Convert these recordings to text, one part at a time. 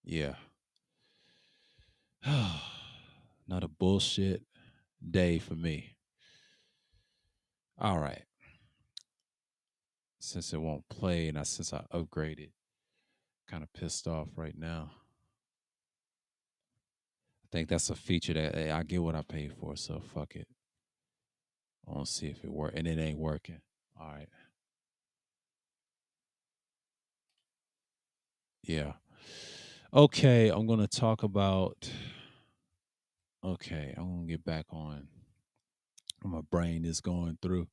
Yeah. Not a bullshit day for me. All right. Since it won't play and since I upgraded, kind of pissed off right now. I think that's a feature that hey, I get what I paid for, so fuck it. I want to see if it work, and it ain't working. All right. Yeah. Okay, I'm gonna talk about. Okay, I'm gonna get back on. My brain is going through.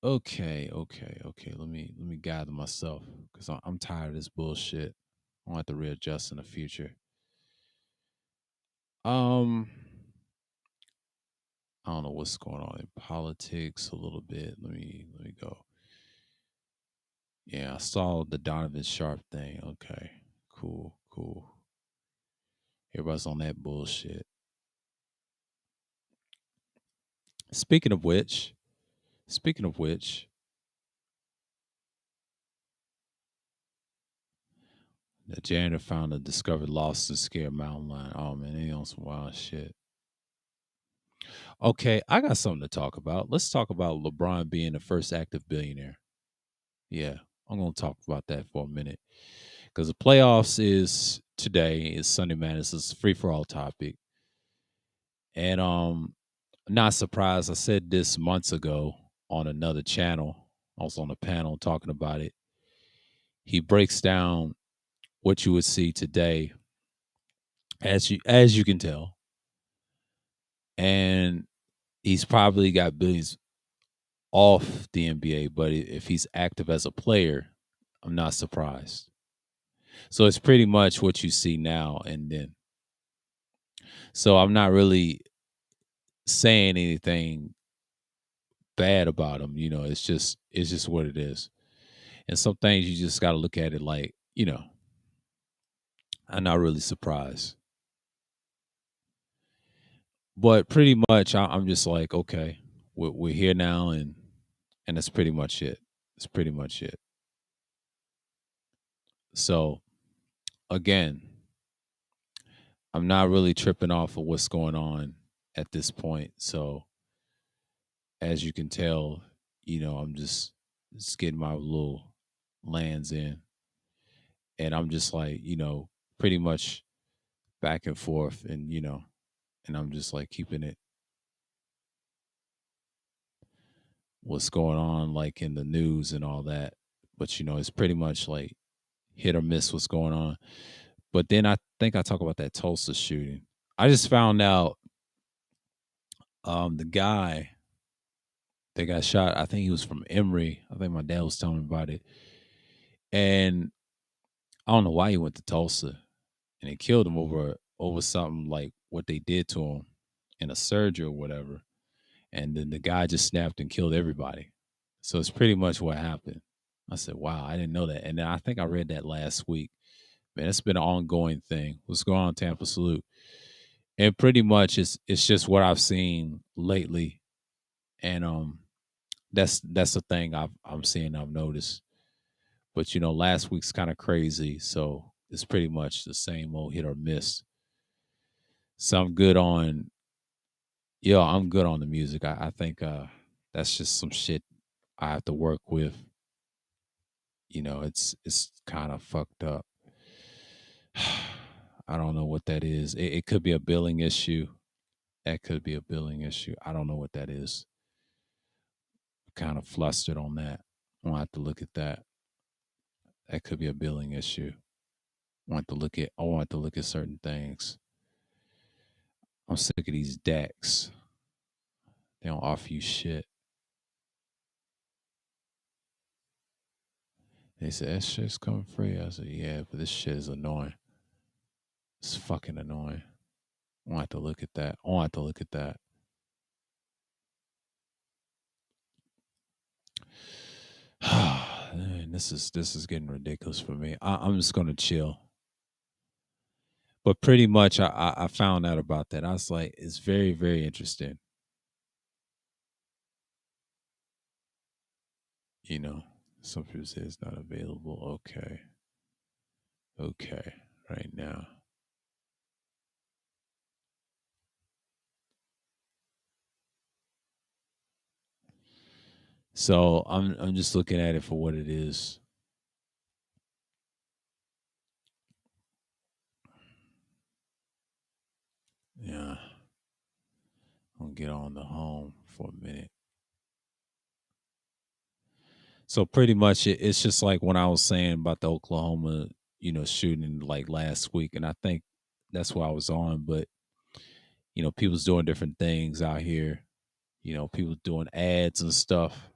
Okay. Let me gather myself because I'm tired of this bullshit. I want to readjust in the future. Um, I don't know what's going on in politics a little bit. Let me go. Yeah, I saw the Donovan Sharp thing. Okay, cool. Everybody's on that bullshit. Speaking of which, speaking of which, the janitor found a discovered lost and scared mountain lion. Oh man, they on some wild shit. Okay, I got something to talk about. Let's talk about LeBron being the first active billionaire. Yeah, I'm gonna talk about that for a minute because the playoffs is today. Is Sunday Madness. It's a free for all topic, and not surprised. I said this months ago on another channel. I was on a panel talking about it. He breaks down what you would see today, as you can tell, and he's probably got billions off the NBA. But if he's active as a player, I'm not surprised. So it's pretty much what you see now and then. So I'm not really saying anything bad about him. It's just what it is. And some things you just got to look at it like, I'm not really surprised. But pretty much, I'm just like, okay, we're here now, and that's pretty much it. It's pretty much it. So again, I'm not really tripping off of what's going on at this point. So as you can tell, I'm just getting my little lands in, and I'm just like, pretty much back and forth, and I'm just like keeping it what's going on like in the news and all that. But it's pretty much like hit or miss what's going on. But then I think I talk about that Tulsa shooting. I just found out the guy that got shot, I think he was from Emory. I think my dad was telling me about it. And I don't know why he went to Tulsa and they killed him over something like what they did to him in a surgery or whatever. And then the guy just snapped and killed everybody. So it's pretty much what happened. I said, wow, I didn't know that. And then I think I read that last week. Man, it's been an ongoing thing. What's going on, Tampa Salute? And pretty much it's just what I've seen lately. And that's the thing I'm seeing, I've noticed. But last week's kind of crazy. So it's pretty much the same old hit or miss. So I'm good on the music. I think that's just some shit I have to work with. It's kind of fucked up. I don't know what that is. It could be a billing issue. That could be a billing issue. I don't know what that is. Kind of flustered on that. I'll have to look at that. That could be a billing issue. I want to look at certain things. I'm sick of these decks. They don't offer you shit. They said that shit's coming free. I said, yeah, but this shit is annoying. It's fucking annoying. I want to look at that. I want to look at that. Man, this is getting ridiculous for me. I'm just gonna chill. But pretty much, I found out about that. I was like, it's very very interesting. You know, some people say it's not available. Okay, okay. right now. So I'm just looking at it for what it is. Yeah, I'm gonna get on the home for a minute. So pretty much it's just like when I was saying about the Oklahoma, shooting like last week, and I think that's why I was on. But people's doing different things out here. People doing ads and stuff.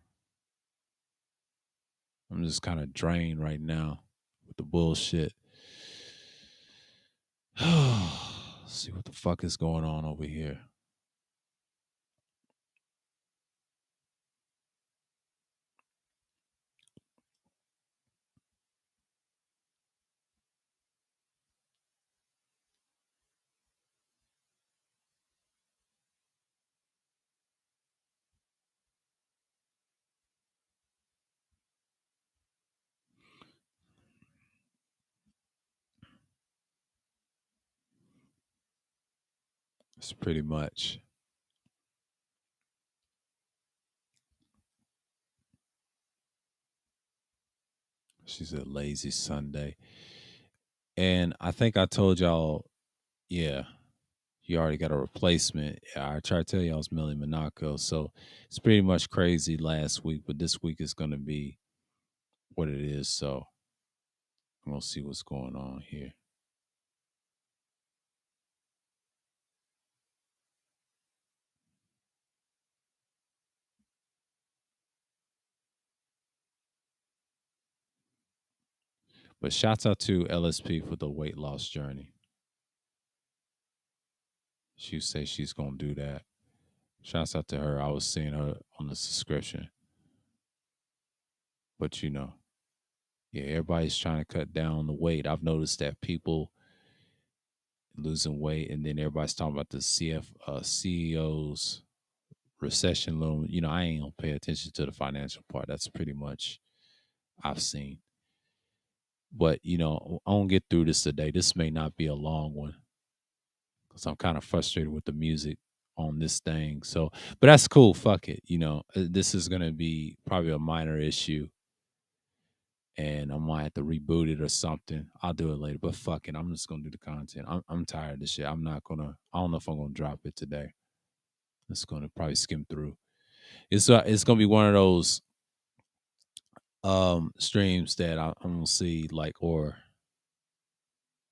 I'm just kind of drained right now with the bullshit. See what the fuck is going on over here. It's pretty much. She said lazy Sunday. And I think I told y'all, yeah, you already got a replacement. I tried to tell you I was Millie Monaco. So it's pretty much crazy last week, but this week is going to be what it is. So I'm going to see what's going on here. But shouts out to LSP for the weight loss journey. She say she's going to do that. Shouts out to her. I was seeing her on the subscription. But yeah, everybody's trying to cut down the weight. I've noticed that people losing weight, and then everybody's talking about the CEOs recession loan. I ain't gonna pay attention to the financial part. That's pretty much I've seen. But I won't get through this today. This may not be a long one because I'm kind of frustrated with the music on this thing. So, but that's cool. Fuck it. This is gonna be probably a minor issue, and I might have to reboot it or something. I'll do it later. But fuck it, I'm just gonna do the content. I'm tired of this shit. I'm not gonna. I don't know if I'm gonna drop it today. It's gonna probably skim through. It's gonna be one of those streams that I'm gonna see, like, or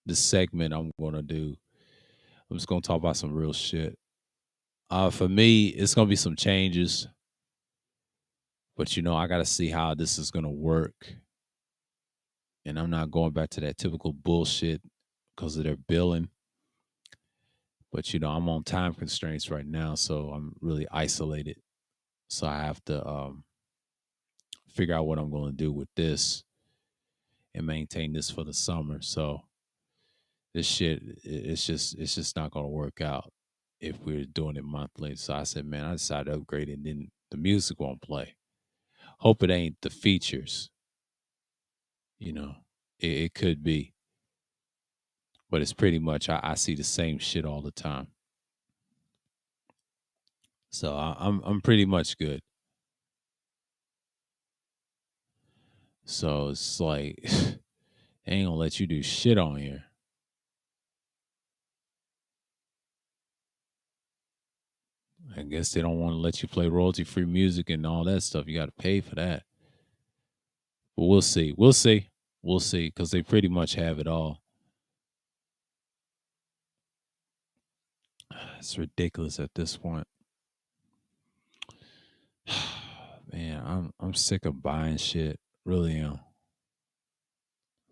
the segment I'm gonna do. I'm just gonna talk about some real shit. For me, it's gonna be some changes, but I gotta see how this is gonna work. And I'm not going back to that typical bullshit because of their billing. But I'm on time constraints right now, so I'm really isolated. So I have to figure out what I'm gonna do with this and maintain this for the summer. So this shit, it's just not gonna work out if we're doing it monthly. So I said, man, I decided to upgrade it, and then the music won't play. Hope it ain't the features. You know, it could be, but it's pretty much I see the same shit all the time. So I'm pretty much good. So it's like they ain't gonna let you do shit on here. I guess they don't want to let you play royalty free music and all that stuff. You got to pay for that. But we'll see. We'll see. We'll see because they pretty much have it all. It's ridiculous at this point. Man, I'm sick of buying shit. Really am.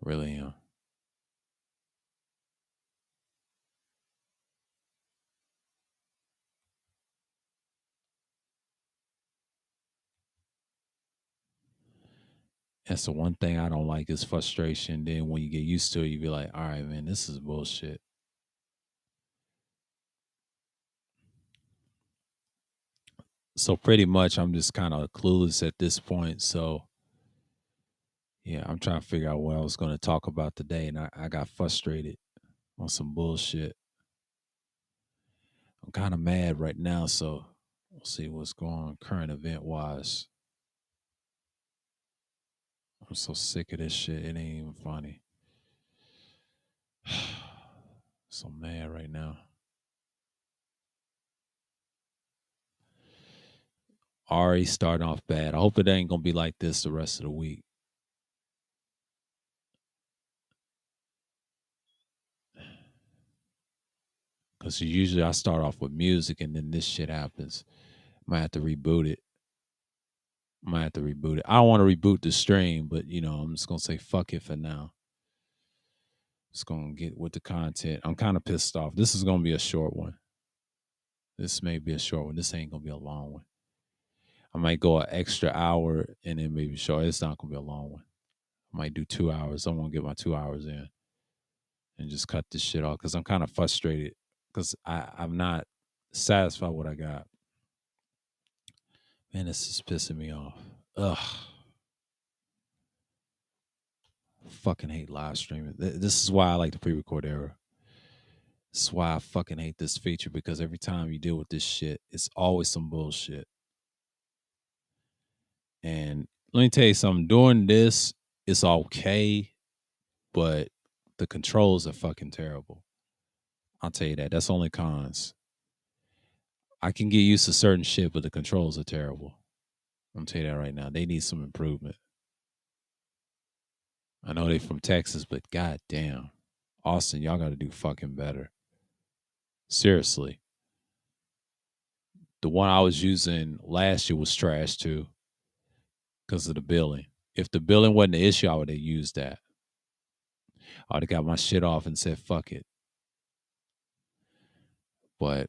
Really am. That's the one thing I don't like is frustration. Then when you get used to it, you be like, all right, man, this is bullshit. So pretty much I'm just kind of clueless at this point. So, Yeah, I'm trying to figure out what I was going to talk about today, and I got frustrated on some bullshit. I'm kind of mad right now, so we'll see what's going on current event wise. I'm so sick of this shit. It ain't even funny. So mad right now. Already starting off bad. I hope it ain't gonna be like this the rest of the week. Cause usually I start off with music and then this shit happens. Might have to reboot it. I don't want to reboot the stream, but I'm just gonna say fuck it for now. Just gonna get with the content. I'm kind of pissed off. This is gonna be a short one. This may be a short one. This ain't gonna be a long one. I might go an extra hour and then maybe short. It's not gonna be a long one. I might do 2 hours. I'm gonna get my 2 hours in and just cut this shit off because I'm kind of frustrated because I'm not satisfied with what I got. Man, this is pissing me off. Ugh. Fucking hate live streaming. This is why I like the pre-record era. This is why I fucking hate this feature because every time you deal with this shit, it's always some bullshit. And let me tell you something. Doing this, it's okay, but the controls are fucking terrible. I'll tell you that. That's only cons. I can get used to certain shit, but the controls are terrible. I'm telling you that right now. They need some improvement. I know they from Texas, but goddamn, Austin, y'all got to do fucking better. Seriously. The one I was using last year was trash too because of the billing. If the billing wasn't the issue, I would have used that. I would have got my shit off and said, fuck it. But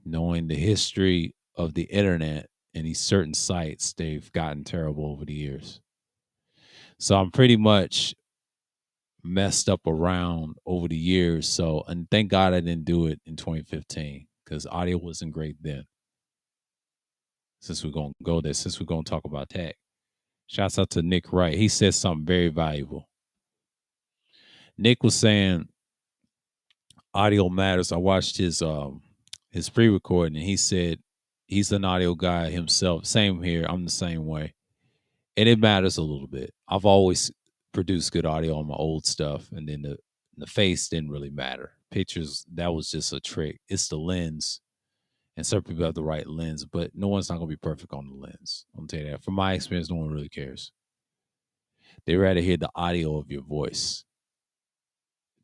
knowing the history of the internet and these certain sites, they've gotten terrible over the years. So I'm pretty much messed up around over the years. So, and thank God I didn't do it in 2015 because audio wasn't great then. Since we're going to go there, since we're going to talk about tech. Shouts out to Nick Wright. He said something very valuable. Nick was saying audio matters. I watched his pre-recording and he said he's an audio guy himself. Same here. I'm the same way. And it matters a little bit. I've always produced good audio on my old stuff, and then the face didn't really matter. Pictures, that was just a trick. It's the lens. And some people have the right lens, but no one's not gonna be perfect on the lens. I'll tell you that. From my experience, no one really cares. They rather hear the audio of your voice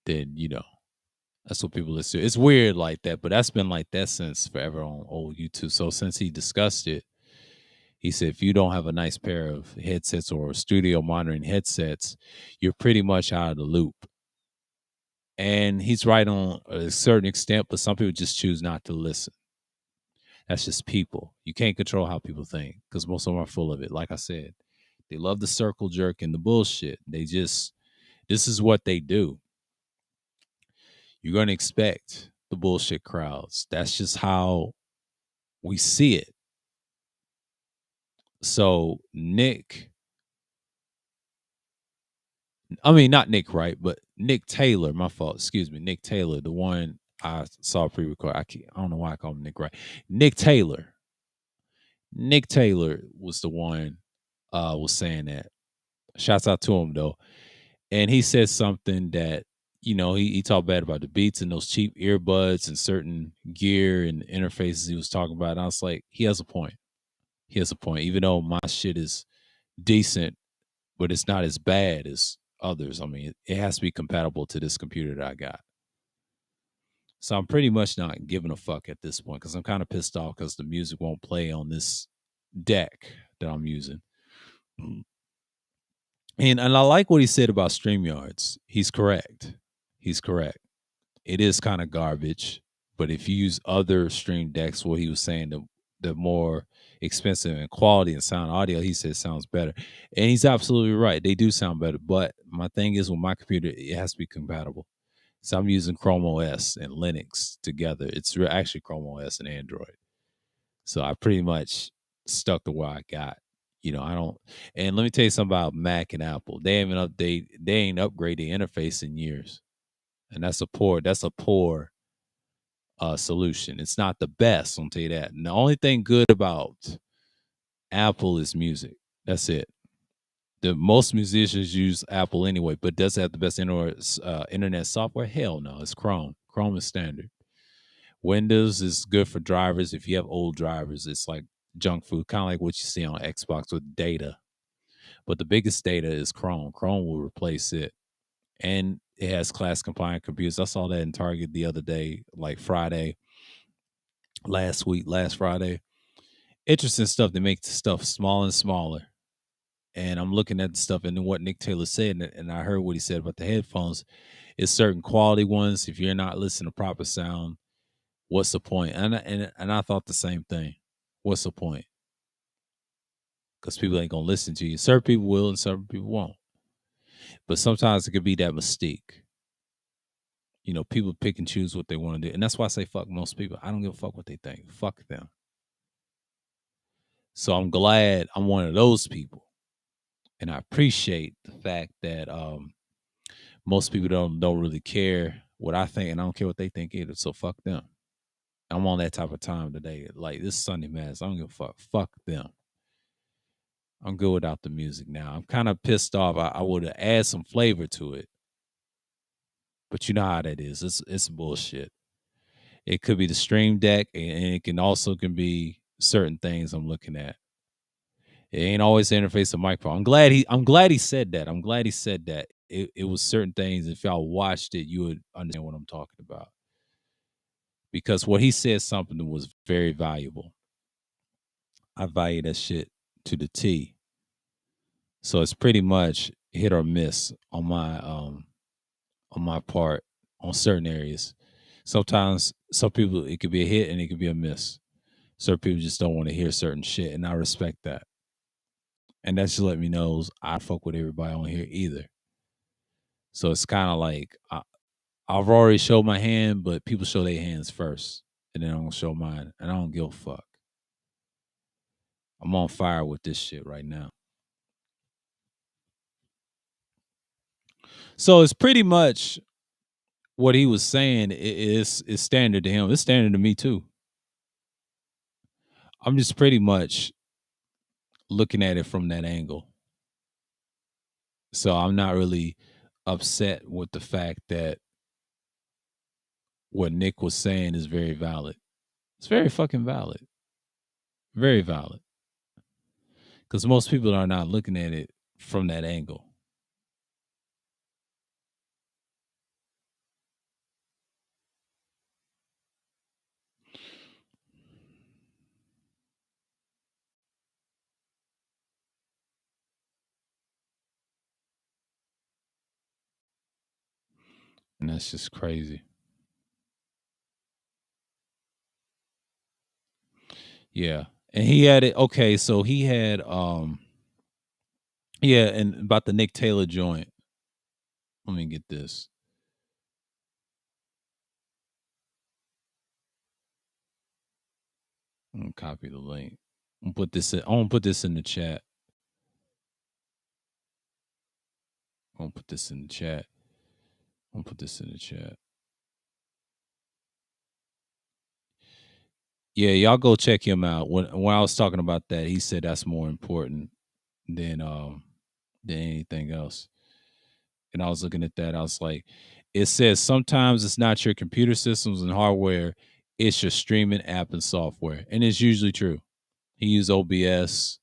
than, that's what people listen to. It's weird like that, but that's been like that since forever on old YouTube. So since he discussed it, he said if you don't have a nice pair of headsets or studio monitoring headsets, you're pretty much out of the loop. And he's right on a certain extent, but some people just choose not to listen. That's just people. You can't control how people think because most of them are full of it. Like I said, they love the circle jerk and the bullshit. This is what they do. You're going to expect the bullshit crowds. That's just how we see it. So not Nick Wright, but Nick Taylor, my fault. Excuse me. Nick Taylor, the one I saw pre-record. I don't know why I call him Nick Wright. Nick Taylor was the one was saying that. Shouts out to him though. And he said something that, he talked bad about the Beats and those cheap earbuds and certain gear and interfaces he was talking about. And I was like, he has a point. Even though my shit is decent, but it's not as bad as others. I mean, it has to be compatible to this computer that I got. So I'm pretty much not giving a fuck at this point because I'm kind of pissed off because the music won't play on this deck that I'm using. And I like what he said about StreamYards. He's correct. It is kind of garbage, but if you use other stream decks, what he was saying, the more expensive in quality and sound audio, he said sounds better. And he's absolutely right. They do sound better. But my thing is with my computer, it has to be compatible. So I'm using Chrome OS and Linux together. It's actually Chrome OS and Android. So I pretty much stuck to what I got, I don't. And let me tell you something about Mac and Apple. They haven't update. They ain't upgraded the interface in years, and that's a poor solution. It's not the best. I'll tell you that. And the only thing good about Apple is music. That's it. The most musicians use Apple anyway, but does it have the best internet software? Hell no, it's Chrome. Chrome is standard. Windows is good for drivers. If you have old drivers, it's like junk food, kind of like what you see on Xbox with data. But the biggest data is Chrome. Chrome will replace it. And it has class compliant computers. I saw that in Target the other day, like Friday, last Friday. Interesting stuff. They make the stuff smaller and smaller. And I'm looking at the stuff and then what Nick Taylor said, and I heard what he said about the headphones. It's certain quality ones. If you're not listening to proper sound, what's the point? And I thought the same thing. What's the point? Because people ain't gonna listen to you. Certain people will, and certain people won't. But sometimes it could be that mystique. People pick and choose what they want to do, and that's why I say fuck most people. I don't give a fuck what they think. Fuck them. So I'm glad I'm one of those people, and I appreciate the fact that most people don't really care what I think, and I don't care what they think either. So fuck them. I'm on that type of time today. Like this Sunday mass, I don't give a fuck. Fuck them. I'm good without the music now. I'm kind of pissed off. I would have added some flavor to it, but you know how that is. It's bullshit. It could be the stream deck, and it can be certain things I'm looking at. It ain't always the interface of microphone. I'm glad he said that. I'm glad he said that. It was certain things. If y'all watched it, you would understand what I'm talking about. Because what he said something was very valuable. I value that shit to the T. So it's pretty much hit or miss on my part on certain areas. Sometimes some people it could be a hit and it could be a miss. Certain people just don't want to hear certain shit, and I respect that. And that just let me know I fuck with everybody on here either. So it's kind of like I've already showed my hand, but people show their hands first, and then I'm gonna show mine, and I don't give a fuck. I'm on fire with this shit right now. So it's pretty much what he was saying is standard to him. It's standard to me too. I'm just pretty much looking at it from that angle. So I'm not really upset with the fact that what Nick was saying is very valid. It's very fucking valid. Very valid. Because most people are not looking at it from that angle. And that's just crazy. Yeah. And he had it okay, so he had yeah, and about the Nick Taylor joint. Let me get this. I'm gonna copy the link. I'm gonna put this in the chat. I'm gonna put this in the chat. I'm gonna put this in the chat. Yeah, y'all go check him out. When I was talking about that, he said that's more important than anything else. And I was looking at that, I was like, it says sometimes it's not your computer systems and hardware, it's your streaming app and software. And it's usually true. He used OBS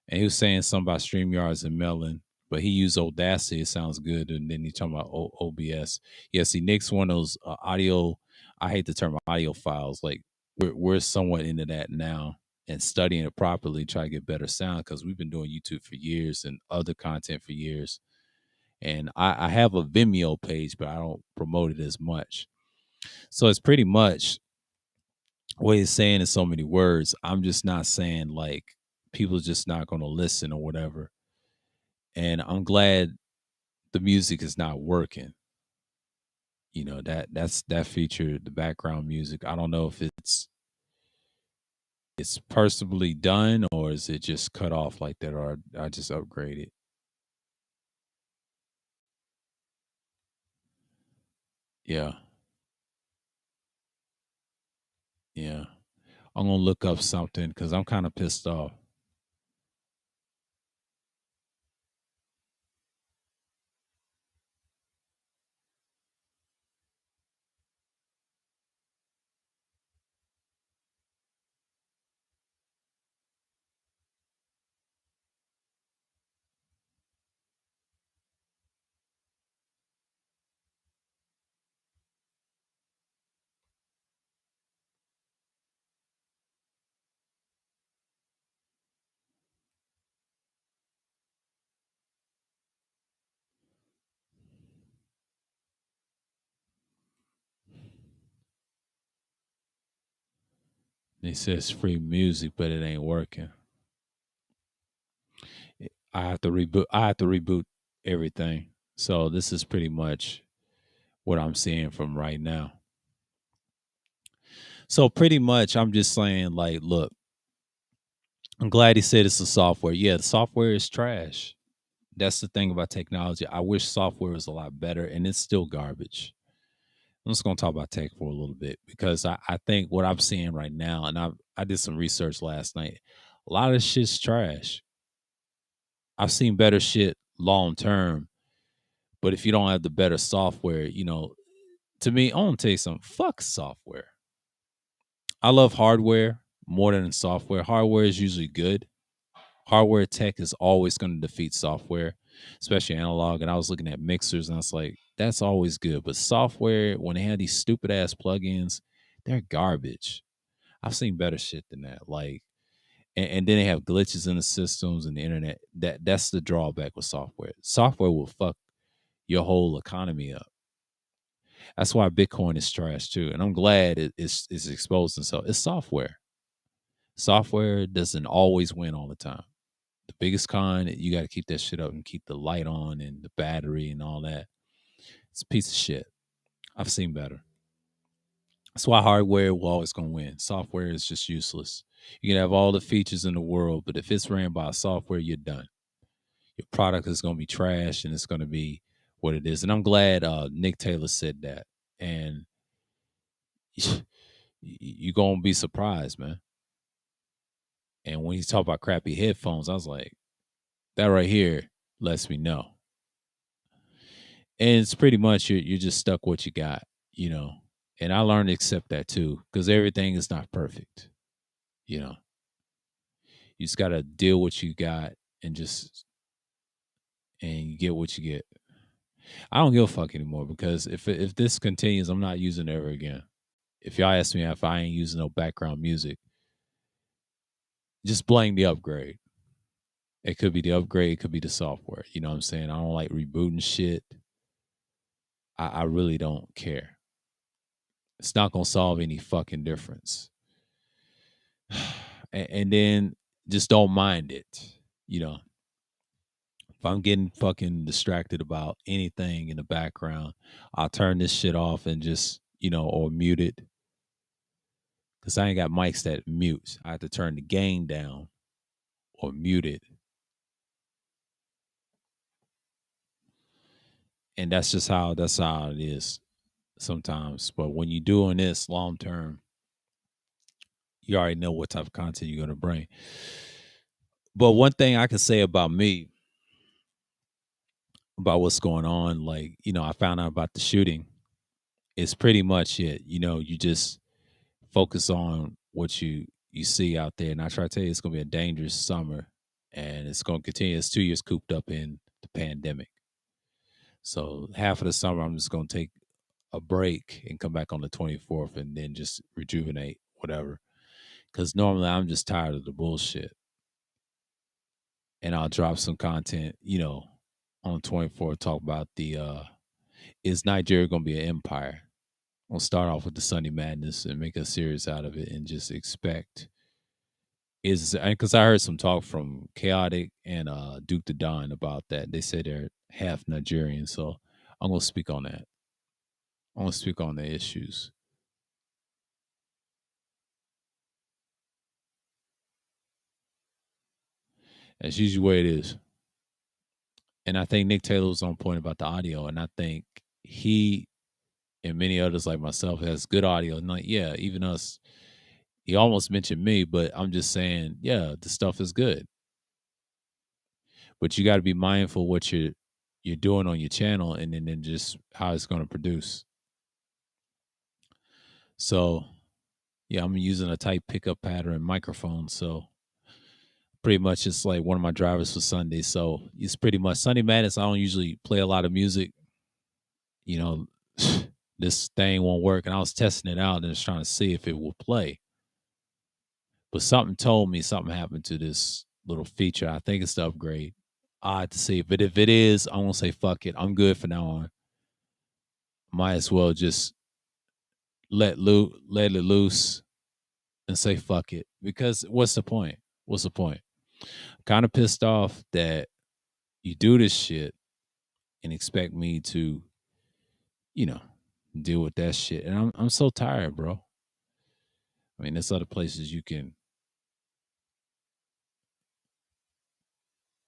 and he was saying something about StreamYards and Melon, but he used Audacity. It sounds good. And then he talking about OBS. Yeah, see, Nick's one of those audio, I hate the term audio files. Like we're somewhat into that now and studying it properly, try to get better sound because we've been doing YouTube for years and other content for years. And I have a Vimeo page, but I don't promote it as much. So it's pretty much what he's saying in so many words. I'm just not saying like people just not going to listen or whatever. And I'm glad the music is not working. That feature, the background music. I don't know if it's it's personally done, or is it just cut off like that, or I just upgrade it? Yeah, yeah. I'm gonna look up something because I'm kind of pissed off. It says free music, but it ain't working. I have to reboot. I have to reboot everything. So this is pretty much what I'm seeing from right now. So pretty much, I'm just saying, like, look, I'm glad he said it's the software. Yeah, the software is trash. That's the thing about technology. I wish software was a lot better, and it's still garbage. I'm just gonna talk about tech for a little bit because I think what I'm seeing right now, and I did some research last night. A lot of shit's trash. I've seen better shit long term, but if you don't have the better software, to me, I want to tell you something. Fuck software. I love hardware more than software. Hardware is usually good. Hardware tech is always going to defeat software, especially analog. And I was looking at mixers and I was like, that's always good. But software, when they have these stupid ass plugins, they're garbage. I've seen better shit than that. Like, and then they have glitches in the systems and the internet. That's the drawback with software. Software will fuck your whole economy up. That's why Bitcoin is trash too. And I'm glad it's exposed itself. It's software. Software doesn't always win all the time. The biggest con, you got to keep that shit up and keep the light on and the battery and all that. It's a piece of shit. I've seen better. That's why hardware will always gonna win. Software is just useless. You can have all the features in the world, but if it's ran by software, you're done. Your product is gonna be trash and it's gonna be what it is. And I'm glad Nick Taylor said that. And you're gonna be surprised, man. And when he talked about crappy headphones, I was like, that right here lets me know. And it's pretty much you're just stuck what you got, you know. And I learned to accept that too, because everything is not perfect. You know, you just gotta deal what you got and just and you get what you get. I don't give a fuck anymore because if this continues, I'm not using it ever again. If y'all ask me if I ain't using no background music, just blame the upgrade. It could be the upgrade, it could be the software. You know what I'm saying? I don't like rebooting shit. I really don't care. It's not gonna solve any fucking difference. And then just don't mind it. You know, if I'm getting fucking distracted about anything in the background, I'll turn this shit off and just, or mute it. Cause I ain't got mics that mute. I have to turn the gain down or mute it. And that's how it is sometimes. But when you're doing this long term, you already know what type of content you're gonna bring. But one thing I can say about me, about what's going on, like, I found out about the shooting. It's pretty much it. You just focus on what you see out there. And I try to tell you, it's gonna be a dangerous summer, and it's gonna continue. It's 2 years cooped up in the pandemic. So half of the summer, I'm just gonna take a break and come back on the 24th, and then just rejuvenate, whatever. Because normally I'm just tired of the bullshit, and I'll drop some content, on the 24th. Talk about the is Nigeria gonna be an empire? We'll start off with the Sunday Madness and make a series out of it, and just expect is because I heard some talk from Chaotic and Duke the Don about that. They said they're half Nigerian, so I'm gonna speak on that. I'm gonna speak on the issues. That's usually where it is. And I think Nick Taylor was on point about the audio, and I think he and many others like myself has good audio. And like, yeah, even us, he almost mentioned me, but I'm just saying, yeah, the stuff is good. But you got to be mindful what you're doing on your channel, and then just how it's going to produce. So yeah, I'm using a tight pickup pattern microphone. So pretty much it's like one of my drivers for Sunday. So it's pretty much Sunday Madness. I don't usually play a lot of music. You know, this thing won't work. And I was testing it out and just trying to see if it will play. But something told me something happened to this little feature. I think it's the upgrade. I have to see. But if it is, I'm gonna say fuck it. I'm good for now on. Might as well just let it loose and say fuck it. Because what's the point? What's the point? Kind of pissed off that you do this shit and expect me to, you know, deal with that shit. And I'm so tired, bro. I mean, there's other places you can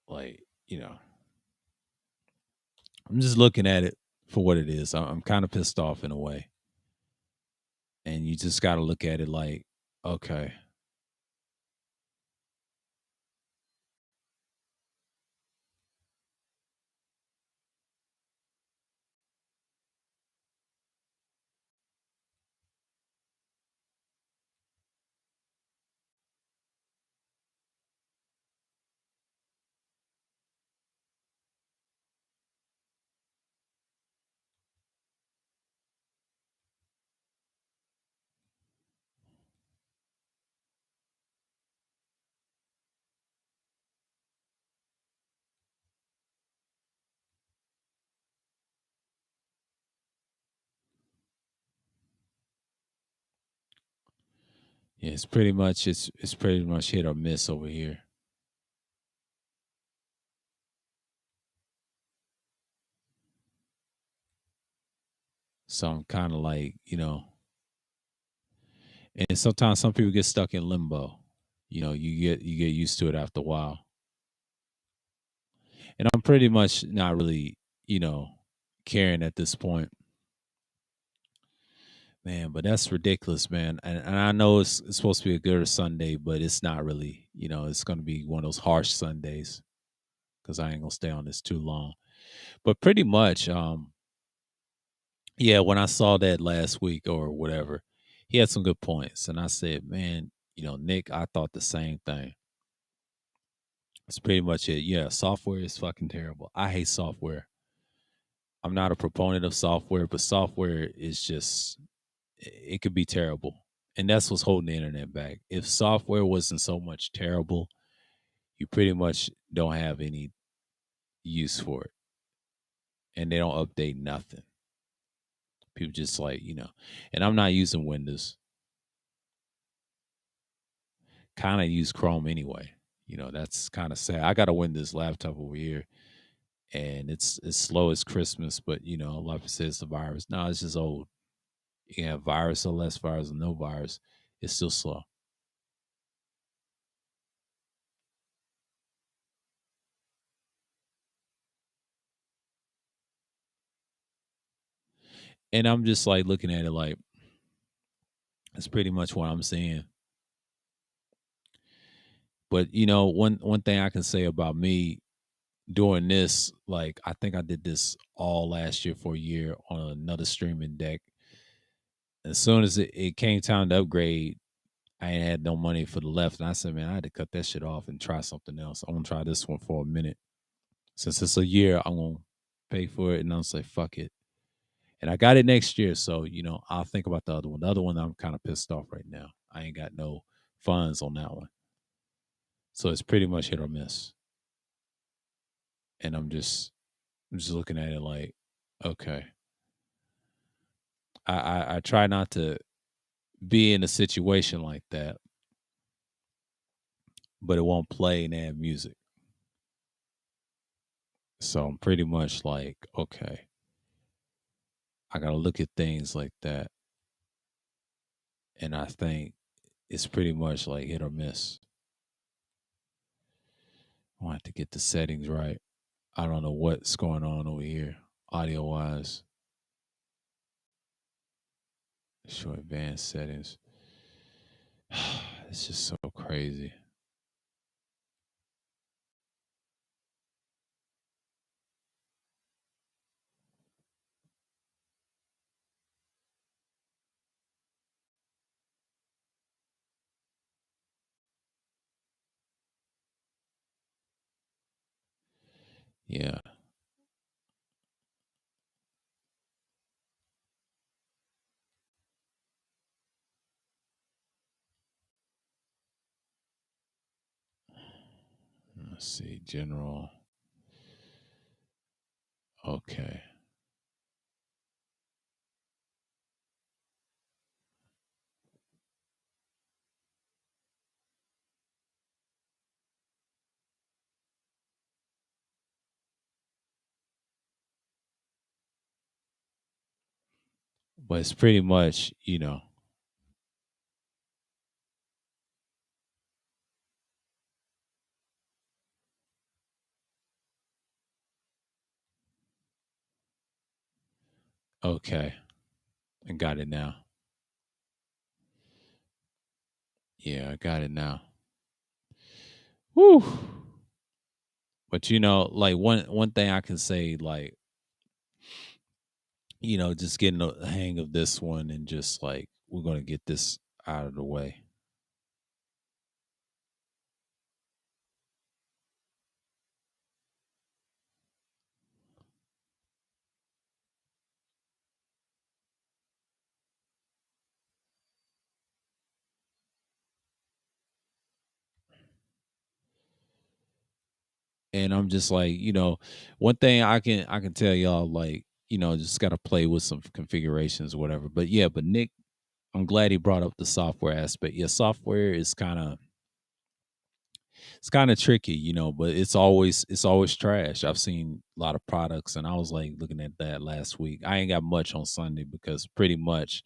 like, you know, I'm just looking at it for what it is. I'm kind of pissed off in a way. And you just got to look at it like, okay, yeah, it's pretty much hit or miss over here. So I'm kind of like, and sometimes some people get stuck in limbo. You get used to it after a while. And I'm pretty much not really, you know, caring at this point. Man, but that's ridiculous, man. And I know it's supposed to be a good Sunday, but it's not really. It's going to be one of those harsh Sundays because I ain't gonna stay on this too long. But pretty much, yeah. When I saw that last week or whatever, he had some good points, and I said, man, Nick, I thought the same thing. That's pretty much it. Yeah, software is fucking terrible. I hate software. I'm not a proponent of software, but software is just it could be terrible. And that's what's holding the internet back. If software wasn't so much terrible, you pretty much don't have any use for it. And they don't update nothing. People just and I'm not using Windows. Kind of use Chrome anyway. That's kind of sad. I got a Windows laptop over here and it's as slow as Christmas, but a lot of people say it's the virus. No, it's just old. You can have virus or less virus or no virus. It's still slow. And I'm just like looking at it like that's pretty much what I'm seeing. But one thing I can say about me doing this, like I think I did this all last year for a year on another streaming deck. As soon as it came time to upgrade, I ain't had no money for the left. And I said, man, I had to cut that shit off and try something else. I'm gonna try this one for a minute. Since it's a year, I'm gonna pay for it and I'll say, fuck it. And I got it next year. So, I'll think about the other one. The other one I'm kind of pissed off right now. I ain't got no funds on that one. So it's pretty much hit or miss. And I'm just looking at it like, okay. I try not to be in a situation like that, but it won't play and add music. So I'm pretty much like, okay, I gotta look at things like that. And I think it's pretty much like hit or miss. I want to get the settings right. I don't know what's going on over here, audio wise. Show advanced settings. It's just so crazy. Yeah. Let's see. General. Okay. But it's pretty much, okay. I got it now. Yeah, I got it now. Woo. But like one thing I can say, like, just getting the hang of this one and just like we're gonna get this out of the way. And I'm just like, one thing I can tell y'all, like, just gotta play with some configurations or whatever. But yeah, but Nick, I'm glad he brought up the software aspect. Yeah, software is it's kind of tricky, but it's always trash. I've seen a lot of products, and I was like looking at that last week. I ain't got much on Sunday because pretty much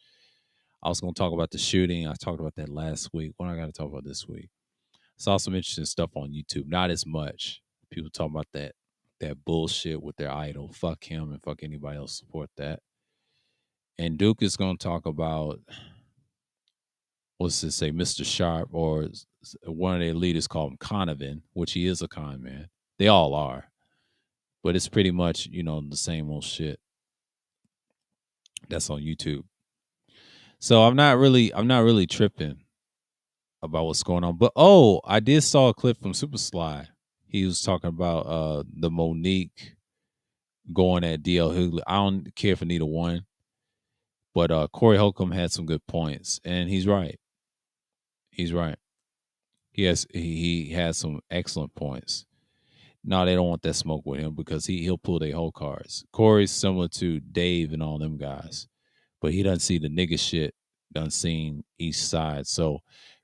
I was gonna talk about the shooting. I talked about that last week. What I got to talk about this week? Saw some interesting stuff on YouTube. Not as much. People talking about that bullshit with their idol. Fuck him and fuck anybody else support that. And Duke is gonna talk about what's it say, Mr. Sharp, or one of their leaders called him Conovan, which he is a con man. They all are, but it's pretty much the same old shit that's on YouTube. So I'm not really tripping about what's going on. But I did saw a clip from Super Sly. He was talking about the Monique going at DL Hughley. I don't care for neither one, but Corey Holcomb had some good points, and he's right. He's right. He has some excellent points. No, they don't want that smoke with him because he'll pull their whole cards. Corey's similar to Dave and all them guys, but he doesn't see the nigga shit done seen each side. So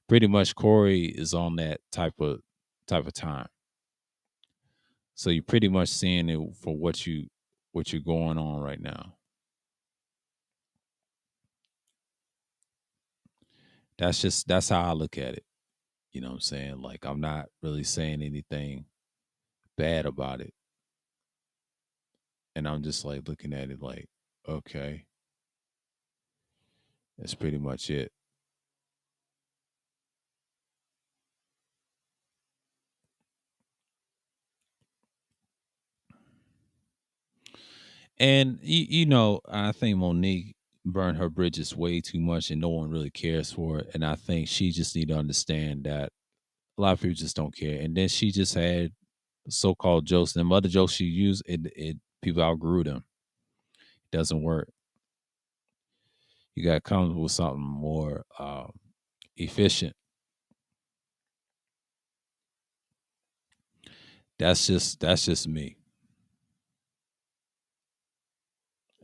pretty much Corey is on that type of time. So you're pretty much seeing it for what you're going on right now. That's how I look at it. You know what I'm saying? Like I'm not really saying anything bad about it. And I'm just like looking at it like, okay, that's pretty much it. And I think Monique burned her bridges way too much, and no one really cares for it. And I think she just need to understand that a lot of people just don't care. And then she just had so-called jokes, and the other jokes she used, it people outgrew them. It doesn't work. You got to come with something more efficient. That's just me.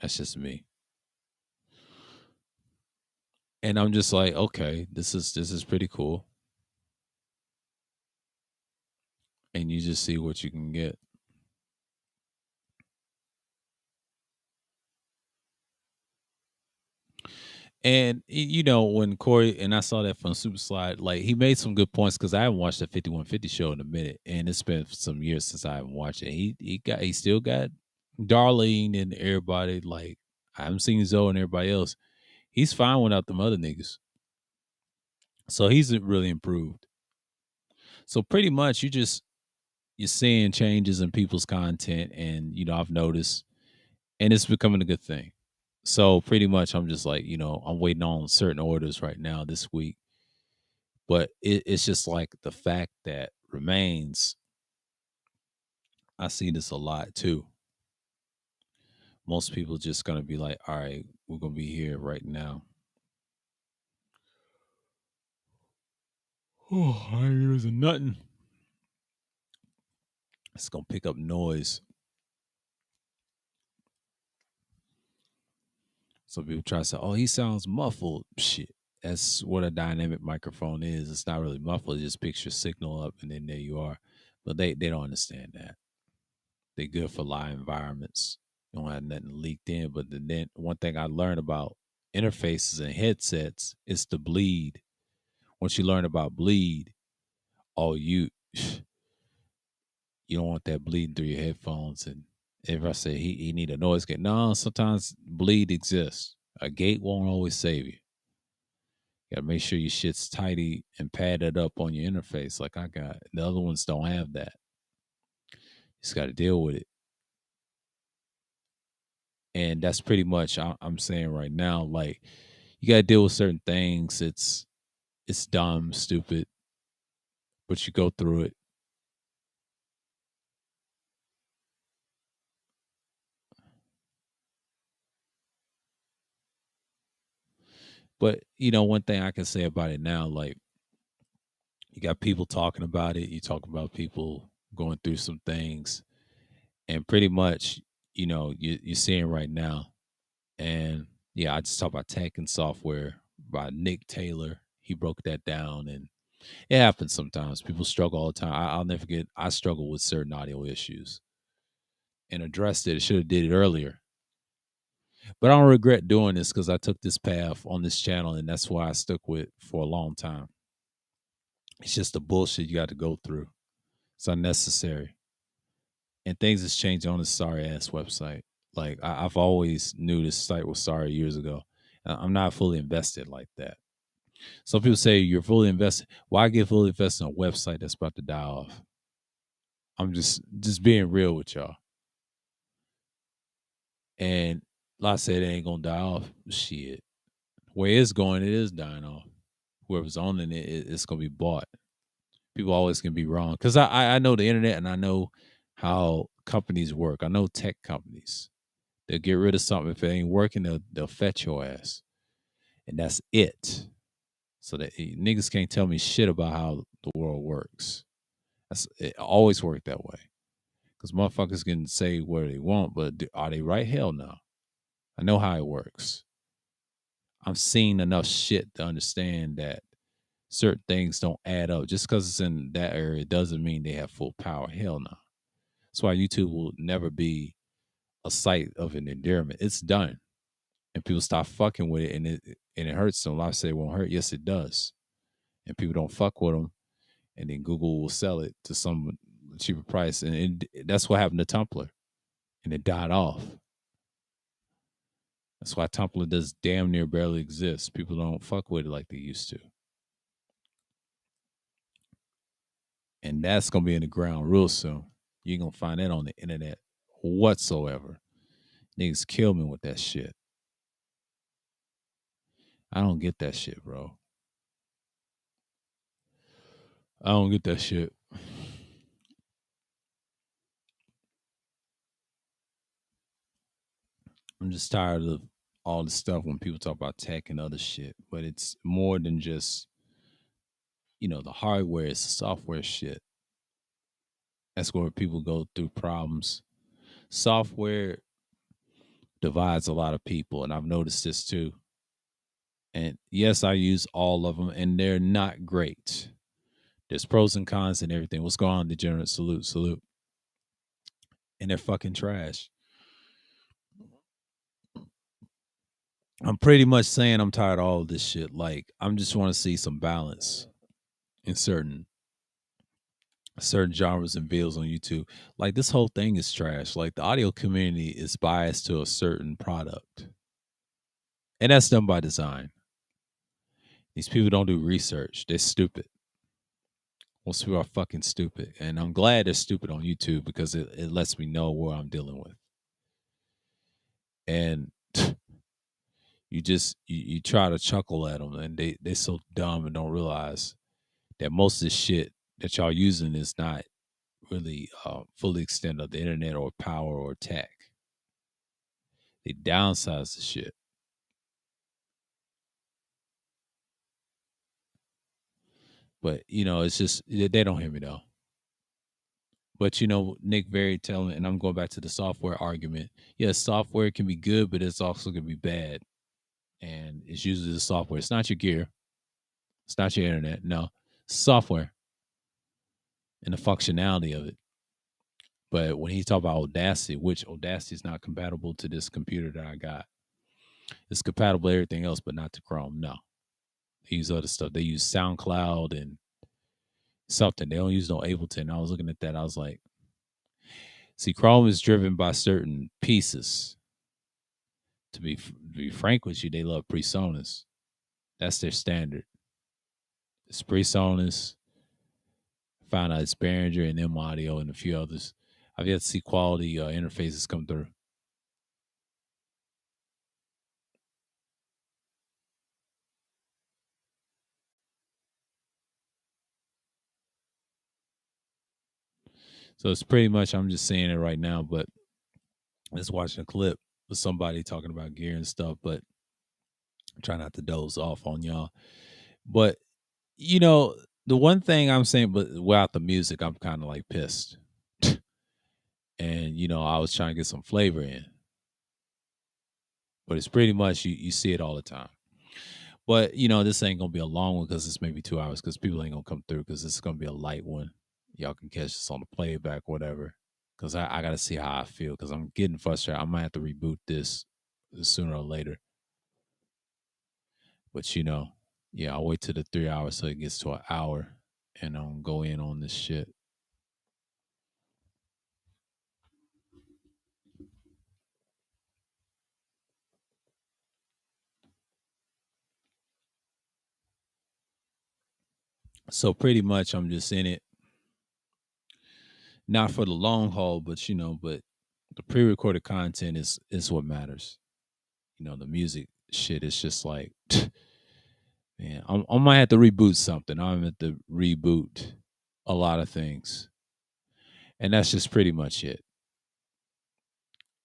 That's just me. And I'm just like, okay, this is pretty cool. And you just see what you can get. And when Corey and I saw that from Super Slide, like he made some good points because I haven't watched the 5150 show in a minute, and it's been some years since I haven't watched it. He still got Darlene and everybody. Like I haven't seen Zoe and everybody else. He's fine without them other niggas, so he's really improved. So pretty much, you're seeing changes in people's content, and I've noticed, and it's becoming a good thing. So pretty much, I'm just like, I'm waiting on certain orders right now this week. But it's just like the fact that remains. I see this a lot too. Most people just gonna be like, all right, we're gonna be here right now. Oh, I ain't using nothing. It's gonna pick up noise. Some people try to say, oh, he sounds muffled. Shit. That's what a dynamic microphone is. It's not really muffled. It just picks your signal up and then there you are. But they don't understand that. They're good for live environments. You don't have nothing leaked in. But then one thing I learned about interfaces and headsets is the bleed. Once you learn about bleed, oh you don't want that bleeding through your headphones. And if I say he need a noise gate, no, sometimes bleed exists. A gate won't always save you. You gotta make sure your shit's tidy and padded up on your interface like I got. The other ones don't have that. You just gotta deal with it. And that's pretty much I'm saying right now. Like you gotta deal with certain things. It's dumb, stupid, but you go through it. But one thing I can say about it now, like you got people talking about it. You talk about people going through some things, and pretty much, you're seeing right now. And yeah, I just talk about tech and software by Nick Taylor. He broke that down, and it happens sometimes. People struggle all the time. I'll never forget. I struggle with certain audio issues and addressed it. I should have did it earlier, but I don't regret doing this because I took this path on this channel, and that's why I stuck with it for a long time. It's just the bullshit you got to go through. It's unnecessary, and things has changed on this sorry ass website. Like I've always knew this site was sorry years ago. I'm not fully invested like that. Some people say you're fully invested. Why get fully invested in a website that's about to die off? I'm just being real with y'all. And like I said, it ain't gonna die off. Shit, where it's going, it is dying off. Whoever's owning it, it's gonna be bought. People always can be wrong because I know the internet and I know how companies work. I know tech companies. They'll get rid of something if it ain't working. They'll fetch your ass, and that's it. So that niggas can't tell me shit about how the world works. It always worked that way. Because motherfuckers can say what they want, but are they right? Hell no. I know how it works. I'm seeing enough shit to understand that certain things don't add up. Just because it's in that area doesn't mean they have full power. Hell no. That's why YouTube will never be a site of an endearment. It's done. And people stop fucking with it and it hurts them. I say it won't hurt. Yes, it does. And people don't fuck with them. And then Google will sell it to some cheaper price. And that's what happened to Tumblr. And it died off. That's why Tumblr does damn near barely exist. People don't fuck with it like they used to. And that's gonna be in the ground real soon. You ain't gonna find that on the internet whatsoever. Niggas kill me with that shit. I don't get that shit, bro. I don't get that shit. I'm just tired of all the stuff when people talk about tech and other shit. But it's more than just, the hardware, it's the software shit. That's where people go through problems. Software divides a lot of people, and I've noticed this too. And yes, I use all of them, and they're not great. There's pros and cons and everything. What's going on, degenerate? Salute, salute. And they're fucking trash. I'm pretty much saying I'm tired of all of this shit. Like, I'm just want to see some balance in certain genres and videos on YouTube. Like, this whole thing is trash. Like, the audio community is biased to a certain product, and that's done by design. These people don't do research. They're stupid. Most people are fucking stupid, and I'm glad they're stupid on YouTube because it lets me know what I'm dealing with. And you try to chuckle at them, and they're so dumb and don't realize that most of the shit that y'all using is not really fully extent of the internet or power or tech. They downsize the shit. But it's just they don't hear me though. But Nick very telling, and I'm going back to the software argument. Yes, software can be good, but it's also going to be bad. And it's usually the software. It's not your gear. It's not your internet. No, it's software and the functionality of it. But when he talk about Audacity, which Audacity is not compatible to this computer that I got, it's compatible to everything else, but not to Chrome. No, they use other stuff. They use SoundCloud and something. They don't use no Ableton. I was looking at that. I was like, see, Chrome is driven by certain pieces. To be frank with you, they love PreSonus. That's their standard. It's PreSonus, found out it's Behringer and M Audio and a few others. I've yet to see quality interfaces come through. So it's pretty much, I'm just saying it right now, but I was watching a clip with somebody talking about gear and stuff, but try not to doze off on y'all. But you know, the one thing I'm saying, but without the music, I'm kind of like pissed. And I was trying to get some flavor in, but it's pretty much you see it all the time. But this ain't gonna be a long one because it's maybe 2 hours because people ain't gonna come through because it's gonna be a light one. Y'all can catch this on the playback, whatever. Because I gotta see how I feel because I'm getting frustrated. I might have to reboot this sooner or later. But yeah, I'll wait till the 3 hours so it gets to an hour and go in on this shit. So pretty much I'm just in it, not for the long haul, but but the pre-recorded content is what matters. The music shit is just like, man, I might have to reboot something. I'm at to reboot a lot of things, and that's just pretty much it.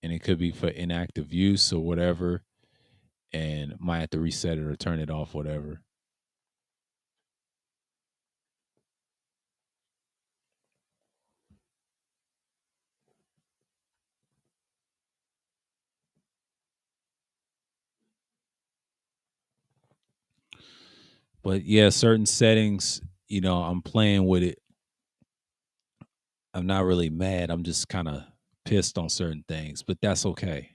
And it could be for inactive use or whatever, and might have to reset it or turn it off, whatever. But yeah, certain settings, I'm playing with it. I'm not really mad. I'm just kind of pissed on certain things, but that's okay.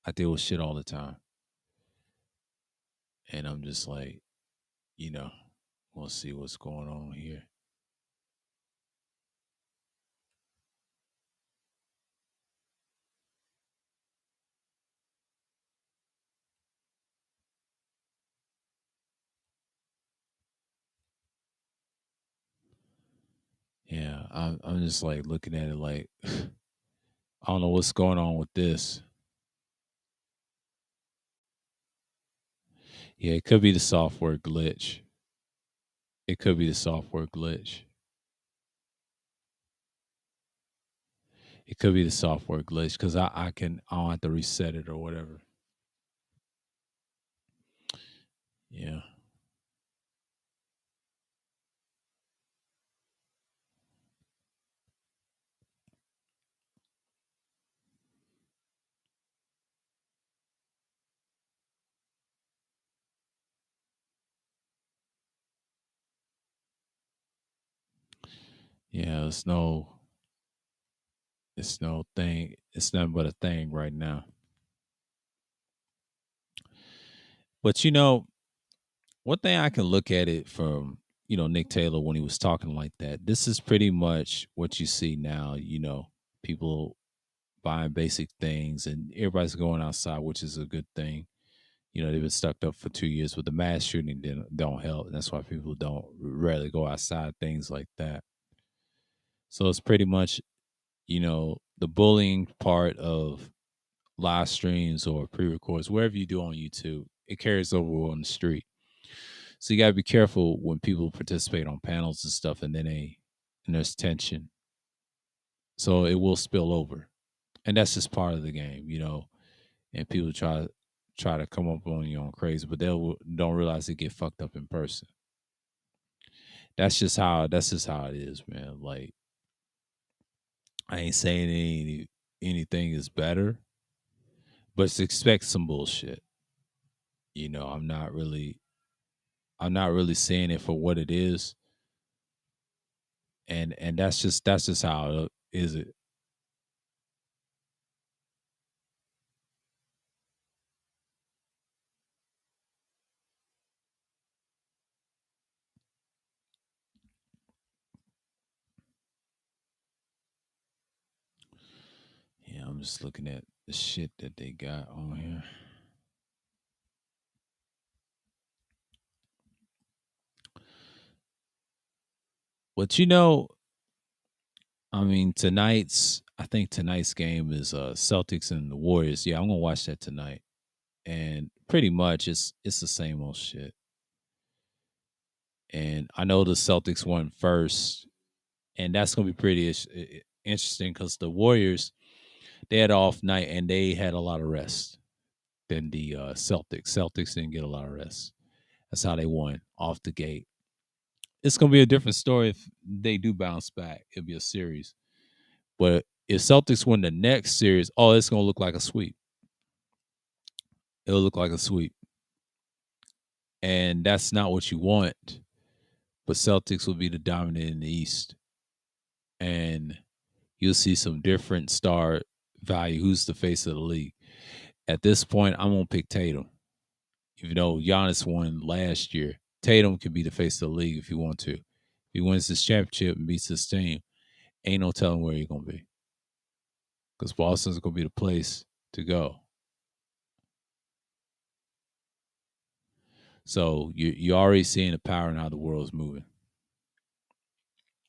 I deal with shit all the time. And I'm just like, you know, we'll see what's going on here. Yeah, I'm just like looking at it like I don't know what's going on with this. Yeah, it could be the software glitch. It could be the software glitch. It could be the software glitch because I don't have to reset it or whatever. Yeah. Yeah, it's no thing. It's nothing but a thing right now. But one thing I can look at it from, Nick Taylor when he was talking like that, this is pretty much what you see now, people buying basic things and everybody's going outside, which is a good thing. They've been stuck up for 2 years, but the mass shooting don't help. And that's why people don't rarely go outside, things like that. So it's pretty much, the bullying part of live streams or pre-records, wherever you do on YouTube, it carries over on the street. So you gotta be careful when people participate on panels and stuff, and and there's tension, so it will spill over, and that's just part of the game. And people try to come up on you on crazy, but they don't realize they get fucked up in person. That's just how it is, man. Like I ain't saying anything is better, but just expect some bullshit. You know, I'm not really seeing it for what it is, and that's just how it is. It. Yeah, I'm just looking at the shit that they got on here. But I mean, I think tonight's game is Celtics and the Warriors. Yeah, I'm gonna watch that tonight, and pretty much it's the same old shit. And I know the Celtics won first, and that's gonna be pretty interesting because the Warriors they had an off night and they had a lot of rest than the Celtics. Celtics didn't get a lot of rest. That's how they won off the gate. It's gonna be a different story if they do bounce back. It'll be a series. But if Celtics win the next series, oh, it's gonna look like a sweep. It'll look like a sweep. And that's not what you want. But Celtics will be the dominant in the East. And you'll see some different star value. Who's the face of the league? At this point, I'm gonna pick Tatum. Even though Giannis won last year, Tatum can be the face of the league if you want to. If he wins this championship and beats his team, ain't no telling where he's gonna be. Because Boston's gonna be the place to go. So you're already seeing the power and how the world's moving.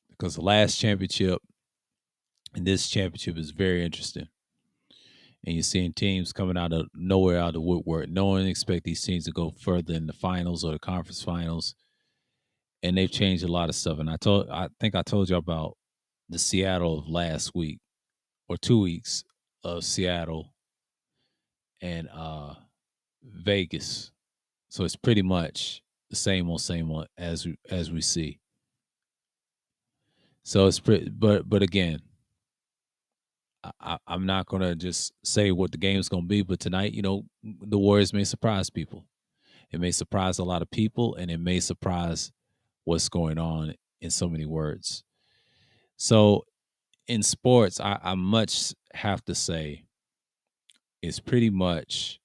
Because the last championship and this championship is very interesting. And you're seeing teams coming out of nowhere, out of the woodwork. No one expect these teams to go further in the finals or the conference finals. And they've changed a lot of stuff. And I think I told you about the Seattle of last week or 2 weeks of Seattle and Vegas. So it's pretty much the same old as we see. So it's pretty, but again, I'm not gonna just say what the game's gonna be. But tonight, the Warriors may surprise people. It may surprise a lot of people, and it may surprise what's going on in so many words. So in sports, I much have to say it's pretty much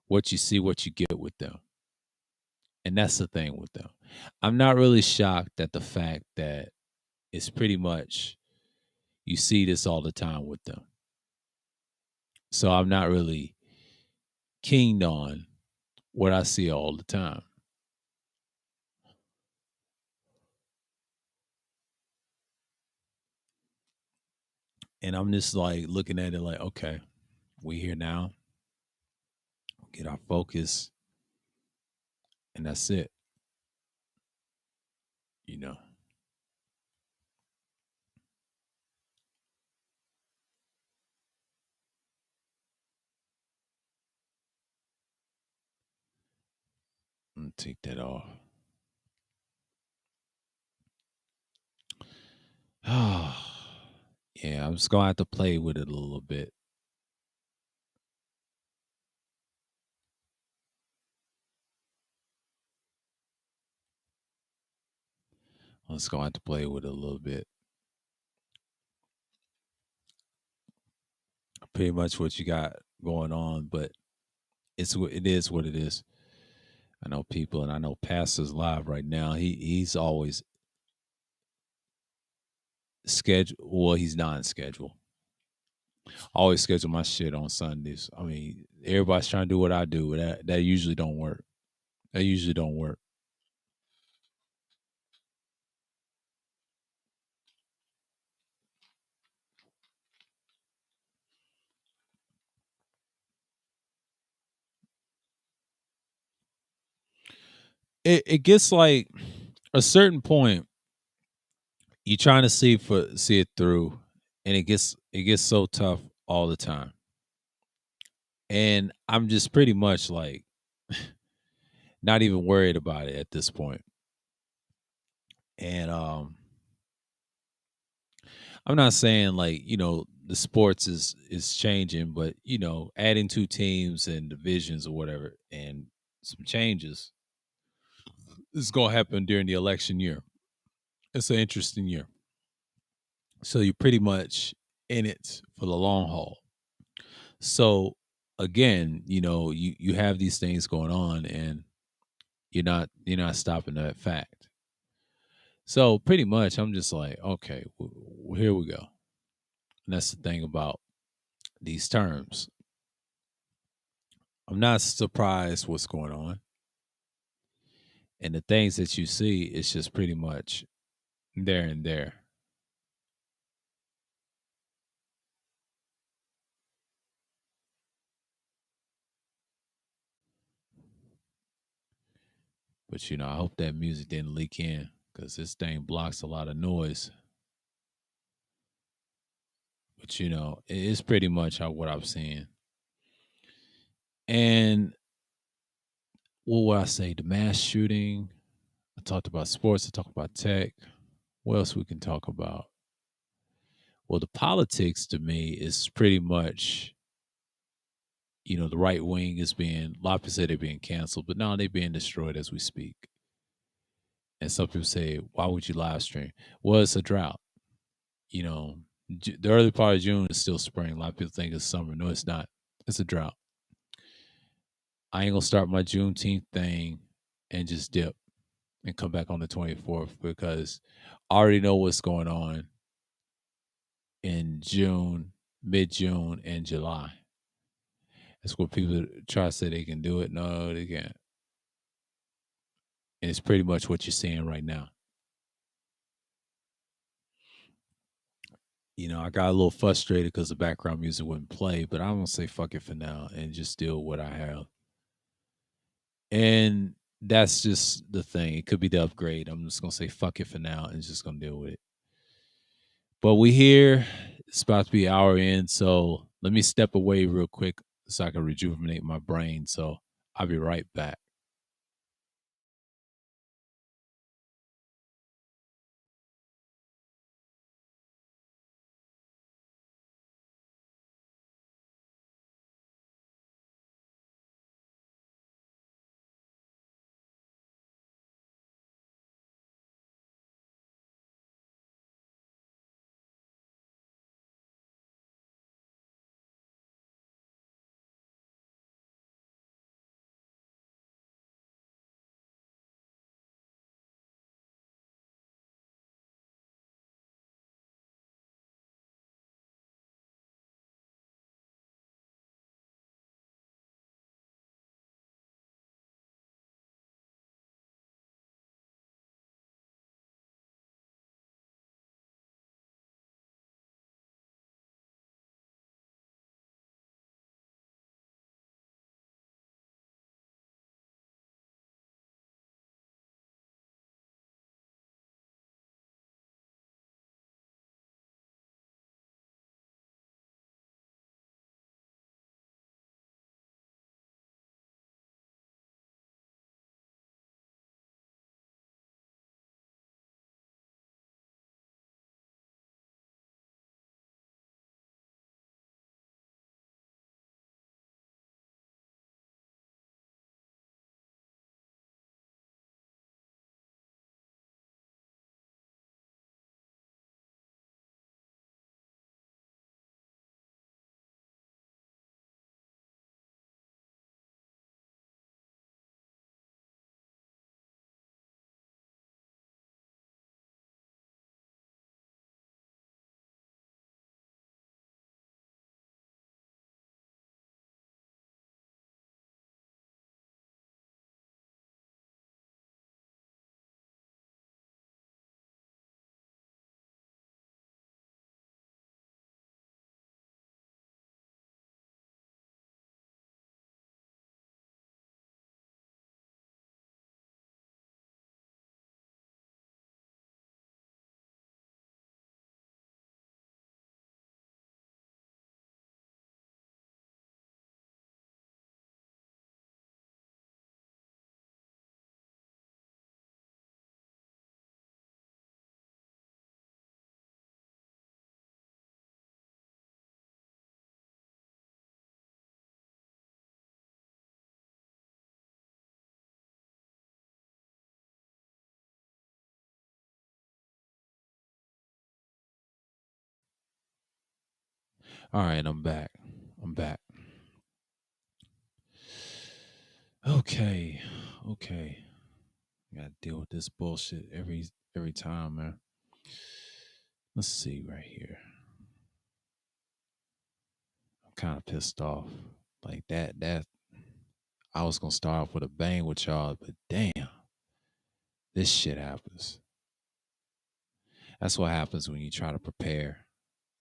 what you see, what you get with them. And that's the thing with them. I'm not really shocked at the fact that it's pretty much you see this all the time with them. So I'm not really keen on what I see all the time. And I'm just like looking at it like, okay, we here now, get our focus, and that's it. You know, I'm gonna take that off. Yeah, I'm just gonna have to play with it a little bit. I'm just gonna have to play with it a little bit. Pretty much what you got going on, but it is what it is. I know people, and I know Pastor's live right now. He's always scheduled. Well, he's not on schedule. I always schedule my shit on Sundays. I mean, everybody's trying to do what I do, but that usually don't work. That usually don't work. It gets like a certain point. You're trying to see it through, and it gets so tough all the time. And I'm just pretty much like not even worried about it at this point. And I'm not saying like, the sports is changing, but adding two teams and divisions or whatever and some changes is going to happen during the election year. It's an interesting year. So you're pretty much in it for the long haul. So again, you have these things going on, and you're not stopping that fact. So pretty much I'm just like, okay, here we go. And that's the thing about these terms. I'm not surprised what's going on. And the things that you see, it's just pretty much there and there. But I hope that music didn't leak in, because this thing blocks a lot of noise. But it's pretty much what I'm seeing. And what would I say? The mass shooting. I talked about sports. I talked about tech. What else we can talk about? Well, the politics to me is pretty much, the right wing is being, a lot of people say they're being canceled, but no, they're being destroyed as we speak. And some people say, why would you live stream? Well, it's a drought. You know, the early part of June is still spring. A lot of people think it's summer. No, it's not. It's a drought. I ain't gonna start my Juneteenth thing and just dip and come back on the 24th, because I already know what's going on in June, mid June, and July. That's what people try to say they can do it. No, they can't. And it's pretty much what you're seeing right now. I got a little frustrated because the background music wouldn't play, but I'm gonna say fuck it for now and just deal with what I have. And that's just the thing. It could be the upgrade. I'm just gonna say fuck it for now and just gonna deal with it. But we here. It's about to be an hour in, so let me step away real quick so I can rejuvenate my brain. So I'll be right back. All right, I'm back. I'm back. Okay. Okay. I gotta deal with this bullshit every time, man. Let's see right here. I'm kind of pissed off. Like that I was gonna start off with a bang with y'all, but damn, this shit happens. That's what happens when you try to prepare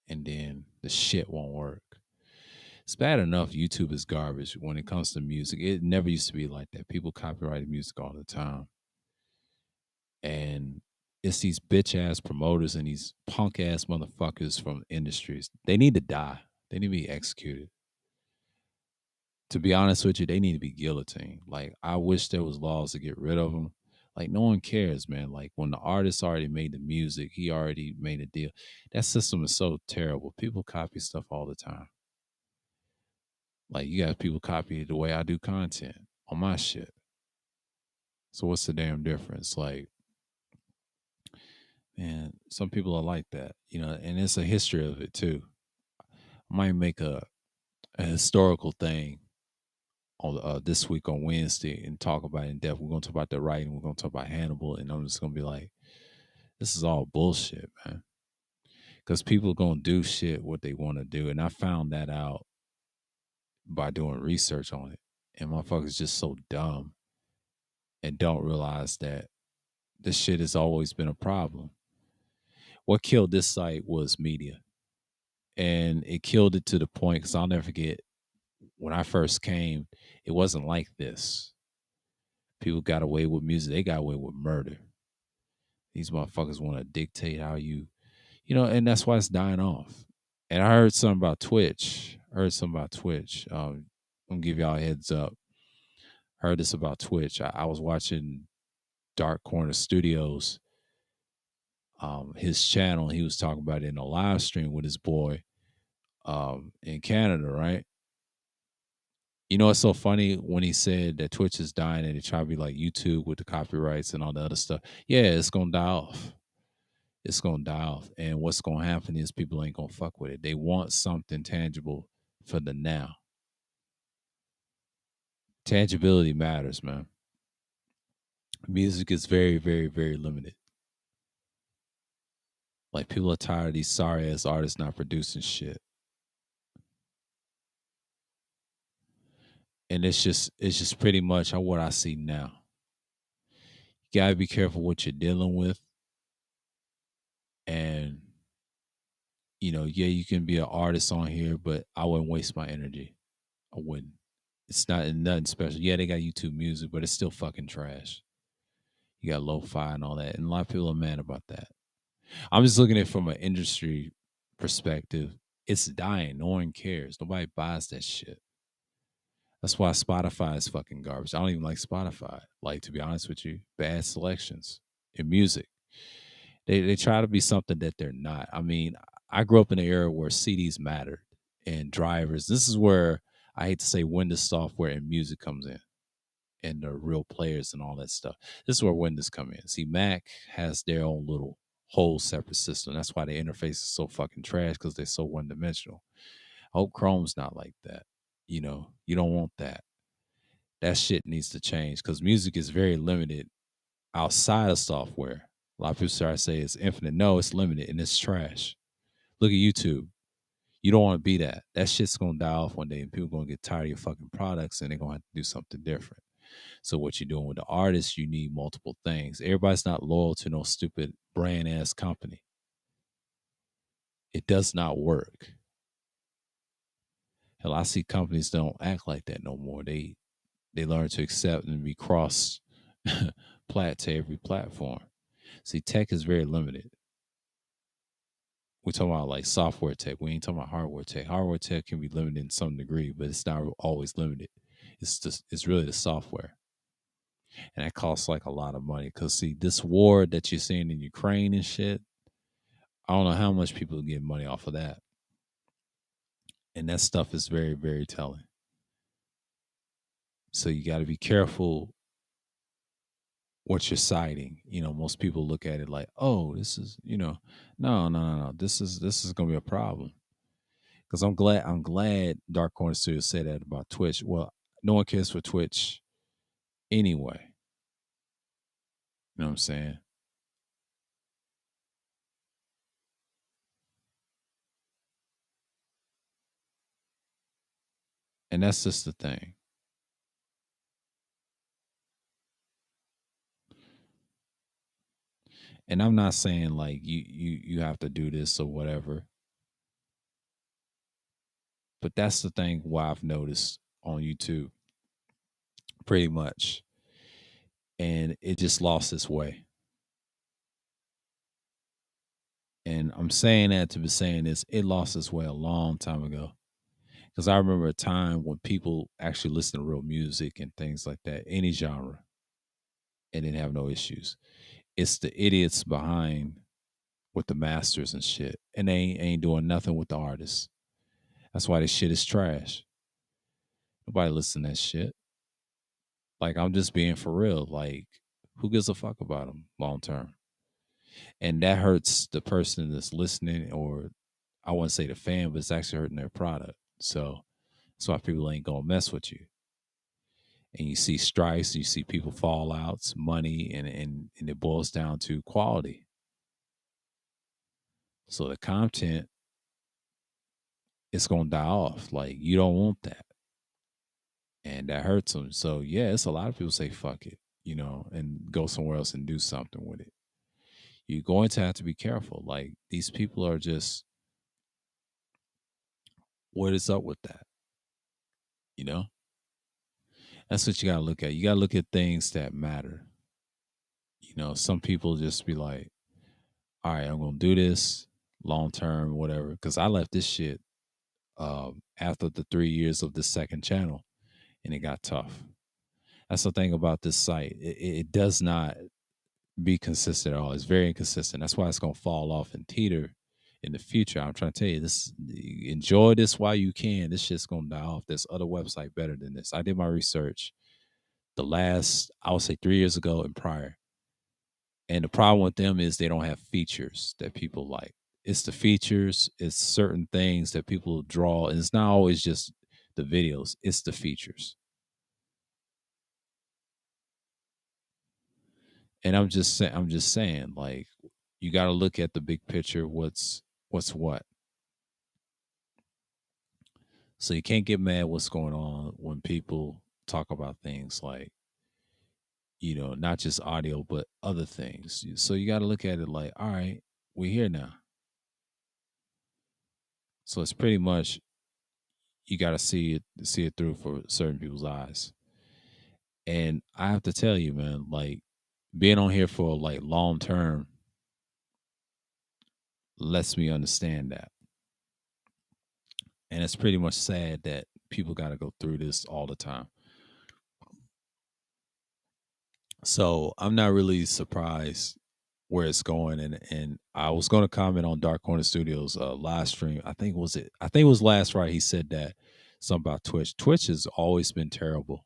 and then the shit won't work. It's bad enough YouTube is garbage when it comes to music. It never used to be like that. People copyrighted music all the time. And it's these bitch ass promoters and these punk ass motherfuckers from industries. They need to die. They need to be executed. To be honest with you, they need to be guillotined. Like, I wish there was laws to get rid of them. Like, no one cares, man. Like, when the artist already made the music, he already made a deal. That system is so terrible. People copy stuff all the time. Like, you got people copy the way I do content on my shit. So what's the damn difference? Like, man, some people are like that, and it's a history of it too. I might make a historical thing on this week on Wednesday and talk about it in depth. We're gonna talk about the writing. We're gonna talk about Hannibal, and I'm just gonna be like, this is all bullshit, man. Because people are gonna do shit what they want to do, and I found that out by doing research on it. And motherfuckers just so dumb and don't realize that this shit has always been a problem. What killed this site was media, and it killed it to the point because I'll never forget when I first came, it wasn't like this. People got away with music, they got away with murder. These motherfuckers want to dictate how and that's why it's dying off. And I heard something about Twitch. I'm gonna give y'all a heads up. Heard this about Twitch. I was watching Dark Corner Studios, his channel. He was talking about it in a live stream with his boy, in Canada, right? You know, it's so funny when he said that Twitch is dying and they try to be like YouTube with the copyrights and all the other stuff. Yeah, it's gonna die off. It's gonna die off. And what's gonna happen is people ain't gonna fuck with it. They want something tangible for the now. Tangibility matters, man. Music is very, very, very limited. Like, people are tired of these sorry ass artists not producing shit. And it's just pretty much what I see now. You gotta be careful what you're dealing with. And yeah, you can be an artist on here, but I wouldn't waste my energy. I wouldn't. It's not nothing special. Yeah, they got YouTube music, but it's still fucking trash. You got lo-fi and all that, and a lot of people are mad about that. I'm just looking at it from an industry perspective. It's dying. No one cares. Nobody buys that shit. That's why Spotify is fucking garbage. I don't even like Spotify. Like, to be honest with you, bad selections in music. They try to be something that they're not. I mean, I grew up in an era where CDs mattered and drivers. This is where I hate to say Windows software and music comes in, and the real players and all that stuff. This is where Windows come in. See, Mac has their own little whole separate system. That's why the interface is so fucking trash, because they're so one dimensional. I hope Chrome's not like that. You don't want that. That shit needs to change because music is very limited outside of software. A lot of people start to say it's infinite. No, it's limited and it's trash. Look at YouTube. You don't want to be that. That shit's gonna die off one day, and people gonna get tired of your fucking products, and they're gonna have to do something different. So what you're doing with the artists, you need multiple things. Everybody's not loyal to no stupid brand ass company. It does not work. Hell, I see companies don't act like that no more. They learn to accept and be cross plat to every platform. See, tech is very limited. We're talking about like software tech. We ain't talking about hardware tech. Hardware tech can be limited in some degree, but it's not always limited. It's really the software. And that costs like a lot of money. Cause see, this war that you're seeing in Ukraine and shit, I don't know how much people get money off of that. And that stuff is very, very telling. So you got to be careful what you're citing. Most people look at it like, oh, this is, no. This is gonna be a problem. Because I'm glad Dark Corner Studio said that about Twitch. Well, no one cares for Twitch anyway. You know what I'm saying? And that's just the thing. And I'm not saying like you have to do this or whatever, but that's the thing what I've noticed on YouTube pretty much. And it just lost its way. And I'm saying that to be saying this, it lost its way a long time ago. Because I remember a time when people actually listen to real music and things like that, any genre, and didn't have no issues. It's the idiots behind with the masters and shit, and they ain't doing nothing with the artists. That's why this shit is trash. Nobody listen to that shit. Like I'm just being for real. Like who gives a fuck about them long term? And that hurts the person that's listening, or I wouldn't say the fan, but it's actually hurting their product. So that's why people ain't gonna mess with you. And you see strikes, you see people fall outs, money, and it boils down to quality. So the content is gonna die off. Like you don't want that, and that hurts them. So yeah, it's a lot of people say fuck it, and go somewhere else and do something with it. You're going to have to be careful. Like these people are just, what is up with that? You know, that's what you gotta look at. You gotta look at things that matter. Some people just be like, all right, I'm gonna do this long term, whatever. Because I left this shit after the 3 years of the second channel, and it got tough. That's the thing about this site. It does not be consistent at all. It's very inconsistent. That's why it's gonna fall off and teeter in the future. I'm trying to tell you this. Enjoy this while you can. This shit's gonna die off. There's other website better than this. I did my research. The last, I would say, 3 years ago and prior. And the problem with them is they don't have features that people like. It's the features, it's certain things that people draw, and it's not always just the videos, it's the features. And I'm just saying, like, you gotta look at the big picture, what's what. So you can't get mad what's going on when people talk about things like, not just audio, but other things. So you gotta look at it like, all right, we're here now. So it's pretty much, you got to see it through for certain people's eyes. And I have to tell you, man, like being on here for like long term lets me understand that. And it's pretty much sad that people got to go through this all the time. So I'm not really surprised where it's going. And I was going to comment on Dark Corner Studios live stream. I think it was last Friday. He said that something about Twitch. Twitch has always been terrible.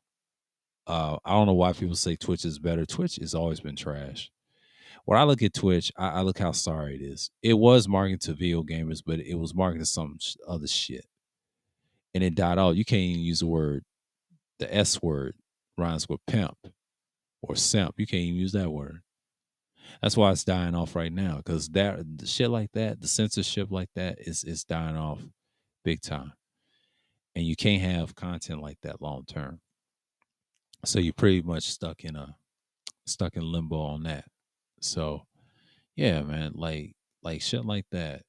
I don't know why people say Twitch is better. Twitch has always been trash. When I look at Twitch, I look how sorry it is. It was marketed to video gamers, but it was marketed to some other shit, and it died out. You can't even use the word, the S word rhymes with pimp or simp. You can't even use that word. That's why it's dying off right now, because that the shit like that, the censorship like that, is dying off big time, and you can't have content like that long term. So you're pretty much stuck in limbo on that. So yeah, man, like shit like that.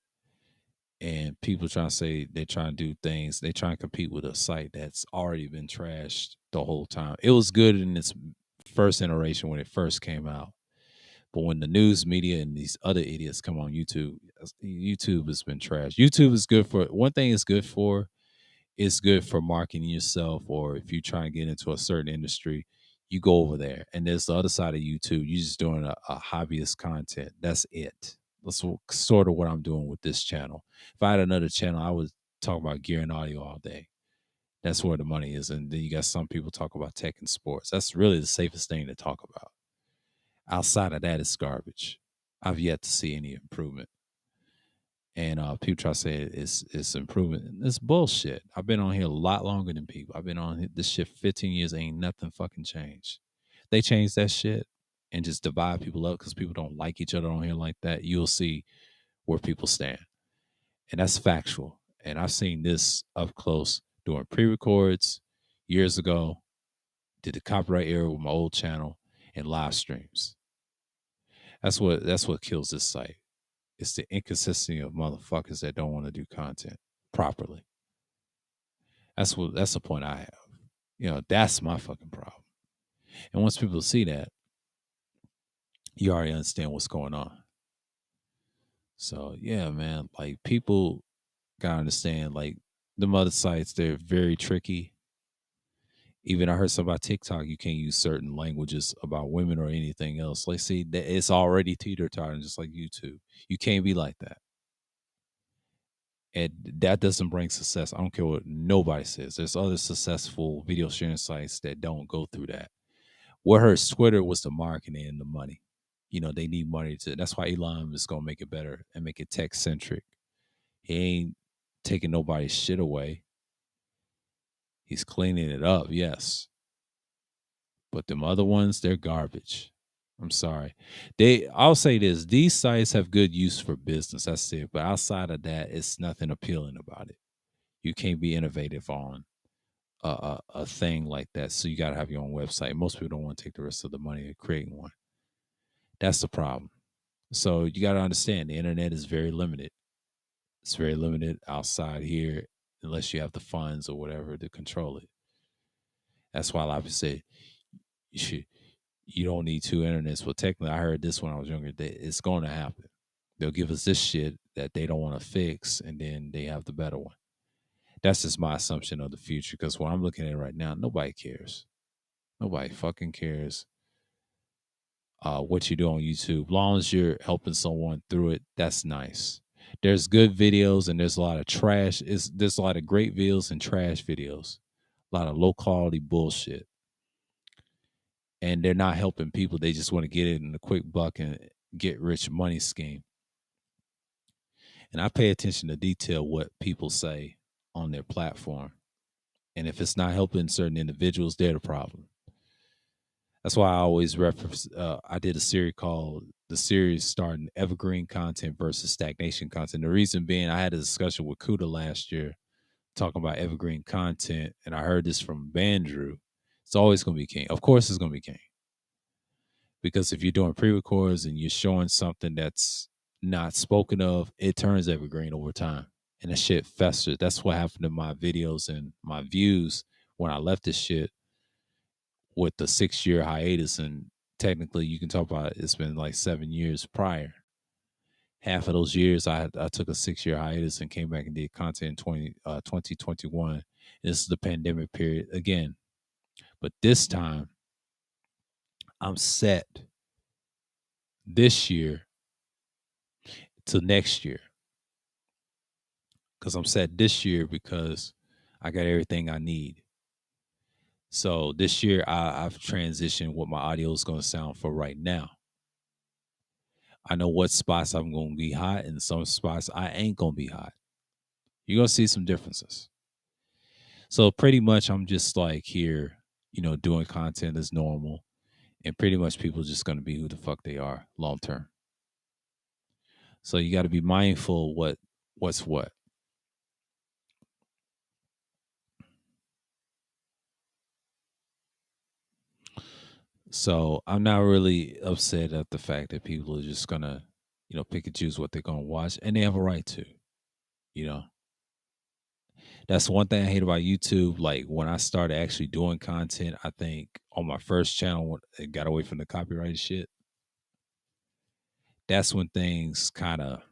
And people trying to say they're trying to do things, they trying to compete with a site that's already been trashed the whole time. It was good in its first iteration when it first came out. But when the news media and these other idiots come on YouTube has been trash. YouTube is good for one thing, it's good for marketing yourself, or if you try and get into a certain industry, you go over there. And there's the other side of YouTube. You're just doing a hobbyist content. That's it. That's sort of what I'm doing with this channel. If I had another channel, I would talk about gear and audio all day. That's where the money is. And then you got some people talk about tech and sports. That's really the safest thing to talk about. Outside of that, it's garbage. I've yet to see any improvement. And people try to say it's improvement. It's bullshit. I've been on here a lot longer than people. I've been on this shit 15 years. Ain't nothing fucking changed. They changed that shit and just divide people up because people don't like each other on here like that. You'll see where people stand, and that's factual. And I've seen this up close doing pre-records years ago. Did the copyright era with my old channel and live streams. That's what kills this site. It's the inconsistency of motherfuckers that don't want to do content properly. That's the point I have. That's my fucking problem. And once people see that, you already understand what's going on. So yeah, man, like people gotta understand, like the other sites, they're very tricky. Even I heard something about TikTok, you can't use certain languages about women or anything else. Like, see, it's already teeter-tottering, just like YouTube. You can't be like that. And that doesn't bring success. I don't care what nobody says. There's other successful video sharing sites that don't go through that. What hurts Twitter was the marketing and the money. They need money to. That's why Elon is gonna make it better and make it tech centric. He ain't taking nobody's shit away. He's cleaning it up, yes. But them other ones, they're garbage. I'm sorry. I'll say this: these sites have good use for business. That's it. But outside of that, it's nothing appealing about it. You can't be innovative on a thing like that. So you got to have your own website. Most people don't want to take the rest of the money of creating one. That's the problem. So you got to understand the internet is very limited. It's very limited outside here unless you have the funds or whatever to control it. That's why a lot of people say you don't need two internets. Well, technically, I heard this when I was younger. It's going to happen. They'll give us this shit that they don't want to fix, and then they have the better one. That's just my assumption of the future, because what I'm looking at right now, nobody cares. Nobody fucking cares what you do on YouTube. Long as you're helping someone through it, that's nice. There's good videos and there's a lot of trash. There's a lot of great videos and trash videos. A lot of low quality bullshit. And they're not helping people. They just want to get it in a quick buck and get rich money scheme. And I pay attention to detail what people say on their platform. And if it's not helping certain individuals, they're the problem. That's why I always reference. I did a series starting evergreen content versus stagnation content. The reason being, I had a discussion with Kuda last year talking about evergreen content, and I heard this from Bandrew. It's always going to be king. Of course, it's going to be king, because if you're doing pre-records and you're showing something that's not spoken of, it turns evergreen over time, and that shit festers. That's what happened to my videos and my views when I left this shit with the 6-year hiatus. And technically you can talk about it's been like 7 years prior. Half of those years I took a 6-year hiatus and came back and did content in 2021. This is the pandemic period again. But this time I'm set this year to next year. Because I'm set this year because I got everything I need. So this year I've transitioned what my audio is going to sound for right now. I know what spots I'm going to be hot and some spots I ain't going to be hot. You're going to see some differences. So pretty much I'm just like here, doing content as normal. And pretty much people just going to be who the fuck they are long term. So you got to be mindful what's what. So I'm not really upset at the fact that people are just going to, pick and choose what they're going to watch. And they have a right to, That's one thing I hate about YouTube. Like when I started actually doing content, I think on my first channel, when it got away from the copyrighted shit. That's when things kind of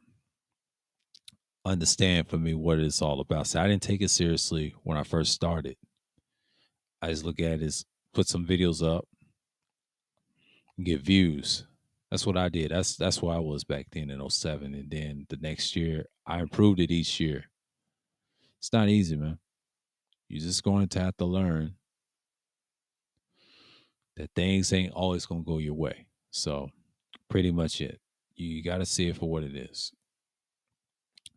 understand for me what it's all about. So I didn't take it seriously when I first started. I just look at it as put some videos up and get views. That's what I did. That's where I was back then in 07. And then the next year, I improved it each year. It's not easy, man. You're just going to have to learn that things ain't always going to go your way. So pretty much it. You got to see it for what it is.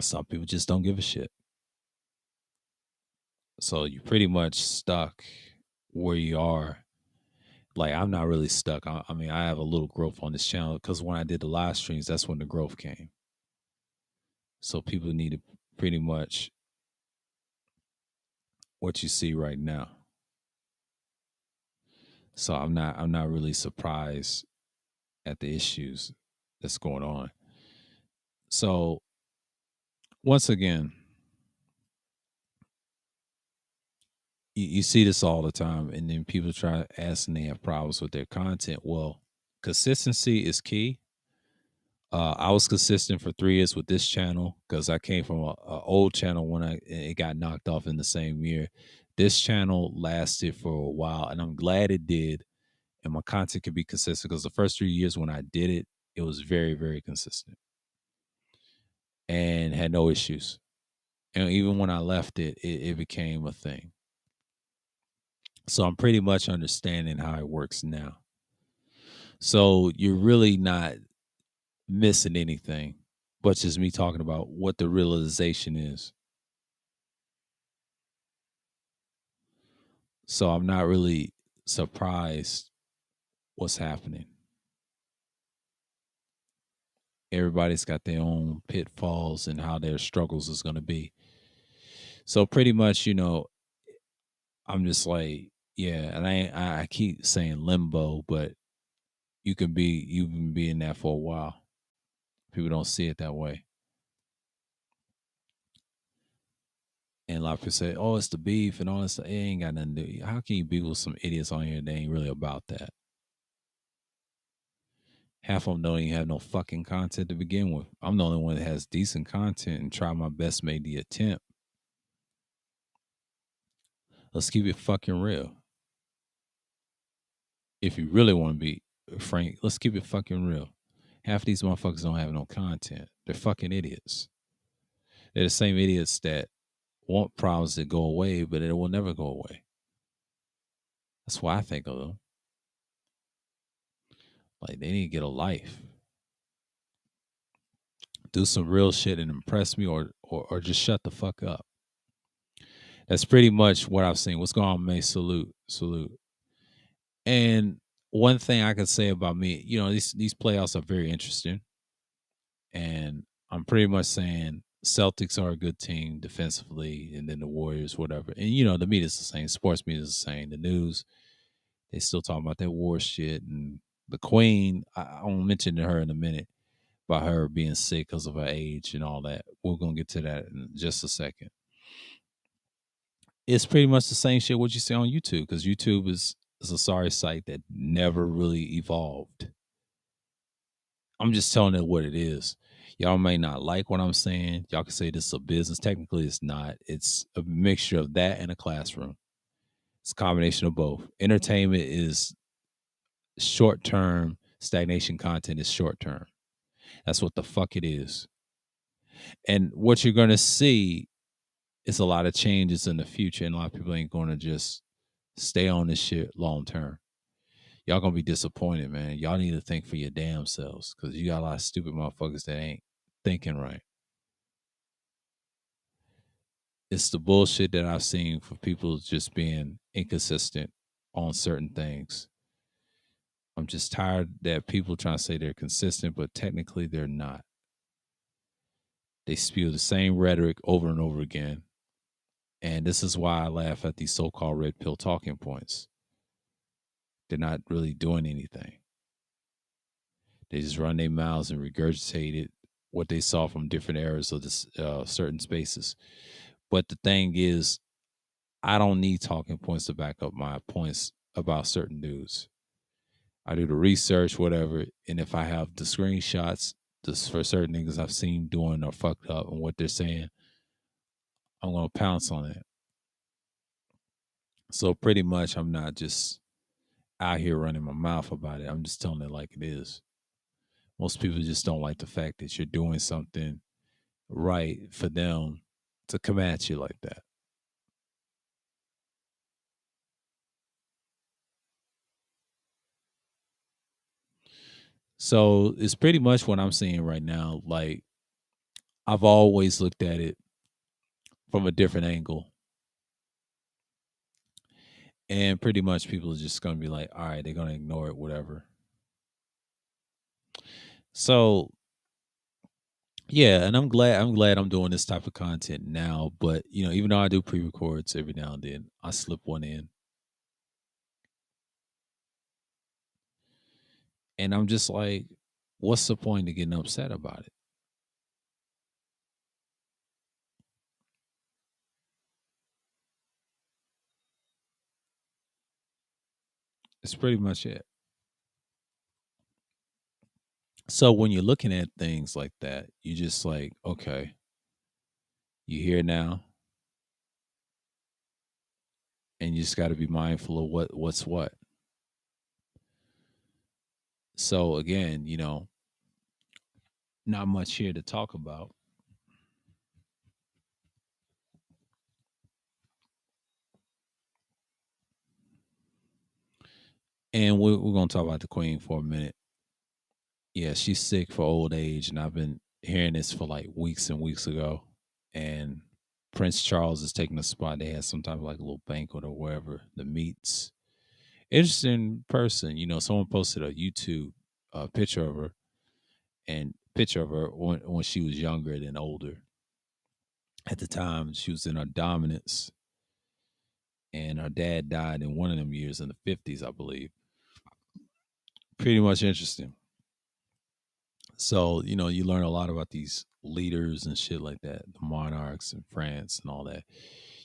Some people just don't give a shit. So you're pretty much stuck where you are. Like, I'm not really stuck. I mean, I have a little growth on this channel because when I did the live streams, that's when the growth came. So people need to pretty much what you see right now. So I'm not really surprised at the issues that's going on. So once again, you see this all the time, and then people try asking they have problems with their content. Well, consistency is key. I was consistent for 3 years with this channel because I came from a old channel when it got knocked off in the same year. This channel lasted for a while, and I'm glad it did. And my content could be consistent because the first 3 years when I did it, it was very, very consistent and had no issues. And even when I left it became a thing. So I'm pretty much understanding how it works now. So you're really not missing anything, but just me talking about what the realization is. So I'm not really surprised what's happening. Everybody's got their own pitfalls and how their struggles is going to be. So pretty much, I'm just like, yeah, and I keep saying limbo, but you've been being that for a while. People don't see it that way. And a lot of people say, "Oh, it's the beef and all this stuff." It ain't got nothing to do. How can you be with some idiots on here that ain't really about that? Half of them don't even have no fucking content to begin with. I'm the only one that has decent content and try my best, made the attempt. Let's keep it fucking real. If you really want to be frank, let's keep it fucking real. Half of these motherfuckers don't have no content. They're fucking idiots. They're the same idiots that want problems that go away, but it will never go away. That's why I think of them. Like, they need to get a life. Do some real shit and impress me, or just shut the fuck up. That's pretty much what I've seen. What's going on, May? Salute, salute. And one thing I could say about me, these playoffs are very interesting, and I'm pretty much saying Celtics are a good team defensively, and then the Warriors, whatever. And the media's the same, sports media is the same. The news, they still talking about that war shit, and the Queen. I'll mention to her in a minute about her being sick because of her age and all that. We're gonna get to that in just a second. It's pretty much the same shit what you see on YouTube because YouTube is a sorry site that never really evolved. I'm just telling it what it is. Y'all may not like what I'm saying. Y'all can say this is a business. Technically, it's not. It's a mixture of that and a classroom. It's a combination of both. Entertainment is short term. Stagnation content is short term. That's what the fuck it is. And what you're gonna see is a lot of changes in the future, and a lot of people ain't gonna just stay on this shit long term. Y'all gonna be disappointed, man. Y'all need to think for your damn selves because you got a lot of stupid motherfuckers that ain't thinking right. It's the bullshit that I've seen for people just being inconsistent on certain things. I'm just tired that people trying to say they're consistent, but technically they're not. They spew the same rhetoric over and over again. And this is why I laugh at these so called red pill talking points. They're not really doing anything. They just run their mouths and regurgitate it, what they saw from different eras of this certain spaces. But the thing is, I don't need talking points to back up my points about certain dudes. I do the research, whatever, and if I have the screenshots just for certain things I've seen doing or fucked up and what they're saying, I'm gonna pounce on it. So pretty much, I'm not just out here running my mouth about it. I'm just telling it like it is. Most people just don't like the fact that you're doing something right for them to come at you like that. So it's pretty much what I'm seeing right now. Like, I've always looked at it from a different angle. And pretty much people are just going to be like, all right, they're going to ignore it, whatever. So, yeah, and I'm glad I'm doing this type of content now, but even though I do pre-records every now and then, I slip one in. And I'm just like, what's the point of getting upset about it? It's pretty much it. So when you're looking at things like that, you just like, okay, you here now, and you just got to be mindful of what's what. So again, not much here to talk about. And we're going to talk about the queen for a minute. Yeah, she's sick for old age, and I've been hearing this for like weeks and weeks ago. And Prince Charles is taking a spot. They had some type of like a little banquet or wherever the meets. Interesting person. Someone posted a YouTube picture of her and picture of her when she was younger than older. At the time, she was in her dominance, and her dad died in one of them years in the 50s, I believe. Pretty much interesting. So, you learn a lot about these leaders and shit like that, the monarchs in France and all that.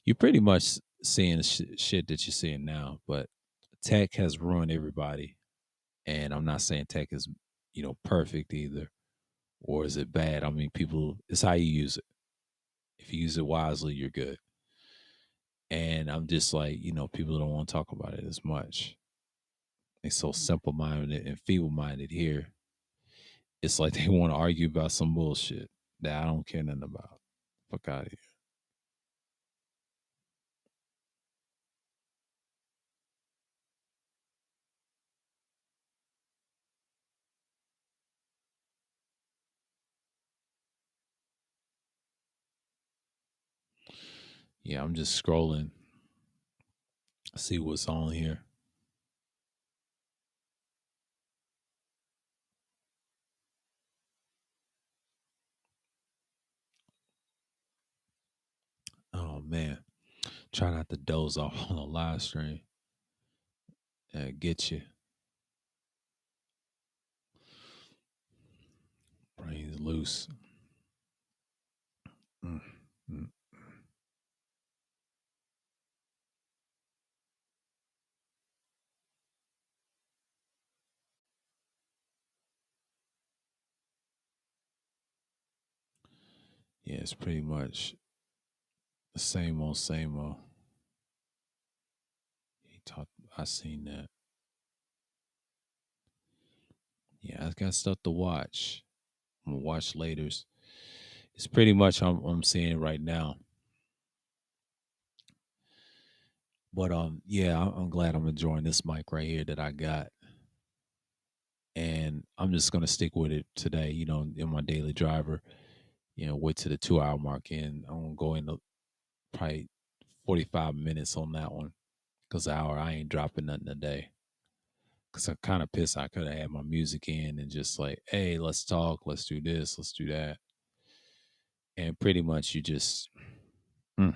You're pretty much seeing the shit that you're seeing now, but tech has ruined everybody. And I'm not saying tech is, perfect either, or is it bad? I mean, people, it's how you use it. If you use it wisely, you're good. And I'm just like, people don't want to talk about it as much. They're so simple minded and feeble minded here. It's like they want to argue about some bullshit that I don't care nothing about. Fuck out of here. Yeah, I'm just scrolling, see what's on here. Oh man, try not to doze off on a live stream. Get you brains loose. Mm, mm. Yeah, it's pretty much the same old, same old. He talked. I seen that. Yeah, I got stuff to watch. I'm gonna watch later. It's pretty much I'm seeing it right now. But yeah, I'm glad I'm enjoying this mic right here that I got, and I'm just gonna stick with it today. In my daily driver. Wait to the 2 hour mark, and I'm gonna go into probably 45 minutes on that one because hour I ain't dropping nothing today. Cause I'm kind of pissed. I could have had my music in and just like, hey, let's talk, let's do this, let's do that, and pretty much you just, mm,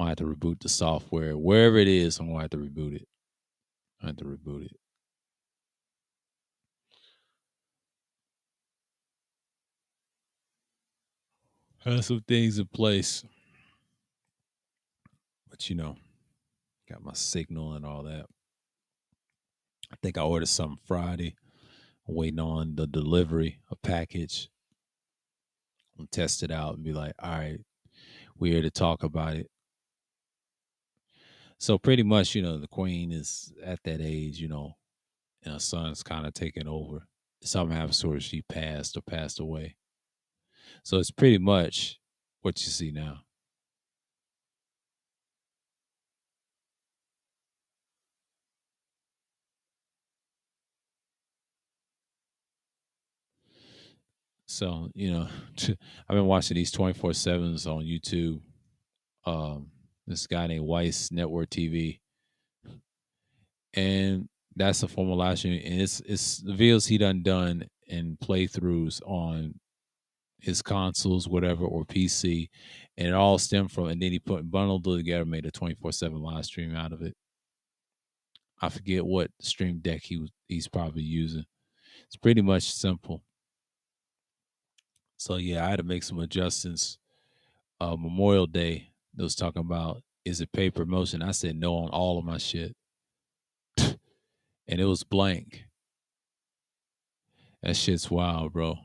I have to reboot the software wherever it is. I'm gonna have to reboot it. I have to reboot it. Have some things in place, but got my signal and all that. I think I ordered something Friday. I'm waiting on the delivery, a package. I'm test it out and be like, all right, we're here to talk about it. So pretty much, the queen is at that age, and her son's kind of taking over. Something happens to her, she passed or passed away. So it's pretty much what you see now. So, I've been watching these 24/7s on YouTube. This guy named Weiss Network TV, and that's a form of live streaming, and it's the videos he done and playthroughs on his consoles, whatever, or PC, and it all stemmed from. And then he put bundled it together, made a 24/7 live stream out of it. I forget what stream deck he's probably using. It's pretty much simple. So yeah, I had to make some adjustments. Memorial Day, they was talking about, is it paid promotion? I said no on all of my shit, and it was blank. That shit's wild, bro.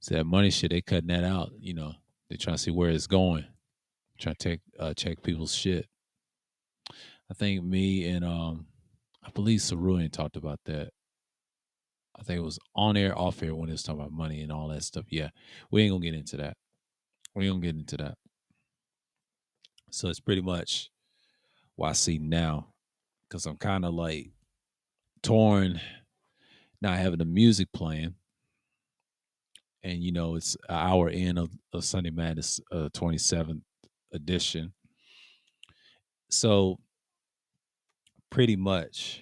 So that money shit, they cutting that out. They trying to see where it's going. Trying to check people's shit. I think me and I believe Saruin talked about that. I think it was on air, off air when it was talking about money and all that stuff. Yeah, we ain't gonna get into that. We ain't gonna get into that. So it's pretty much what I see now, because I'm kind of like torn, not having the music playing, and it's an hour in of Sunday Madness 27th edition. So pretty much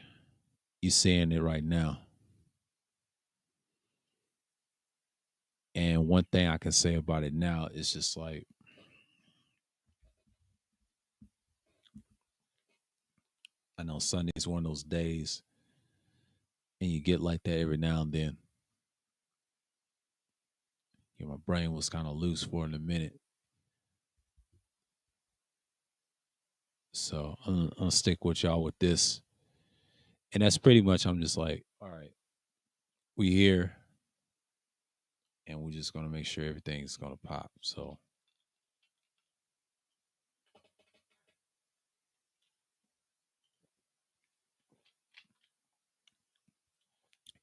you seeing it right now. And one thing I can say about it now is just like, I know Sunday's one of those days, and you get like that every now and then. My brain was kind of loose for in a minute. So I'm gonna stick with y'all with this. And that's pretty much, I'm just like, all right, we here, and we're just gonna make sure everything's gonna pop. So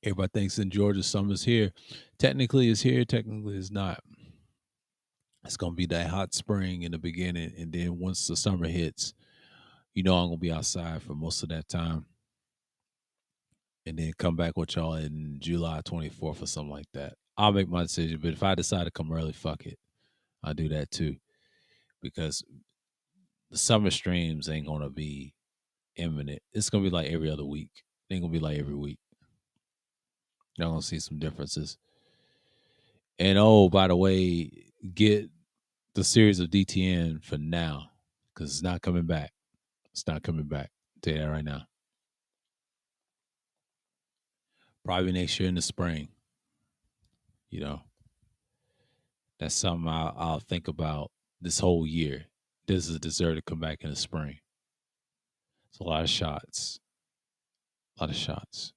everybody thinks in Georgia summer's here. Technically it's here, technically it's not. It's gonna be that hot spring in the beginning, and then once the summer hits, I'm gonna be outside for most of that time. And then come back with y'all in July 24th or something like that. I'll make my decision. But if I decide to come early, fuck it. I'll do that too. Because the summer streams ain't gonna be imminent. It's gonna be like every other week. It ain't gonna be like every week. Y'all gonna see some differences. And oh, by the way, get the series of DTN for now, because it's not coming back. It's not coming back. I'll tell you that right now. Probably next year in the spring. You know, that's something I'll think about this whole year. Does it deserve to come back in the spring? It's a lot of shots. A lot of shots.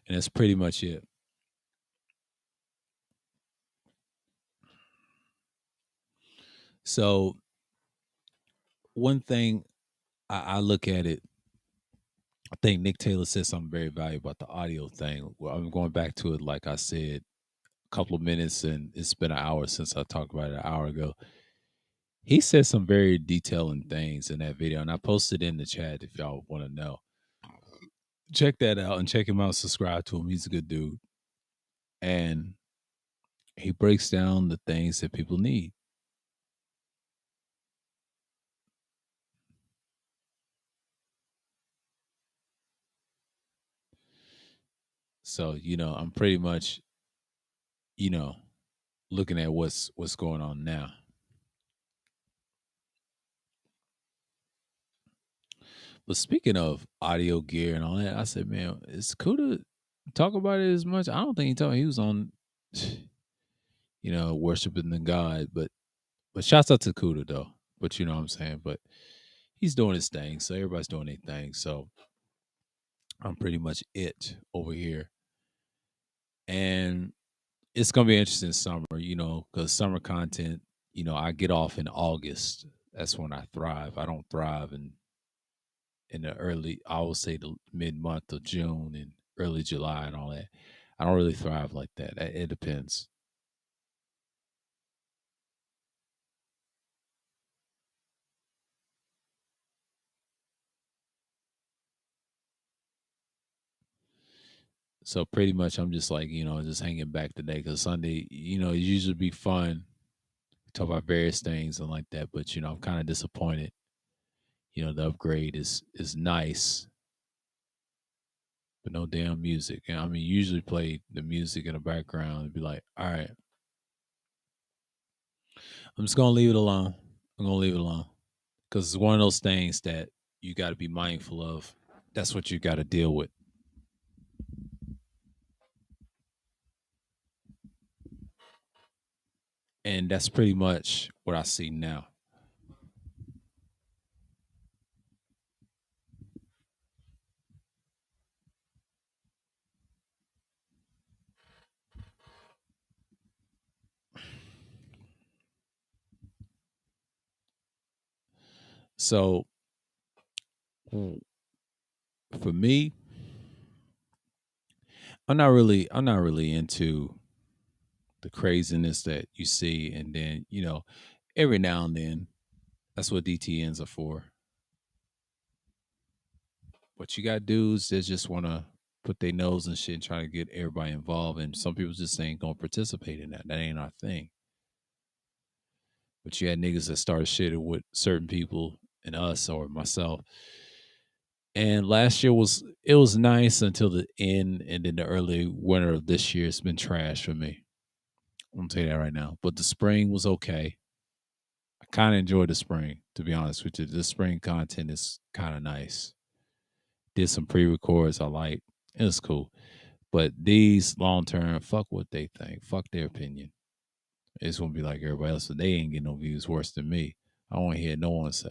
And that's pretty much it. So one thing I look at it, I think Nick Taylor said something very valuable about the audio thing. Well, I'm going back to it, like I said, a couple of minutes, and it's been an hour since I talked about it an hour ago. He said some very detailing things in that video, and I posted in the chat if y'all want to know. Check that out and check him out. Subscribe to him. He's a good dude. And he breaks down the things that people need. So, I'm pretty much, you know, looking at what's going on now. But speaking of audio gear and all that, I said, man, is Kuda talk about it as much? I don't think he talked. He was on, worshiping the God. But shouts out to Kuda though. But you know what I'm saying. But he's doing his thing, so everybody's doing their thing. So I'm pretty much it over here, and it's gonna be an interesting summer. Because summer content. I get off in August. That's when I thrive. I don't thrive in the early, I would say the mid month of June and early July and all that. I don't really thrive like that. It depends. So pretty much, I'm just like, just hanging back today because Sunday, it usually be fun, talk about various things and like that. But I'm kind of disappointed. The upgrade is nice, but no damn music. And I mean, usually play the music in the background and be like, all right, I'm just gonna leave it alone. I'm gonna leave it alone because it's one of those things that you got to be mindful of. That's what you got to deal with, and that's pretty much what I see now. So mm, for me, I'm not really into the craziness that you see, and then every now and then that's what DTNs are for. But you got dudes that just want to put their nose and shit and try to get everybody involved, and some people just ain't gonna participate in that. That ain't our thing. But you had niggas that started shitting with certain people and us or myself. And last year was nice until the end, and then the early winter of this year has been trash for me. I'm gonna tell you that right now. But the spring was okay. I kind of enjoyed the spring, to be honest with you. The spring content is kind of nice. Did some pre-records I like. It was cool. But these long term, fuck what they think. Fuck their opinion. It's gonna be like everybody else. So they ain't getting no views worse than me. I don't hear no one say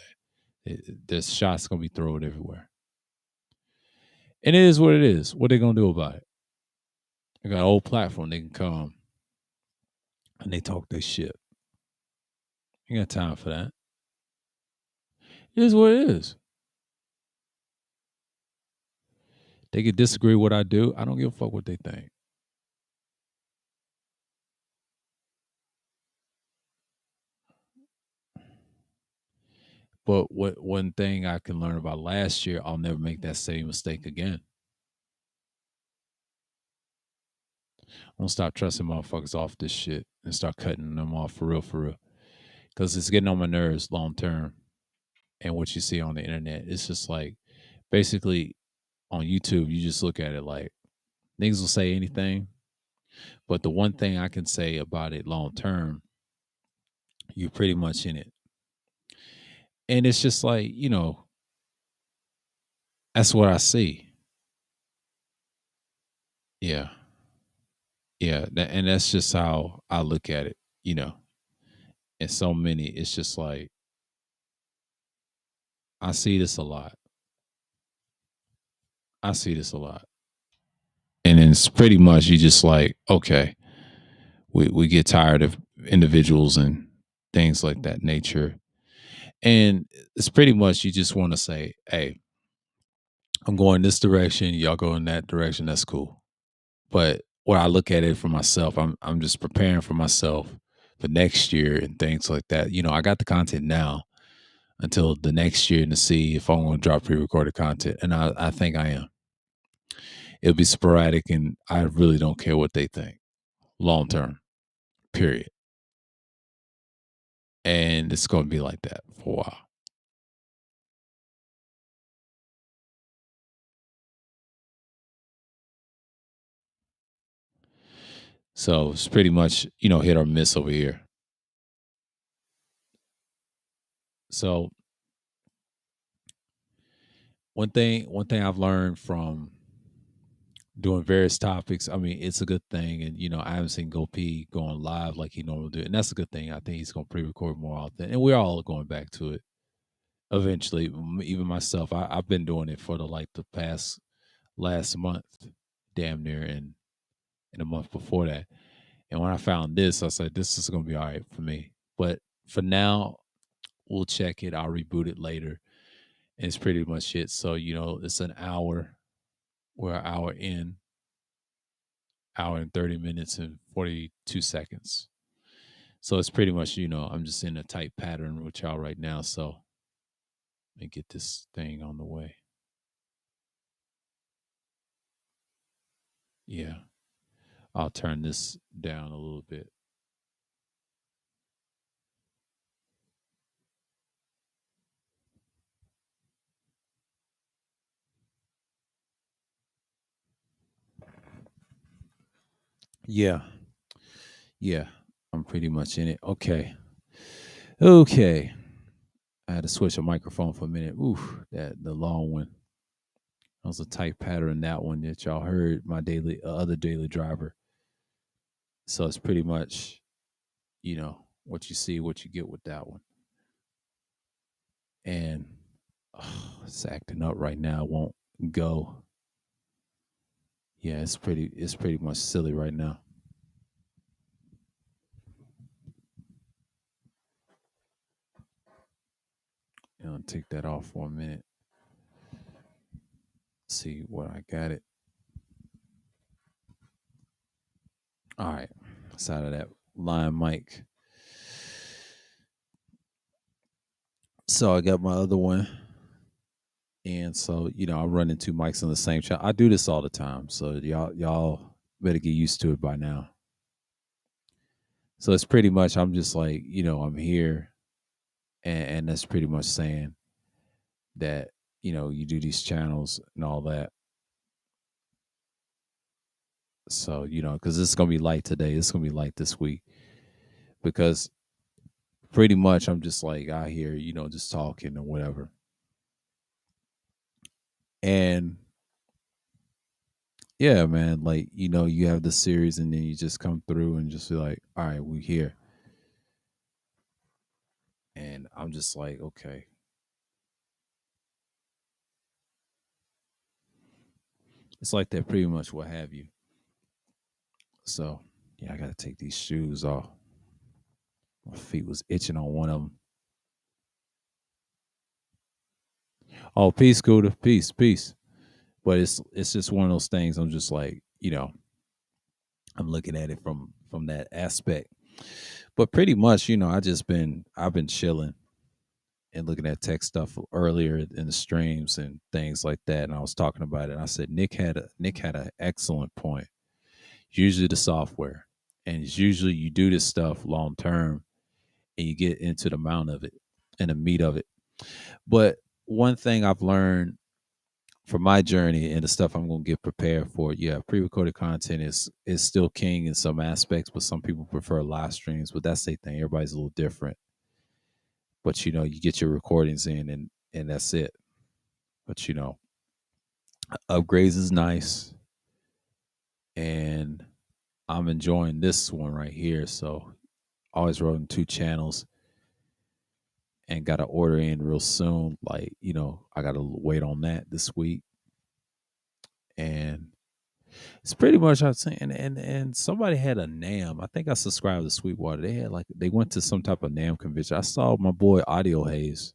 there's shots gonna be thrown everywhere. And it is what it is. What they gonna do about it? They got an old platform. They can come and they talk their shit. Ain't got time for that. It is what it is. They could disagree with what I do. I don't give a fuck what they think. But what one thing I can learn about last year, I'll never make that same mistake again. I'm gonna stop trusting motherfuckers off this shit and start cutting them off for real, for real. Because it's getting on my nerves long term. And what you see on the internet, it's just like basically on YouTube, you just look at it like niggas will say anything. But the one thing I can say about it long term, you're pretty much in it. And it's just like, that's what I see. Yeah. Yeah. And that's just how I look at it, And so many, it's just like, I see this a lot. I see this a lot. And then it's pretty much you just like, okay, we get tired of individuals and things like that nature. And it's pretty much you just want to say, hey, I'm going this direction, y'all go in that direction, that's cool. But when I look at it for myself, I'm just preparing for myself for next year and things like that. I got the content now until the next year to see if I'm going to drop pre-recorded content, and I think I am. It'll be sporadic, and I really don't care what they think long term. Period. And it's going to be like that for a while. So it's pretty much hit or miss over here. So one thing I've learned from doing various topics. I mean, it's a good thing, and I haven't seen GoP going live like he normally do, and that's a good thing. I think he's going to pre-record more often, and we're all going back to it eventually. Even myself, I've been doing it for the past last month, damn near, and a month before that. And when I found this, I said this is going to be all right for me. But for now, we'll check it. I'll reboot it later. And it's pretty much it. So it's an hour. We're an hour in, hour and 30 minutes and 42 seconds. So it's pretty much, I'm just in a tight pattern with y'all right now. So let me get this thing on the way. Yeah. I'll turn this down a little bit. Yeah. Yeah. I'm pretty much in it. Okay. Okay. I had to switch a microphone for a minute. Ooh, that the long one. That was a tight pattern. That one that y'all heard my daily other daily driver. So it's pretty much, what you see, what you get with that one. And it's acting up right now. It won't go. Yeah, it's pretty much silly right now. Take that off for a minute. See what I got it. All right. Side of that line mic. So I got my other one. And so, I run into mics on the same channel. I do this all the time. So y'all better get used to it by now. So it's pretty much I'm just like, I'm here and that's pretty much saying that, you do these channels and all that. So, because it's gonna be light today. It's gonna be light this week. Because pretty much I'm just like out here, just talking or whatever. And yeah, man, like, you have the series and then you just come through and just be like, all right, we here. And I'm just like, okay. It's like that pretty much what have you. So yeah, I gotta take these shoes off. My feet was itching on one of them. Oh, peace, Scooter. Peace, peace. But it's just one of those things. I'm just like, I'm looking at it from that aspect. But pretty much, I've been chilling and looking at tech stuff earlier in the streams and things like that. And I was talking about it. And I said Nick had an excellent point. Usually the software, and it's usually you do this stuff long term, and you get into the amount of it and the meat of it. But one thing I've learned for my journey and the stuff I'm gonna get prepared for, yeah, pre-recorded content is still king in some aspects, but some people prefer live streams. But that's the thing; everybody's a little different. But you get your recordings in, and that's it. But upgrades is nice, and I'm enjoying this one right here. So always running two channels, and got to order in real soon. Like I got to wait on that this week, and it's pretty much I'm saying. And somebody had a Nam. I think I subscribed to Sweetwater. They went to some type of Nam convention. I saw my boy Audio Haze.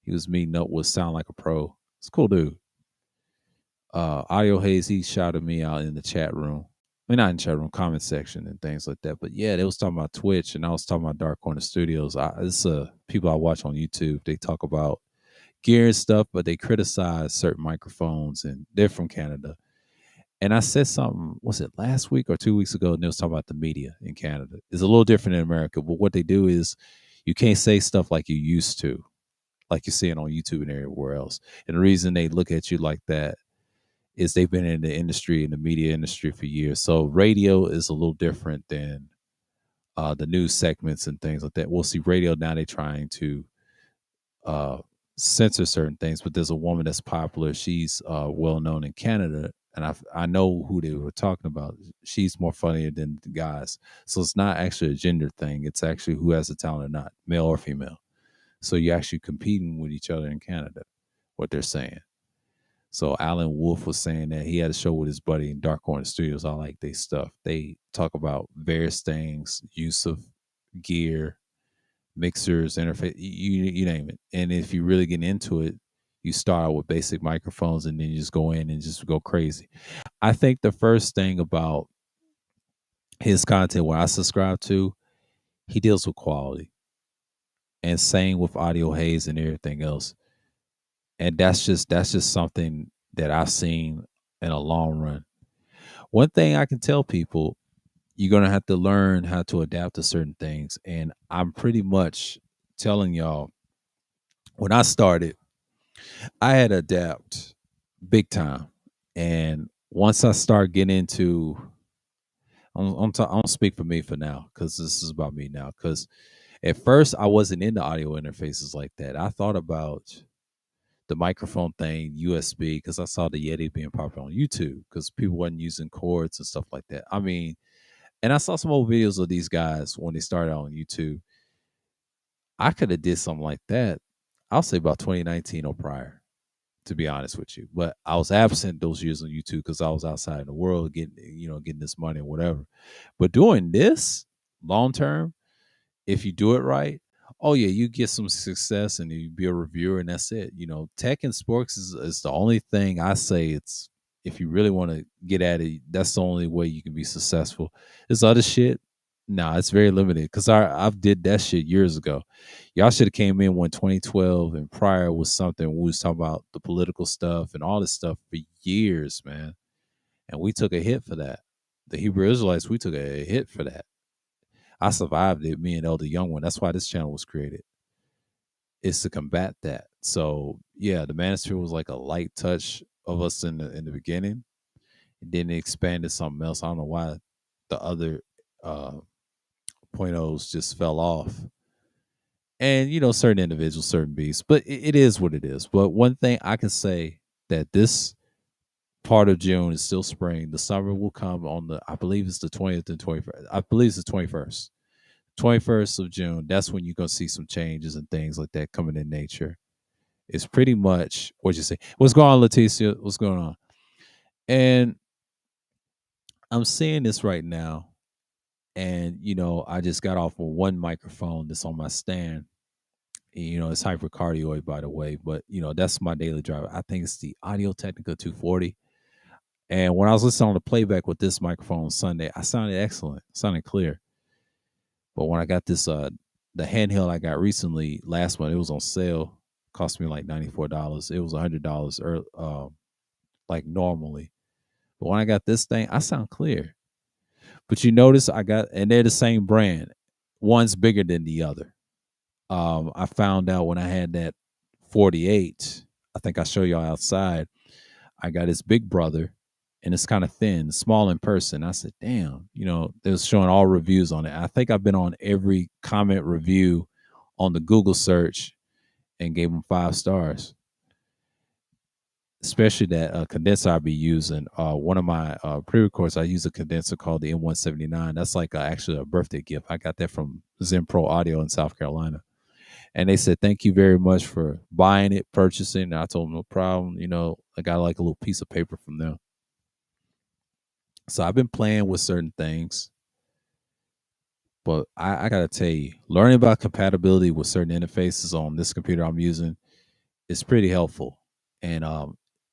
He was meeting up with Sound Like a Pro. It's a cool dude. Audio Haze, he shouted me out in the chat room. I mean, not in the chat room, comment section and things like that. But yeah, they was talking about Twitch, and I was talking about Dark Corner Studios. It's people I watch on YouTube. They talk about gear and stuff, but they criticize certain microphones, and they're from Canada. And I said something, was it last week or 2 weeks ago? And they was talking about the media in Canada. It's a little different in America, but what they do is you can't say stuff like you used to, like you're seeing on YouTube and everywhere else. And the reason they look at you like that is they've been in the industry, in the media industry for years. So radio is a little different than the news segments and things like that. We'll see radio now, they're trying to uh, censor certain things, but there's a woman that's popular. She's well known in Canada, and I know who they were talking about. She's more funnier than the guys, so it's not actually a gender thing. It's actually who has the talent or not, male or female. So you're actually competing with each other in Canada. What they're saying. So Alan Wolf was saying that he had a show with his buddy in Dark Corner Studios. I like their stuff. They talk about various things, use of gear, mixers, interface, you name it. And if you really get into it, you start out with basic microphones and then you just go in and just go crazy. I think the first thing about his content, what I subscribe to, he deals with quality, and same with Audio Haze and everything else. And that's just something that I've seen in a long run. One thing I can tell people, you're gonna have to learn how to adapt to certain things. And I'm pretty much telling y'all, when I started, I had to adapt big time. And once I start getting into, I'm gonna speak for me for now, because this is about me now. Because at first I wasn't into audio interfaces like that. I thought about the microphone thing, USB, because I saw the Yeti being popular on YouTube because people wasn't using cords and stuff like that. I mean, and I saw some old videos of these guys when they started on YouTube. I could have did something like that. I'll say about 2019 or prior, to be honest with you. But I was absent those years on YouTube because I was outside in the world getting this money or whatever. But doing this long term, if you do it right, oh yeah, you get some success and you be a reviewer and that's it. Tech and sports is the only thing I say. It's, if you really want to get at it, that's the only way you can be successful. This other shit, nah, it's very limited because I've did that shit years ago. Y'all should have came in when 2012 and prior was something. We was talking about the political stuff and all this stuff for years, man, and we took a hit for that. The Hebrew Israelites, we took a hit for that. I survived it, me and Elder Young One. That's why this channel was created. It's to combat that. So yeah, the manosphere was like a light touch of us in the beginning. And then it expanded something else. I don't know why the other uh point O's just fell off. And certain individuals, certain beasts. But it is what it is. But one thing I can say, that this part of June is still spring. The summer will come on I believe it's the 20th and 21st. I believe it's the 21st. 21st of June, that's when you're gonna see some changes and things like that coming in nature. It's pretty much what you say. What's going on, Leticia? What's going on? And I'm seeing this right now. And I just got off of one microphone that's on my stand. It's hypercardioid, by the way, but that's my daily driver. I think it's the Audio Technica 240. And when I was listening on the playback with this microphone Sunday, I sounded excellent, sounded clear. But when I got this the handheld I got recently, last month, it was on sale, cost me like $94. It was $100 like normally. But when I got this thing, I sound clear. But you notice and they're the same brand. One's bigger than the other. I found out when I had that 48, I think I show y'all outside, I got his big brother, and it's kind of thin, small in person. I said, damn, they was showing all reviews on it. I think I've been on every comment review on the Google search and gave them 5 stars. Especially that condenser I'll be using. One of my pre-records, I use a condenser called the M179. That's like actually a birthday gift. I got that from Zen Pro Audio in South Carolina. And they said, thank you very much for buying it, purchasing. And I told them, no problem. I got like a little piece of paper from them. So I've been playing with certain things. But I got to tell you, learning about compatibility with certain interfaces on this computer I'm using is pretty helpful. And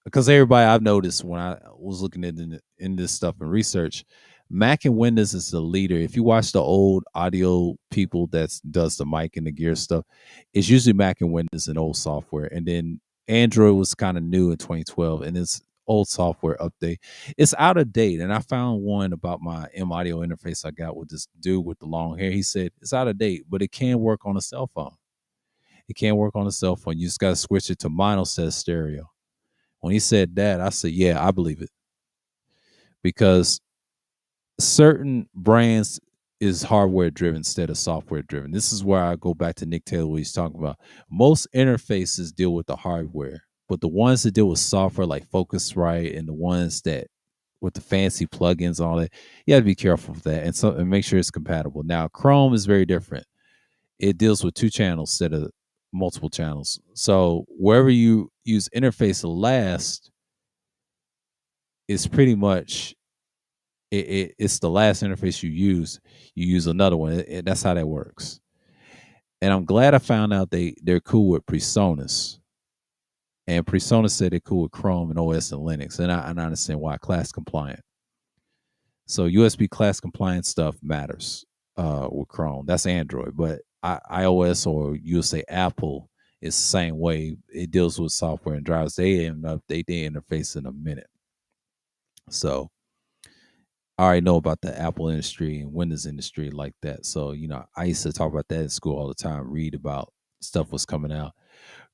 because everybody I've noticed when I was looking in this stuff and research, Mac and Windows is the leader. If you watch the old audio people that does the mic and the gear stuff, it's usually Mac and Windows and old software. And then Android was kind of new in 2012, and it's old software update. It's out of date. And I found one about my M audio interface I got with this dude with the long hair. He said it's out of date, but it can work on a cell phone. It can't work on a cell phone. You just got to switch it to mono set stereo. When he said that, I said, yeah, I believe it. Because certain brands is hardware driven instead of software driven. This is where I go back to Nick Taylor, what he's talking about. Most interfaces deal with the hardware, but the ones that deal with software like Focusrite and the ones that with the fancy plugins and all that, you have to be careful with that and make sure it's compatible. Now, Chrome is very different. It deals with 2 channels instead of multiple channels. So wherever you use interface last, it's pretty much it's the last interface you use another one. That's how that works. And I'm glad I found out they're cool with PreSonus. And PreSonus said they're cool with Chrome and OS and Linux. And I understand why. Class compliant. So USB class compliant stuff matters with Chrome. That's Android. But iOS, or you'll say Apple, is the same way. It deals with software and drivers. They interface in a minute. So I already know about the Apple industry and Windows industry like that. So, I used to talk about that in school all the time, read about stuff was coming out.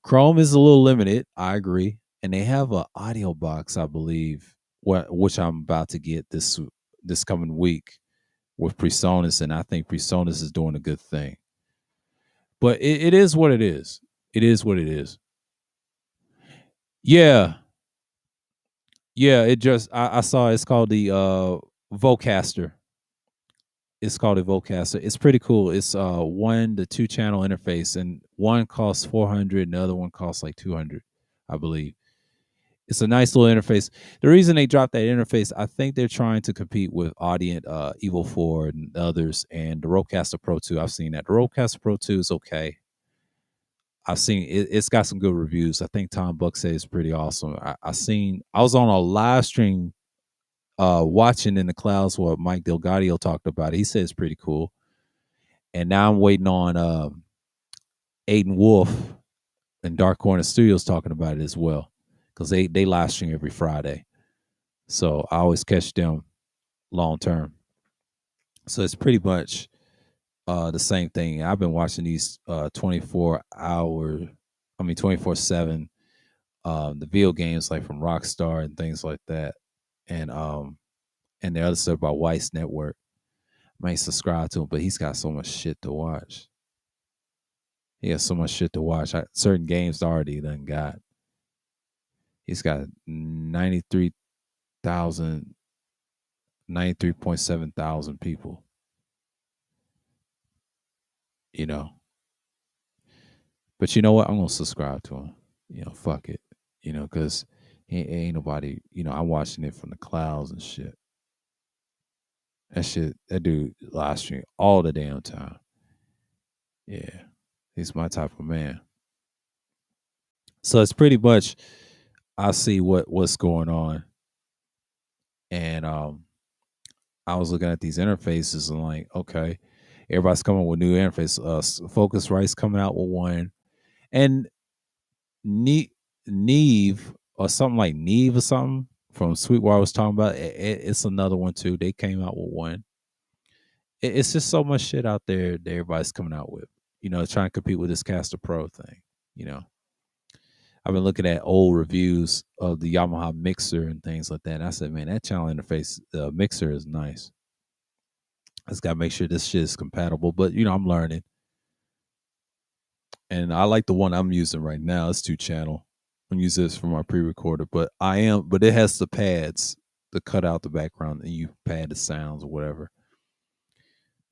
Chrome is a little limited, I agree. And they have a audio box, I believe, which I'm about to get this coming week with Presonus, and I think Presonus is doing a good thing. But it is what it is. It is what it is. Yeah. Yeah, it just I saw it's called the Vocaster. It's called a Vocaster. It's pretty cool. It's 1 to 2 channel interface, and one costs 400 and the other one costs like 200, I believe. It's a nice little interface. The reason they dropped that interface, I think they're trying to compete with Audient, Evil 4 and others, and the Rodecaster Pro 2. I've seen that. The Rodecaster Pro 2 is okay. I've seen it, it's got some good reviews. I think Tom Buck said it's pretty awesome. I was on a live stream watching in the clouds what Mike Delgadio talked about. He said it's pretty cool. And now I'm waiting on Aiden Wolf and Dark Corner Studios talking about it as well. Because they live stream every Friday. So I always catch them long term. So it's pretty much the same thing. I've been watching these 24/7 the video games like from Rockstar and things like that. And the other stuff about Weiss Network. I might subscribe to him, but he's got so much shit to watch. He has so much shit to watch. Certain games already done got. He's got 93.7 thousand people. But you know what? I'm gonna subscribe to him. Fuck it. Because ain't nobody. I'm watching it from the clouds and shit. That dude live stream all the damn time. Yeah, he's my type of man. So it's pretty much I see what's going on, and I was looking at these interfaces and like, okay, everybody's coming with new interface. Focusrite's coming out with one, and Neve or something like Neve or something from Sweetwater was talking about. It's another one too. They came out with one. It's just so much shit out there that everybody's coming out with. Trying to compete with this Caster Pro thing. I've been looking at old reviews of the Yamaha mixer and things like that. And I said, man, that channel interface mixer is nice. I just got to make sure this shit is compatible. But, I'm learning. And I like the one I'm using right now. It's 2-channel. I'm using this for my pre-recorder. But it has the pads to cut out the background and you pad the sounds or whatever.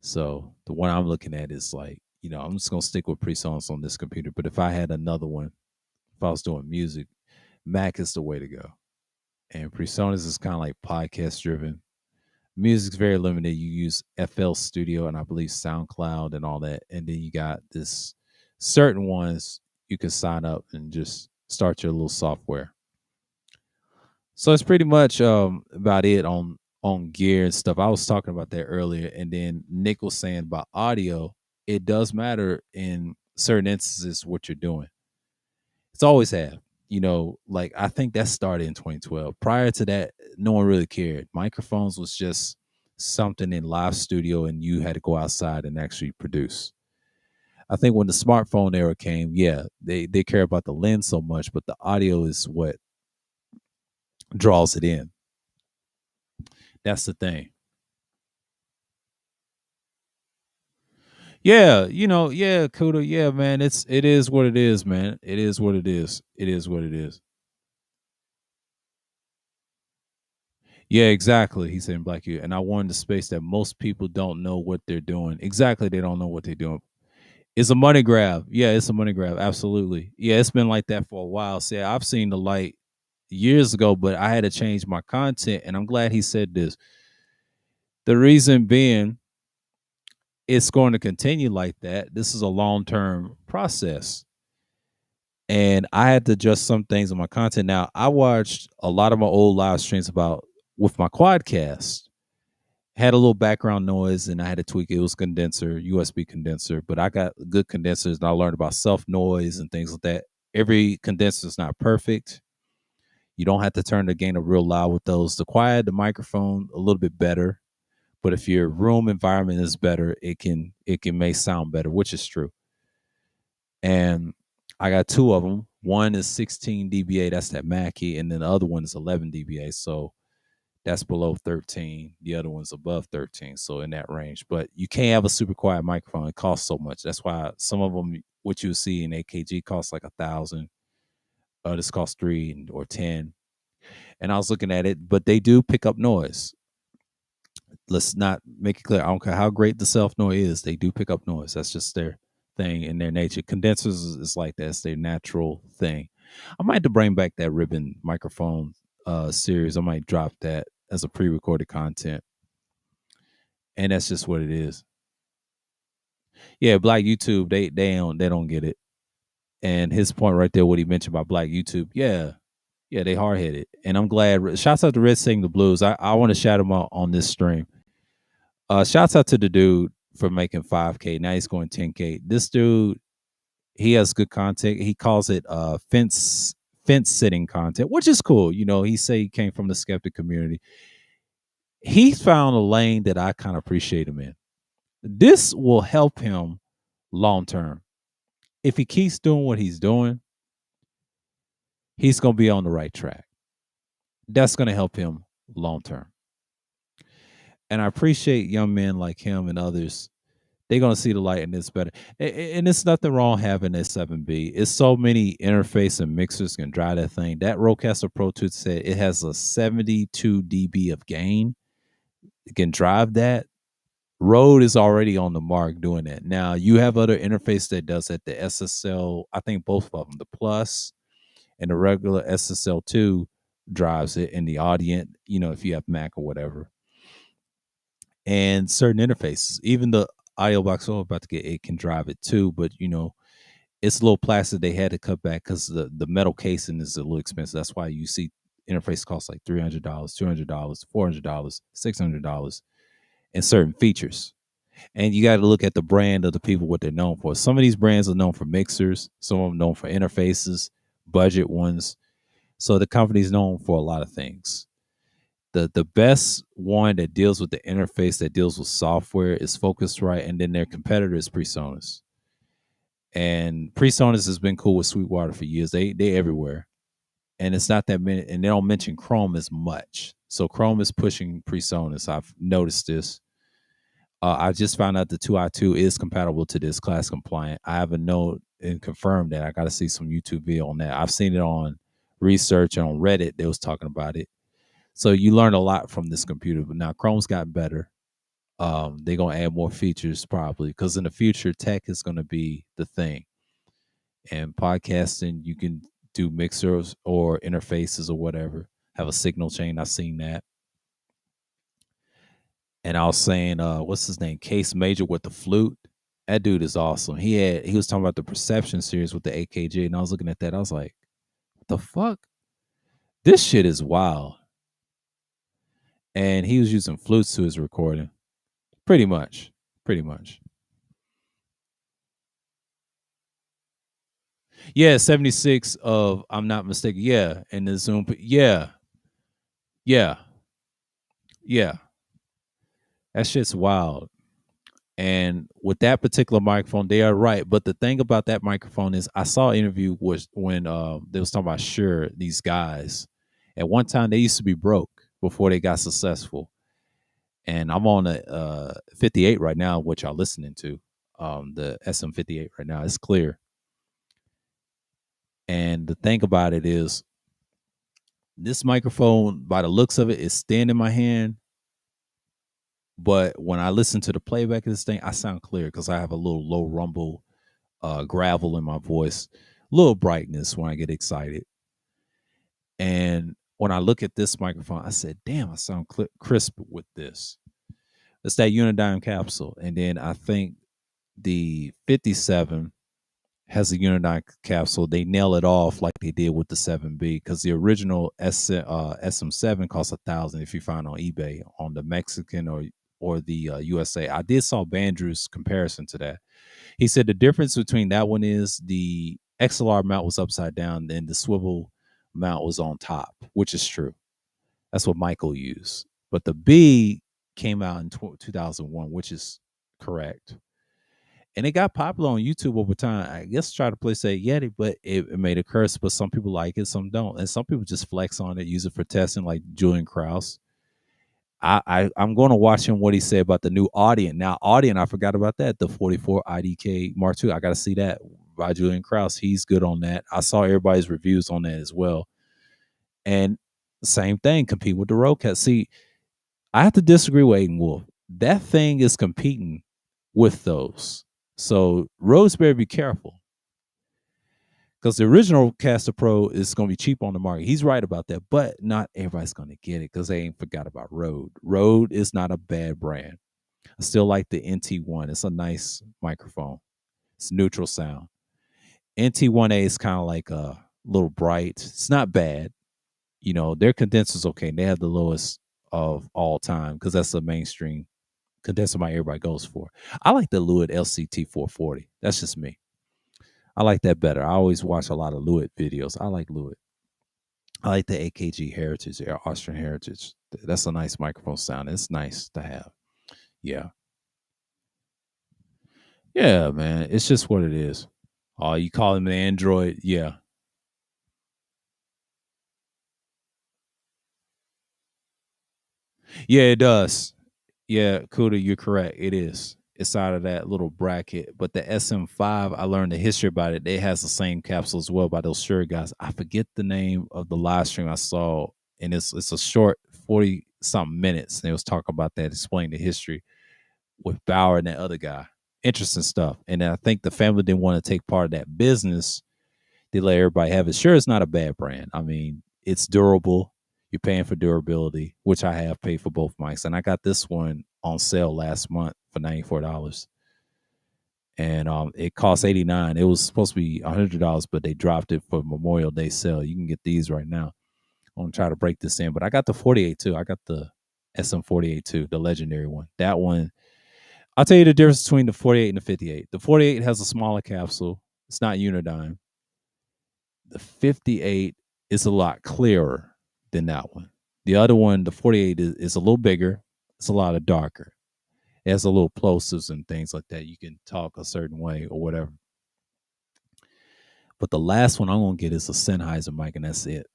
So the one I'm looking at is like, I'm just going to stick with PreSonus on this computer. But if I had another one, if I was doing music, Mac is the way to go. And PreSonus is kind of like podcast driven. Music's very limited. You use FL Studio and I believe SoundCloud and all that. And then you got this certain ones you can sign up and just start your little software. So it's pretty much about it on gear and stuff. I was talking about that earlier. And then Nick was saying about audio. It does matter in certain instances what you're doing. It's always have. Like I think that started in 2012. Prior to that, no one really cared. Microphones was just something in live studio and you had to go outside and actually produce. I think when the smartphone era came, yeah, they care about the lens so much, but the audio is what draws it in. That's the thing. Yeah, yeah, Kuda, yeah, man. It is what it is, man. It is what it is. It is what it is. Yeah, exactly. He said in Black You. And I wanted the space that most people don't know what they're doing. Exactly, they don't know what they're doing. It's a money grab. Yeah, it's a money grab. Absolutely. Yeah, it's been like that for a while. See, I've seen the light years ago, but I had to change my content. And I'm glad he said this. The reason being, it's going to continue like that. This is a long-term process. And I had to adjust some things in my content. Now, I watched a lot of my old live streams with my quadcast. Had a little background noise and I had to tweak it. It was condenser, USB condenser, but I got good condensers and I learned about self noise and things like that. Every condenser is not perfect. You don't have to turn the gain up real loud with those. The quiet, the microphone, a little bit better. But if your room environment is better, it can may sound better, which is true. And I got two of them. One is 16 dBA, that's that Mackie, and then the other one is 11 dBA. So that's below 13. The other one's above 13, so in that range. But you can't have a super quiet microphone. It costs so much. That's why some of them, what you see in AKG, costs like 1,000. This costs 3 or 10. And I was looking at it, but they do pick up noise. Let's not make it clear. I don't care how great the self noise is, they do pick up noise. That's just their thing in their nature. Condensers is like that. It's their natural thing. I might have to bring back that ribbon microphone series. I might drop that as a pre-recorded content. And that's just what it is. Yeah, Black YouTube, they don't get it. And his point right there, what he mentioned about Black YouTube, yeah, they hard headed. And I'm glad. Shouts out to Red Sing the Blues. I want to shout him out on this stream. Shouts out to the dude for making 5K. Now he's going 10K. This dude, he has good content. He calls it fence sitting content, which is cool. You know, he say he came from the skeptic community. He's found a lane that I kind of appreciate him in. This will help him long term. If he keeps doing what he's doing, he's going to be on the right track. That's going to help him long term. And I appreciate young men like him and others. They're going to see the light in this better. And it's nothing wrong having a 7B. It's so many interface and mixers can drive that thing. That Rodecaster Pro 2 said it has a 72 dB of gain. It can drive that. Rode is already on the mark doing that. Now, you have other interface that does it. The SSL, I think both of them, the Plus and the regular SSL2 drives it in the Audient, you know, if you have Mac or whatever. And certain interfaces, even the audio box I'm about to get, it can drive it too. But, you know, it's a little plastic. They had to cut back because the metal casing is a little expensive. That's why you see interface costs like $300, $200, $400, $600, and certain features. And you got to look at the brand of the people, what they're known for. Some of these brands are known for mixers, some of them known for interfaces, budget ones. So the company's known for a lot of things. The best one that deals with the interface, that deals with software, is Focusrite, and then their competitor is PreSonus. And PreSonus has been cool with Sweetwater for years. They everywhere, and it's not that many. And they don't mention Chrome as much. So Chrome is pushing PreSonus. I've noticed this. I just found out the 2i2 is compatible to this, class compliant. I haven't known and confirmed that. I got to see some YouTube video on that. I've seen it on research and on Reddit. They was talking about it. So you learn a lot from this computer. But now Chrome's got better. They're going to add more features probably, because in the future, tech is going to be the thing. And podcasting, you can do mixers or interfaces or whatever. Have a signal chain. I've seen that. And I was saying, what's his name? Case Major with the flute. That dude is awesome. He was talking about the Perception series with the AKG, and I was looking at that. I was like, what the fuck? This shit is wild. And he was using flutes to his recording. Pretty much. Yeah, 76 of, I'm not mistaken. Yeah, and the Zoom. Yeah. That shit's wild. And with that particular microphone, they are right. But the thing about that microphone is, I saw an interview was when they was talking about Shure, these guys. At one time, they used to be broke before they got successful. And I'm on a 58 right now, which y'all listening to, the SM58 right now. It's clear. And the thing about it is, this microphone, by the looks of it, is thin in my hand. But when I listen to the playback of this thing, I sound clear because I have a little low rumble, gravel in my voice, little brightness when I get excited. And when I look at this microphone, I said, damn, I sound crisp with this. It's that Unidyne capsule. And then I think the 57 has a Unidyne capsule. They nail it off like they did with the 7B, because the original SM7 costs $1,000 if you find on eBay on the Mexican or the USA. I did saw Bandrew's comparison to that. He said the difference between that one is the XLR mount was upside down and the swivel mount was on top, which is true. That's what Michael used. But the B, came out in 2001, which is correct. And it got popular on YouTube over time. I guess try to play say Yeti, but it made a curse. But some people like it, some don't, and some people just flex on it, use it for testing, like Julian Krause. I'm going to watch him what he said about the new Audient. Now, Audient, I forgot about that. The 44 IDK Mark II. I got to see that by Julian Krause. He's good on that. I saw everybody's reviews on that as well. And same thing, compete with the Rodecaster. See, I have to disagree with Aiden Wolf. That thing is competing with those. So Rhodes better be careful. Because the original Caster Pro is going to be cheap on the market. He's right about that, but not everybody's going to get it because they ain't forgot about Rode. Rode is not a bad brand. I still like the NT1. It's a nice microphone. It's neutral sound. NT1A is kind of like a little bright. It's not bad. You know, their condenser's okay. They have the lowest of all time because that's the mainstream condenser mic everybody goes for. I like the Lewitt LCT 440. That's just me. I like that better. I always watch a lot of Lewitt videos. I like Lewitt. I like the AKG Heritage, Austrian Heritage. That's a nice microphone sound. It's nice to have. Yeah. Yeah, man. It's just what it is. Oh, you call him an Android? Yeah. Yeah, it does. Yeah, Kuda, you're correct. It is. It's out of that little bracket. But the SM5, I learned the history about it. It has the same capsule as well by those Shure guys. I forget the name of the live stream I saw, and it's a short 40 something minutes. And they was talking about that, explaining the history with Bauer and that other guy. Interesting stuff. And I think the family didn't want to take part of that business. They let everybody have it. Sure, it's not a bad brand. I mean, it's durable. You're paying for durability, which I have paid for both mics. And I got this one on sale last month for $94. And it cost $89. It was supposed to be $100, but they dropped it for Memorial Day sale. You can get these right now. I'm gonna try to break this in, but I got the 48 too. I got the SM48 too, the legendary one. That one, I'll tell you the difference between the 48 and the 58. The 48 has a smaller capsule. It's not Unidyne. The 58 is a lot clearer than that one. The other one, the 48, is a little bigger. It's a lot of darker. It has a little plosives and things like that. You can talk a certain way or whatever. But the last one I'm gonna get is a Sennheiser mic, and that's it.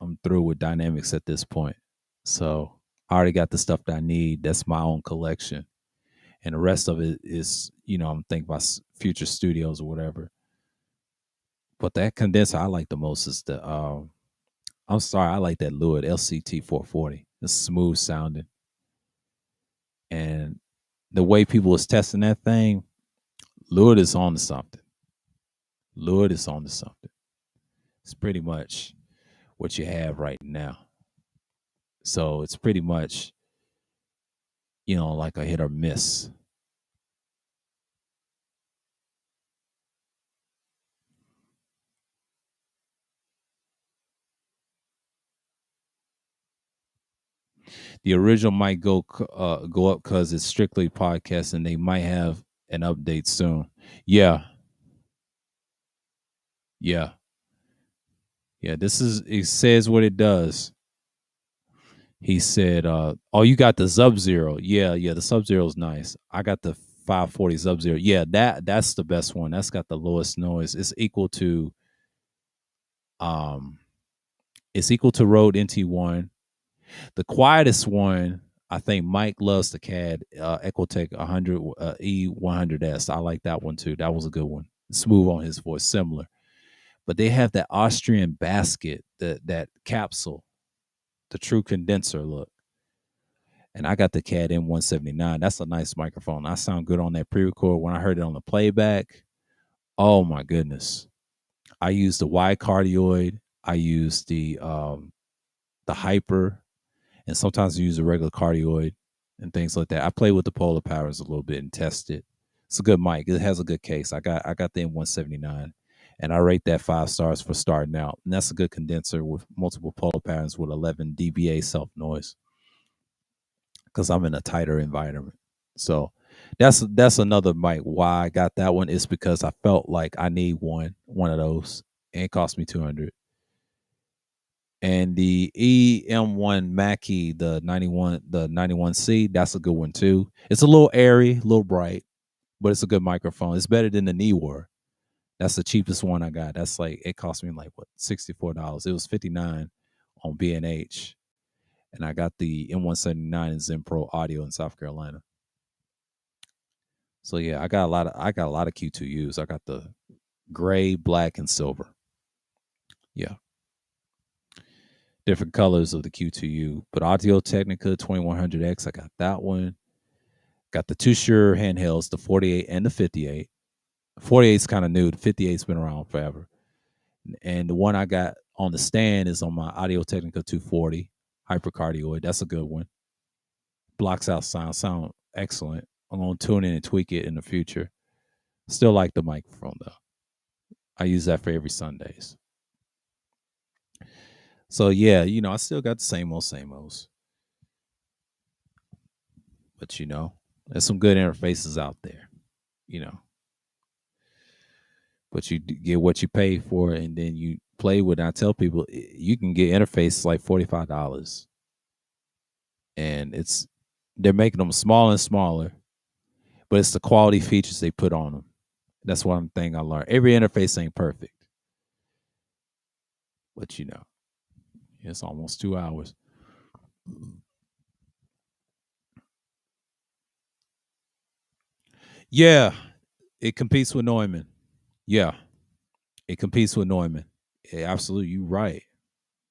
I'm through with dynamics at this point. So I already got the stuff that I need. That's my own collection, and the rest of it is, I'm thinking about future studios or whatever. But that condenser I like the most is the I'm sorry, I like that Lewitt LCT 440. It's smooth sounding. And the way people was testing that thing, Lewitt is on to something. Lewitt is on to something. It's pretty much what you have right now. So it's pretty much, like a hit or miss. The original might go up because it's strictly podcast, and they might have an update soon. Yeah, yeah, yeah. It says what it does. He said, "Oh, you got the Sub Zero? Yeah, the Sub Zero is nice. I got the 540 Sub Zero. Yeah, that's the best one. That's got the lowest noise. Um, it's equal to Rode NT1. The quietest one, I think Mike loves the CAD Ecotech 100 E100S. I like that one too. That was a good one. Smooth on his voice, similar. But they have that Austrian basket, that capsule, the true condenser look. And I got the CAD M179. That's a nice microphone. I sound good on that pre-record. When I heard it on the playback, oh my goodness. I used the Y cardioid. I used the hyper, and sometimes I use a regular cardioid and things like that. I play with the polar powers a little bit and test it. It's a good mic. It has a good case. I got the M179, and I rate that 5 stars for starting out. And that's a good condenser with multiple polar patterns with 11 dBA self noise, because I'm in a tighter environment. So that's another mic. Why I got that one is because I felt like I need one of those, and it cost me $200. And the EM1 Mackie, the 91C, that's a good one too. It's a little airy, a little bright, but it's a good microphone. It's better than the Newar. That's the cheapest one I got. That's like it cost me like what $64. It was 59 on B&H, and I got the M179 and Zen Pro Audio in South Carolina. So yeah, I got a lot of Q2Us. I got the gray, black, and silver. Yeah, different colors of the Q2U. But Audio Technica 2100X, I got that one. Got the two Shure handhelds, the 48 and the 58. 48 is kind of new. The 58's been around forever. And the one I got on the stand is on my Audio Technica 240 hypercardioid. That's a good one. Blocks out sound excellent. I'm gonna tune in and tweak it in the future. Still like the microphone though. I use that for every Sundays. So yeah, I still got the same old. But there's some good interfaces out there. You know, but you get what you pay for, and then you play with. And I tell people you can get interfaces like $45, and they're making them smaller and smaller, but it's the quality features they put on them. That's one thing I learned. Every interface ain't perfect, but it's almost 2 hours. Yeah, it competes with Neumann. Yeah, it competes with Neumann. Yeah, absolutely, you're right.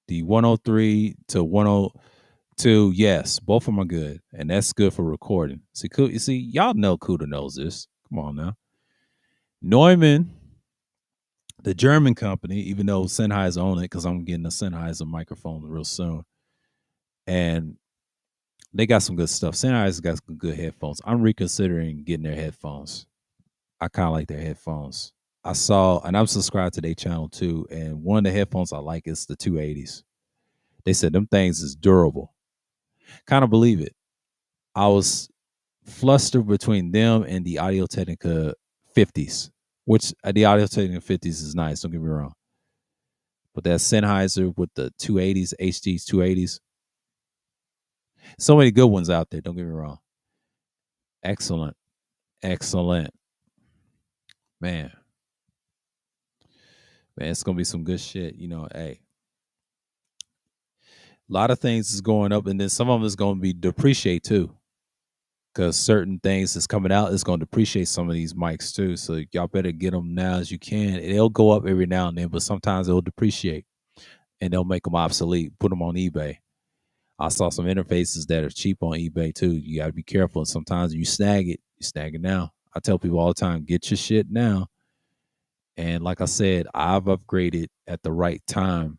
The 103 to 102, yes, both of them are good, and that's good for recording. See, you see, y'all know Kuda knows this. Come on now, Neumann, the German company, even though Sennheiser own it, because I'm getting a Sennheiser microphone real soon, and they got some good stuff. Sennheiser got some good headphones. I'm reconsidering getting their headphones. I kind of like their headphones. I saw, and I'm subscribed to their channel too. And one of the headphones I like is the 280s. They said them things is durable. Kind of believe it. I was flustered between them and the Audio Technica 50s, which the Audio Technica 50s is nice. Don't get me wrong. But that Sennheiser with the 280s, HD's 280s, so many good ones out there. Don't get me wrong. Excellent. Excellent. Man, man, it's gonna be some good shit. Hey, a lot of things is going up, and then some of them is gonna be depreciate too, because certain things that's coming out is gonna depreciate some of these mics too. So y'all better get them now as you can. It'll go up every now and then, but sometimes it'll depreciate, and they'll make them obsolete. Put them on eBay. I saw some interfaces that are cheap on eBay too. You got to be careful. And sometimes you snag it. You snag it now. I tell people all the time, get your shit now. And like I said, I've upgraded at the right time.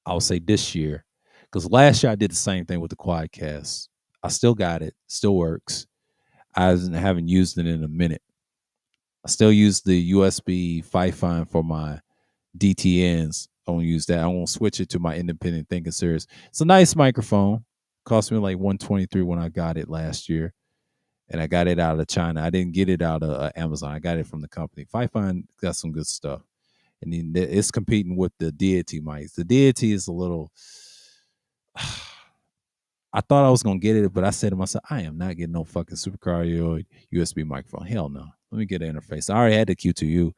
I'll say this year, because last year I did the same thing with the Quadcast. I still got it, still works. I haven't used it in a minute. I still use the USB Fi-Fi for my DTNs. I won't use that. I won't switch it to my independent thinking series. It's a nice microphone. Cost me like 123 when I got it last year, and I got it out of China. I didn't get it out of Amazon. I got it from the company. Fi-Fi got some good stuff, and then it's competing with the Deity mics. The Deity is a little. I thought I was gonna get it, but I said to myself, I am not getting no fucking supercardioid USB microphone. Hell no. Let me get an interface. I already had the Q2U.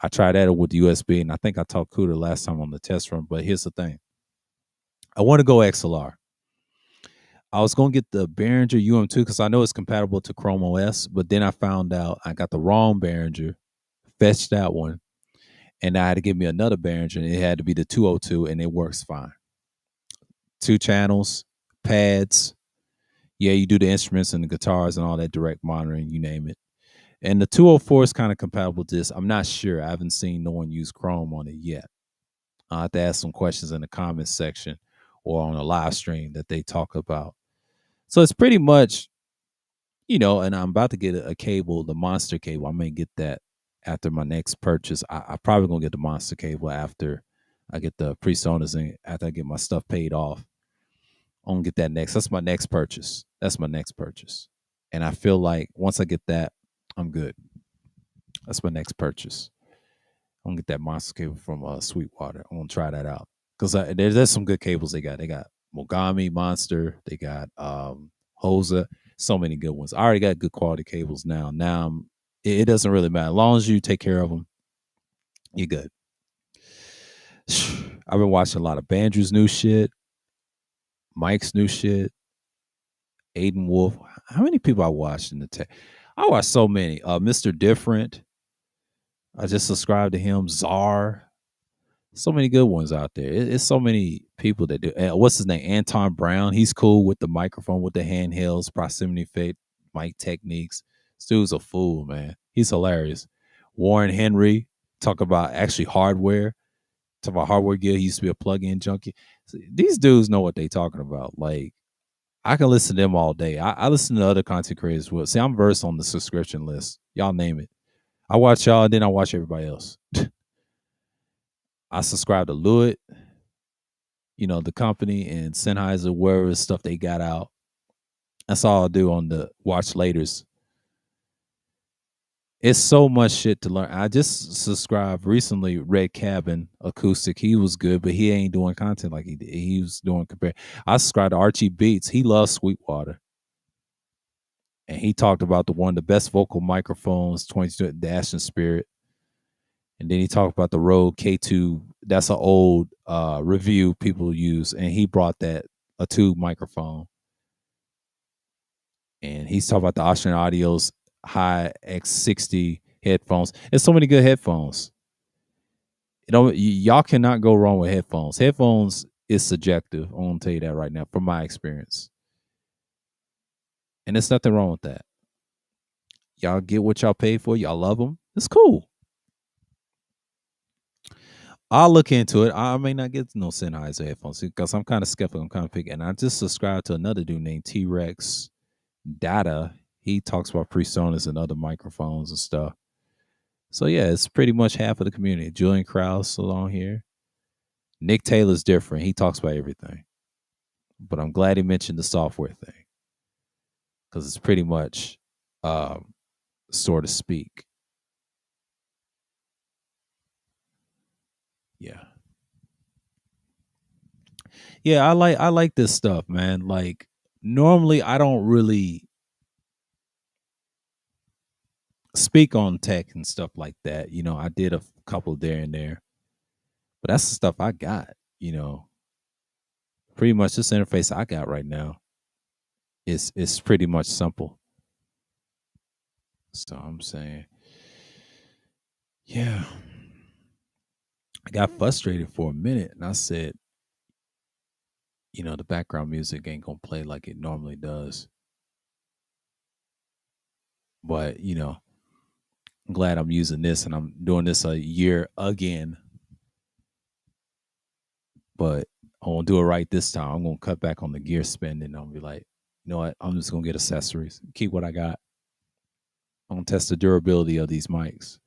I tried that with USB, and I think I talked Cuda last time on the test run. But here's the thing: I want to go XLR. I was gonna get the Behringer UM2 because I know it's compatible to Chrome OS, but then I found out I got the wrong Behringer, fetched that one, and I had to give me another Behringer, and it had to be the 202, and it works fine. 2 channels, pads. Yeah, you do the instruments and the guitars and all that direct monitoring, you name it. And the 204 is kind of compatible to this. I'm not sure. I haven't seen no one use Chrome on it yet. I have to ask some questions in the comments section or on a live stream that they talk about. So it's pretty much, and I'm about to get a cable, the Monster cable. I may get that after my next purchase. I probably gonna get the Monster cable after I get the PreSonus and after I get my stuff paid off. I'm gonna get that next. That's my next purchase. That's my next purchase. And I feel like once I get that, I'm good. That's my next purchase. I'm gonna get that Monster cable from Sweetwater. I'm gonna try that out. because there's some good cables they got. They got Mogami, Monster. They got Hosa. So many good ones. I already got good quality cables now. It doesn't really matter as long as you take care of them. You're good. I've been watching a lot of Bandrew's new shit, Mike's new shit, Aiden Wolf. How many people I watched in the tech? I watched so many. Mr. Different. I just subscribed to him. Czar. So many good ones out there. It's so many people that do. What's his name? Anton Brown. He's cool with the microphone, with the handhelds, proximity fit, mic techniques. This dude's a fool, man. He's hilarious. Warren Henry. Talk about actually hardware. Talk about hardware gear. He used to be a plug-in junkie. So these dudes know what they talking about. Like, I can listen to them all day. I listen to other content creators as well. See, I'm versed on the subscription list. Y'all name it. I watch y'all, then I watch everybody else. I subscribe to Lewitt, the company, and Sennheiser, wherever stuff they got out. That's all I do on the watch laters. It's so much shit to learn. I just subscribed recently, Red Cabin Acoustic. He was good, but he ain't doing content like he did. He was doing compare. I subscribed to Archie Beats. He loves Sweetwater. And he talked about one of the best vocal microphones, 22 Dash and Spirit. And then he talked about the Rode K2. That's an old review people use. And he brought a tube microphone. And he's talking about the Austrian Audio's high X60 headphones. There's so many good headphones. Y'all cannot go wrong with headphones. Headphones is subjective. I'm going to tell you that right now from my experience. And there's nothing wrong with that. Y'all get what y'all pay for. Y'all love them. It's cool. I'll look into it. I may not get no Sennheiser headphones because I'm kind of skeptical. I'm kind of picky. And I just subscribed to another dude named T-Rex Data. He talks about PreSonus and other microphones and stuff. So yeah, it's pretty much half of the community. Julian Krause along here. Nick Taylor's different. He talks about everything. But I'm glad he mentioned the software thing. Because it's pretty much so to speak. Yeah. Yeah, I like this stuff, man. Like normally I don't really speak on tech and stuff like that. I did a couple there and there. But that's the stuff I got, Pretty much this interface I got right now is pretty much simple. So I'm saying, yeah. I got frustrated for a minute and I said, the background music ain't gonna play like it normally does. But, I'm glad I'm using this and I'm doing this a year again. But I won't do it right this time. I'm gonna cut back on the gear spending. I'll be like, you know what? I'm just gonna get accessories, keep what I got. I'm gonna test the durability of these mics.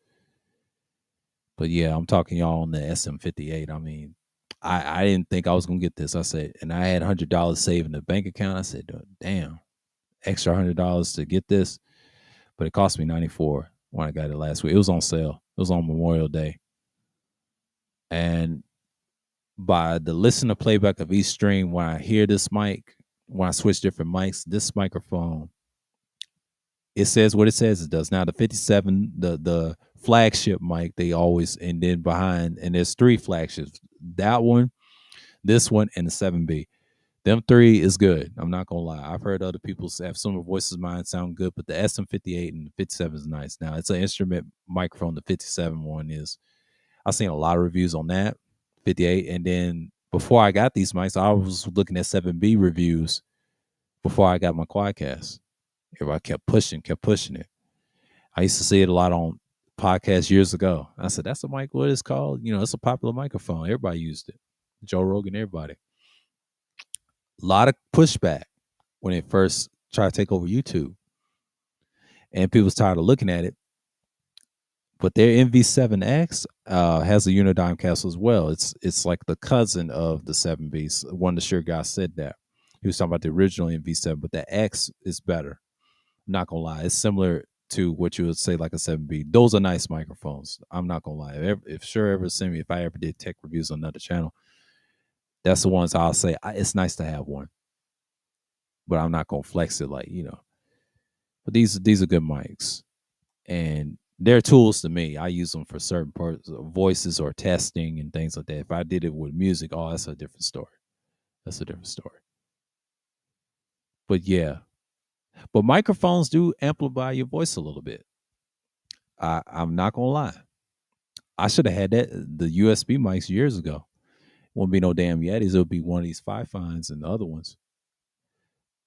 But yeah, I'm talking y'all on the SM58. I mean, I didn't think I was gonna get this. I said, and I had $100 saved in the bank account. I said, damn, extra $100 to get this, but it cost me $94 when I got it last week. It was on sale. It was on Memorial Day, and by the listen to playback of each stream, when I hear this mic, when I switch different mics, this microphone, it says what it says it does. Now the 57, the flagship mic, they always, and then behind, and there's 3 flagships. That one, this one, and the 7B. Them 3 is good. I'm not gonna lie. I've heard other people have some of the voices of mine sound good, but the SM58 and the 57 is nice. Now it's an instrument microphone. The 57 one is. I've seen a lot of reviews on that 58, and then before I got these mics, I was looking at 7B reviews before I got my Quadcast. Everybody kept pushing it. I used to see it a lot on podcasts years ago. I said, that's a mic, what it's called? It's a popular microphone. Everybody used it. Joe Rogan, everybody. A lot of pushback when it first tried to take over YouTube. And people was tired of looking at it. But their MV7X has a Unidyne capsule as well. It's like the cousin of the 7Bs. One of the sure guys said that. He was talking about the original MV7, but the X is better. I'm not gonna lie. It's similar to what you would say like a 7B. Those are nice microphones. I'm not gonna lie. If sure ever send me, if I ever did tech reviews on another channel, That's the ones I'll say it's nice to have one, but I'm not gonna flex it like But these are good mics, and they're tools to me. I use them for certain parts, voices or testing and things like that. If I did it with music, oh, that's a different story. That's a different story. But yeah, but microphones do amplify your voice a little bit. I'm not gonna lie. I should have had that the USB mics years ago. Won't be no damn Yetis. It'll be one of these five fines and the other ones.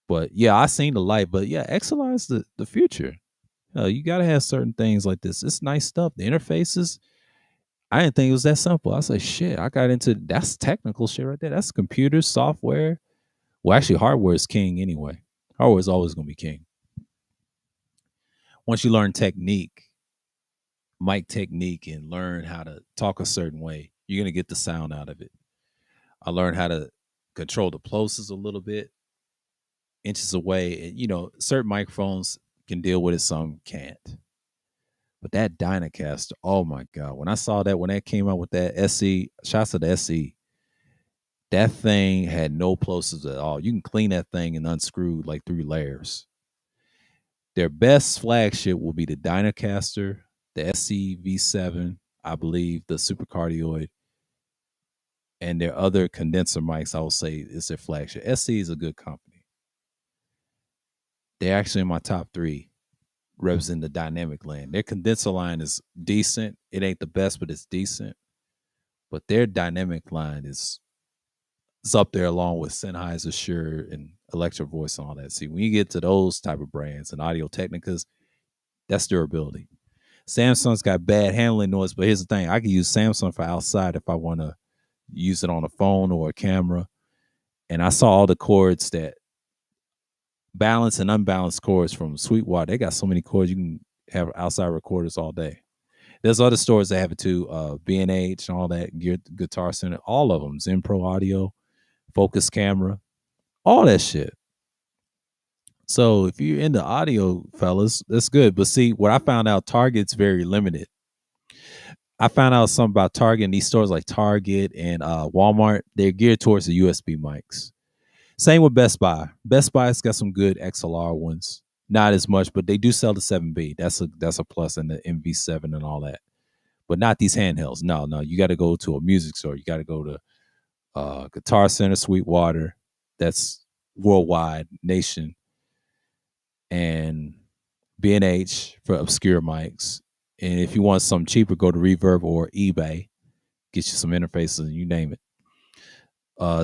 But yeah, I seen the light. But yeah, XLR is the future. You gotta have certain things like this. It's nice stuff. The interfaces. I didn't think it was that simple. I said, shit, I got into that's technical shit right there. That's computers, software. Well, actually, hardware is king anyway. Hardware is always gonna be king. Once you learn technique, mic technique, and learn how to talk a certain way, you're gonna get the sound out of it. I learned how to control the plosives a little bit, inches away. And, certain microphones can deal with it, some can't. But that Dynacaster, oh my God. When I saw that, when that came out with that SE, shots of the SE, that thing had no plosives at all. You can clean that thing and unscrew like 3 layers. Their best flagship will be the Dynacaster, the XXVII, I believe, the supercardioid, and their other condenser mics, I will say, is their flagship. SE is a good company. They're actually in my top 3 representing the dynamic land. Their condenser line is decent. It ain't the best, but it's decent. But their dynamic line is up there along with Sennheiser, Shure, and Electro Voice and all that. See, when you get to those type of brands and Audio Technicas, that's durability. Samsung's got bad handling noise, but here's the thing: I can use Samsung for outside if I want to use it on a phone or a camera. And I saw all the cords that balanced and unbalanced chords from Sweetwater. They got so many chords you can have outside recorders all day. There's other stores that have it too, B&H and all that, Guitar Center, all of them, Zen Pro Audio, Focus Camera, all that shit. So if you're into audio, fellas, that's good. But see, what I found out, Target's very limited. I found out something about Target and these stores like Target and Walmart, they're geared towards the USB mics. Same with Best Buy. Best Buy's got some good XLR ones. Not as much, but they do sell the 7B. That's a plus, and the MV7 and all that. But not these handhelds. No. You got to go to a music store. You got to go to Guitar Center, Sweetwater. That's worldwide, nation, and B&H for obscure mics. And if you want something cheaper, go to Reverb or eBay. Get you some interfaces and you name it.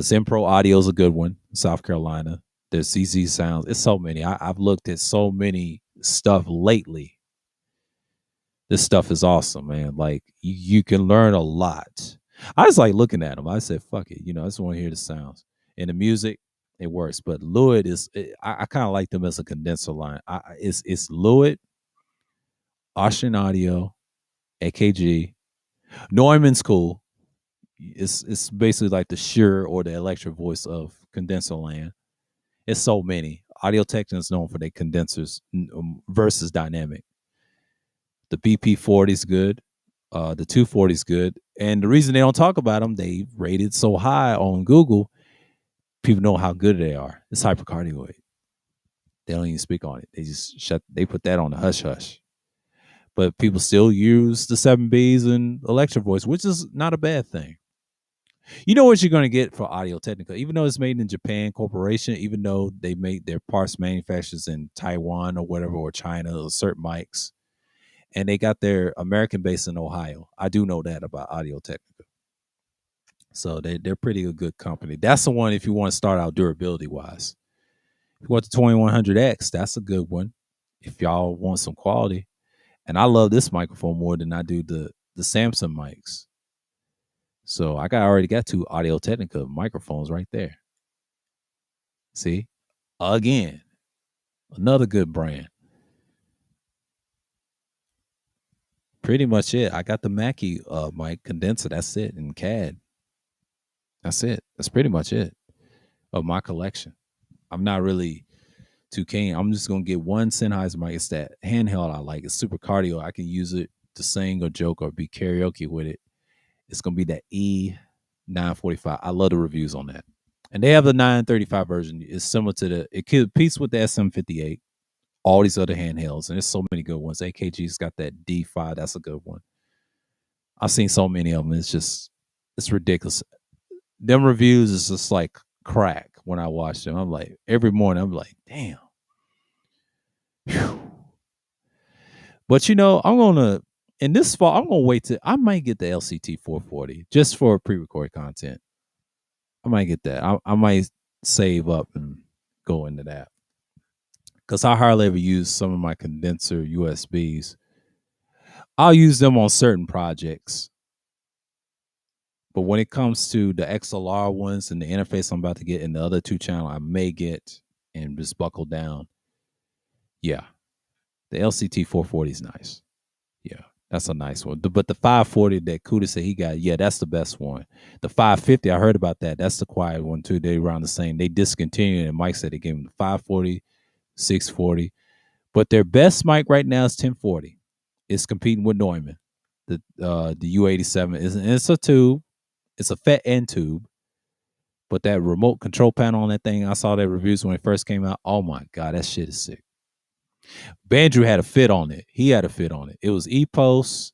Zen Pro Audio is a good one, South Carolina. There's CZ Sounds. It's so many. I've looked at so many stuff lately. This stuff is awesome, man. Like you can learn a lot. I was like looking at them. I said, "Fuck it," I just want to hear the sounds and the music. It works, but Lewitt is. I kind of like them as a condenser line. It's Lewitt, Ocean Audio, AKG, Neumann's cool. It's basically like the Shure or the Electro Voice of condenser land. It's so many. Audio Technica is known for their condensers versus dynamic. The BP40 is good. The 240 is good. And the reason they don't talk about them, they rated so high on Google, people know how good they are. It's hypercardioid. They don't even speak on it. They just they put that on the hush hush. But people still use the 7Bs and Electro Voice, which is not a bad thing. You know what you're going to get for Audio Technica, even though it's made in Japan Corporation, even though they make their parts manufacturers in Taiwan or whatever, or China, or certain mics, and they got their American base in Ohio. I do know that about Audio Technica. So they're pretty a good company. That's the one if you want to start out durability wise. If you want the 2100X, that's a good one. If y'all want some quality. And I love this microphone more than I do the Samsung mics. So I already got 2 Audio Technica microphones right there. See? Again, another good brand. Pretty much it. I got the Mackie mic condenser. That's it. And CAD. That's it. That's pretty much it of my collection. I'm not really too keen. I'm just going to get one Sennheiser mic. It's that handheld I like. It's super cardio. I can use it to sing or joke or be karaoke with it. It's going to be that 945. I love the reviews on that. And they have the 935 version. It's similar to it competes with the SM58, all these other handhelds, and there's so many good ones. AKG's got that D5, that's a good one. I've seen so many of them. It's ridiculous. Them reviews is just like crack when I watch them. I'm like, every morning, I'm like, damn. Whew. But I'm gonna in this fall, I'm gonna wait till I might get the LCT 440 just for pre-recorded content. I might get that. I might save up and go into that because I hardly ever use some of my condenser USBs. I'll use them on certain projects, but when it comes to the XLR ones and the interface I'm about to get in the other two channel, I may get and just buckle down. Yeah, the LCT 440 is nice. Yeah, that's a nice one. But the 540 that Kuda said he got, yeah, that's the best one. The 550, I heard about that. That's the quiet one too. They around the same. They discontinued, and Mike said they gave him the 540, 640. But their best mic right now is 1040. It's competing with Neumann. The U87 is it's a tube. It's a FET end tube. But that remote control panel on that thing, I saw that reviews when it first came out. Oh my God, that shit is sick. Bandrew had a fit on it. He had a fit on it. It was EPOS.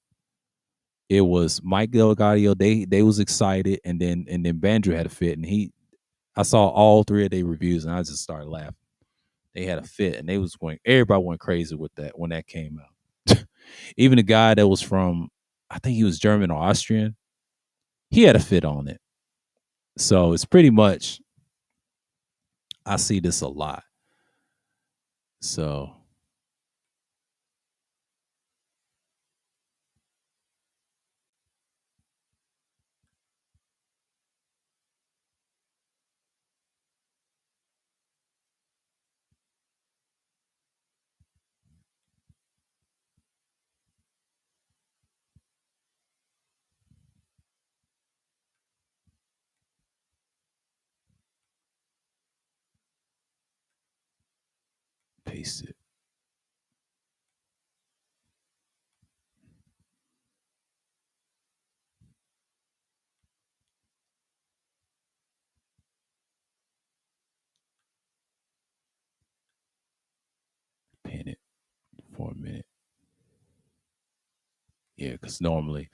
It was Mike Delgadio. They was excited, and then Bandrew had a fit, and I saw all three of their reviews, and I just started laughing. They had a fit, and everybody went crazy with that when that came out. Even the guy that was from, I think he was German or Austrian, he had a fit on it. So it's pretty much, I see this a lot. So paste it. Pin it for a minute. Yeah, because normally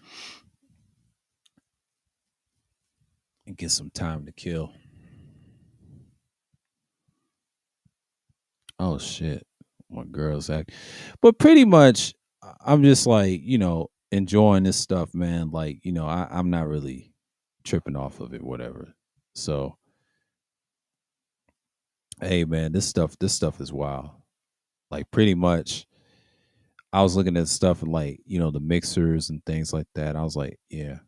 it gets some time to kill. Oh shit, my girl's act. But pretty much, I'm just like enjoying this stuff, man. Like I'm not really tripping off of it, whatever. So hey, man, this stuff is wild. Like pretty much, I was looking at stuff and like the mixers and things like that. I was like, yeah,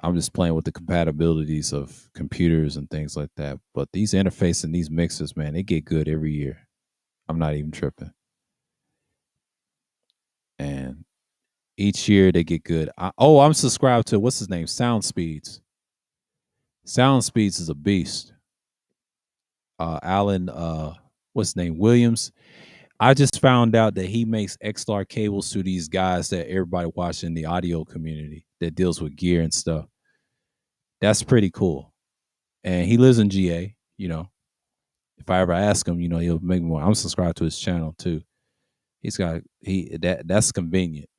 I'm just playing with the compatibilities of computers and things like that. But these interfaces and these mixers, man, they get good every year. I'm not even tripping. And each year they get good. I'm subscribed to what's his name? Sound Speeds. Sound Speeds is a beast. Alan, what's his name? Williams. I just found out that he makes XLR cables to these guys that everybody watching in the audio community that deals with gear and stuff. That's pretty cool. And he lives in GA, If I ever ask him, he'll make more. I'm subscribed to his channel too. That's convenient.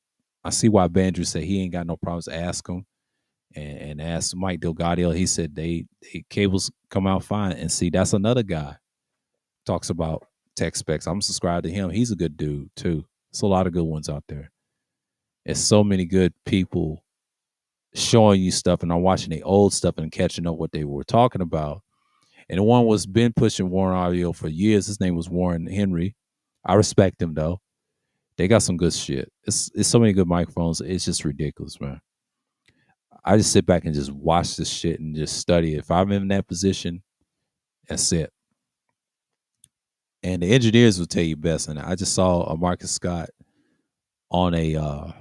I see why Bandrew said he ain't got no problems. Ask him and ask Mike Delgadio. He said they cables come out fine. And see, that's another guy talks about tech specs. I'm subscribed to him. He's a good dude too. There's a lot of good ones out there. There's so many good people showing you stuff, and I'm watching the old stuff and catching up what they were talking about. And the one was been pushing Warren Audio for years. His name was Warren Henry. I respect him though. They got some good shit. It's so many good microphones. It's just ridiculous, man. I just sit back and just watch this shit and just study it. If I'm in that position, that's it. And the engineers will tell you best. And I just saw a Marcus Scott on a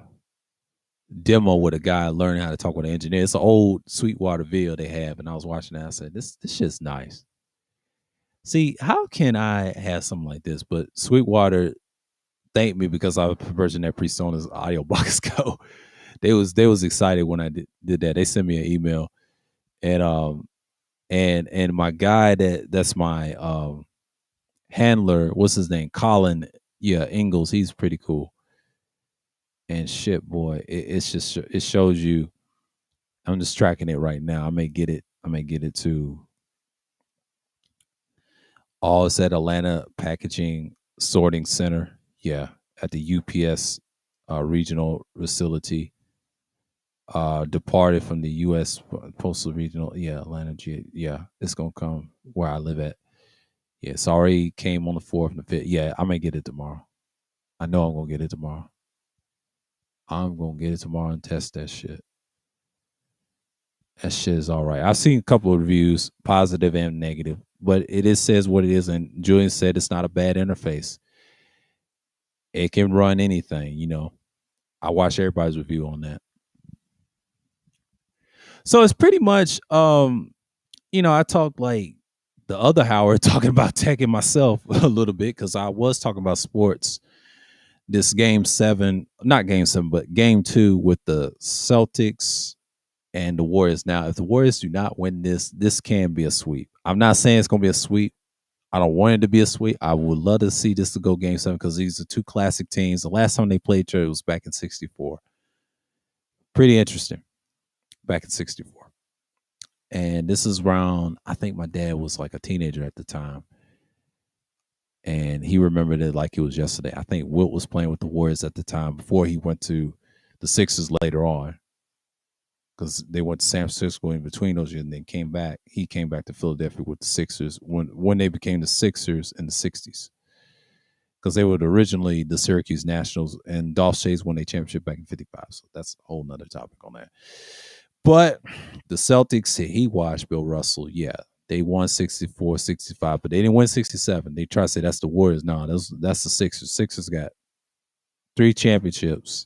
demo with a guy learning how to talk with an engineer. It's an old Sweetwater video they have, and I was watching that. I said, this shit's nice. See, how can I have something like this? But Sweetwater thanked me because I was purchasing that PreSonus audio box go. They was excited when I did that. They sent me an email. And and my guy that's my handler, what's his name? Colin, yeah, Ingalls, he's pretty cool. And shit, boy, it's just it shows you. I'm just tracking it right now. I may get it. I may get it to. Oh, it's at Atlanta Packaging Sorting Center. Yeah, at the UPS regional facility. Departed from the U.S. Postal Regional. Yeah, Atlanta. Yeah, it's gonna come where I live at. Yeah, it's already came on the 4th and the 5th. Yeah, I may get it tomorrow. I know I'm gonna get it tomorrow. I'm gonna get it tomorrow and test that shit. That shit is all right. I've seen a couple of reviews, positive and negative, but it is says what it is. And Julian said it's not a bad interface. It can run anything, you know. I watch everybody's review on that. So it's pretty much I talked like the other Howard talking about tech and myself a little bit because I was talking about sports. This game 7, not game 7, but game 2 with the Celtics and the Warriors. Now, if the Warriors do not win this can be a sweep. I'm not saying it's going to be a sweep. I don't want it to be a sweep. I would love to see this to go game 7 because these are two classic teams. The last time they played each other was back in 64. Pretty interesting. Back in 64. And this is around, I think my dad was like a teenager at the time. And he remembered it like it was yesterday. I think Wilt was playing with the Warriors at the time before he went to the Sixers later on. Because they went to San Francisco in between those years and then came back. He came back to Philadelphia with the Sixers when they became the Sixers in the 60s. Because they were originally the Syracuse Nationals and Dolph Chase won a championship back in 55. So that's a whole nother topic on that. But the Celtics, he watched Bill Russell. Yeah, they won 64, 65, but they didn't win 67. They try to say that's the Warriors. No, that's the Sixers. Sixers got 3 championships.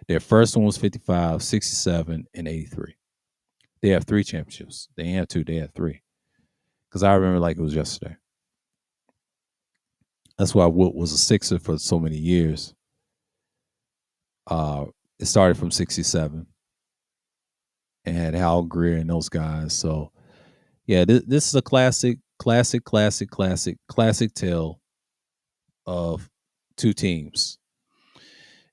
Their first one was 55, 67, and 83. They have 3 championships. They have 2. They have 3. Because I remember like it was yesterday. That's why Wilt was a Sixer for so many years. It started from 67 and had Hal Greer and those guys. So, yeah, this is a classic tale of 2 teams.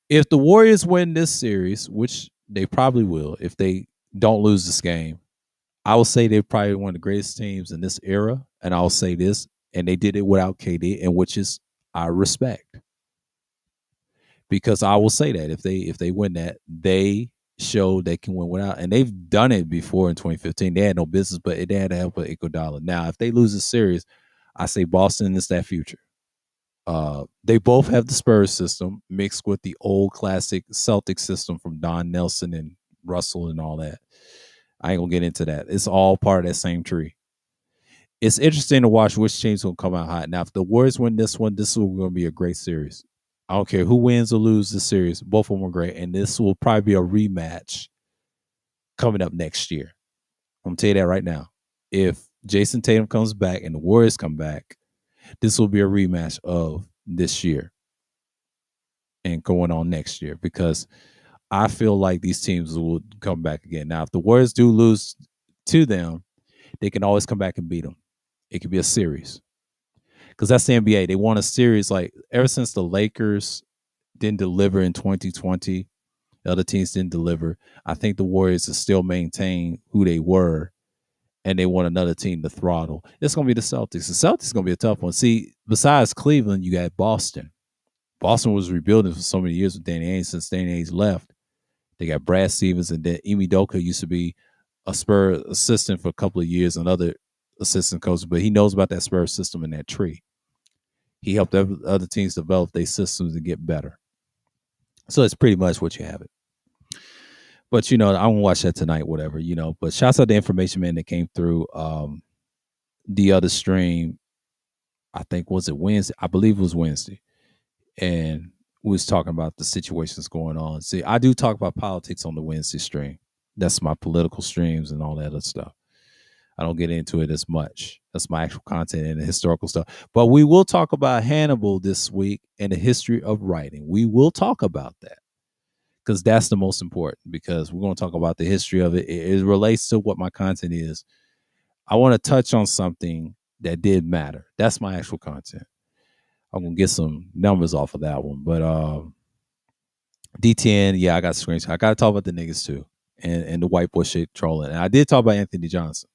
If the Warriors win this series, which they probably will, if they don't lose this game, I will say they're probably one of the greatest teams in this era. And I'll say this, and they did it without KD, and which is I respect. Because I will say that if they win that, they show they can win without, and they've done it before in 2015. They had no business, but they had to help with Iguodala. Now, if they lose this series, I say Boston is that future. They both have the Spurs system mixed with the old classic Celtic system from Don Nelson and Russell and all that. I ain't gonna get into that. It's all part of that same tree. It's interesting to watch which team's gonna come out hot. Now, if the Warriors win this one, this is gonna be a great series. I don't care who wins or loses the series. Both of them are great, and this will probably be a rematch coming up next year. I'm gonna tell you that right now. If Jason Tatum comes back and the Warriors come back, this will be a rematch of this year and going on next year because I feel like these teams will come back again. Now, if the Warriors do lose to them, they can always come back and beat them. It could be a series because that's the NBA. They won a series like ever since the Lakers didn't deliver in 2020. The other teams didn't deliver. I think the Warriors have still maintained who they were, and they want another team to throttle. It's going to be the Celtics. The Celtics is going to be a tough one. See, besides Cleveland, you got Boston. Boston was rebuilding for so many years with Danny Ainge. Since Danny Ainge left, they got Brad Stevens, and then Ime Udoka used to be a Spurs assistant for a couple of years, another assistant coach, but he knows about that Spurs system and that tree. He helped other teams develop their systems and get better. So it's pretty much what you have it. But I won't watch that tonight, whatever, But shouts out the information man that came through the other stream. I think was it Wednesday? I believe it was Wednesday. And we was talking about the situations going on. See, I do talk about politics on the Wednesday stream. That's my political streams and all that other stuff. I don't get into it as much. That's my actual content and the historical stuff. But we will talk about Hannibal this week and the history of writing. We will talk about that. because that's the most important. Because we're going to talk about the history of it. It relates to what my content is. I want to touch on something that did matter. That's my actual content. I'm gonna get some numbers off of that one, but D10, yeah, I got screenshots. I got to talk about the niggas too, and the white boy shit trolling. And I did talk about Anthony Johnson.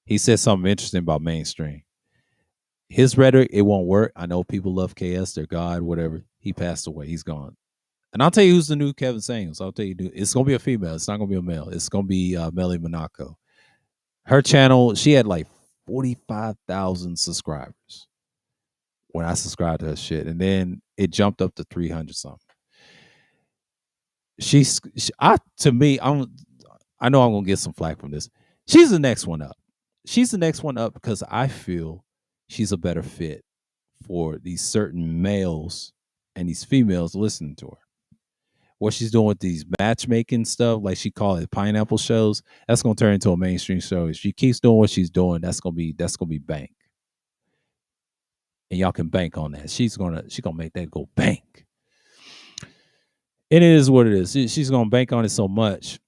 He said something interesting about mainstream. His rhetoric, it won't work. I know people love KS, their God, whatever. He passed away. He's gone. And I'll tell you who's the new Kevin Samuels. I'll tell you, it's gonna be a female. It's not gonna be a male. It's gonna be Melly Monaco. Her channel, she had like 45,000 subscribers when I subscribed to her shit, and then it jumped up to 300 something. To me, I know I'm gonna get some flack from this. She's the next one up. She's the next one up because I feel she's a better fit for these certain males and these females listening to her. What she's doing with these matchmaking stuff, like she called it pineapple shows, that's gonna turn into a mainstream show. If she keeps doing what she's doing, that's gonna be bank. And y'all can bank on that. She's gonna make that go bank. It is what it is. She's gonna bank on it so much.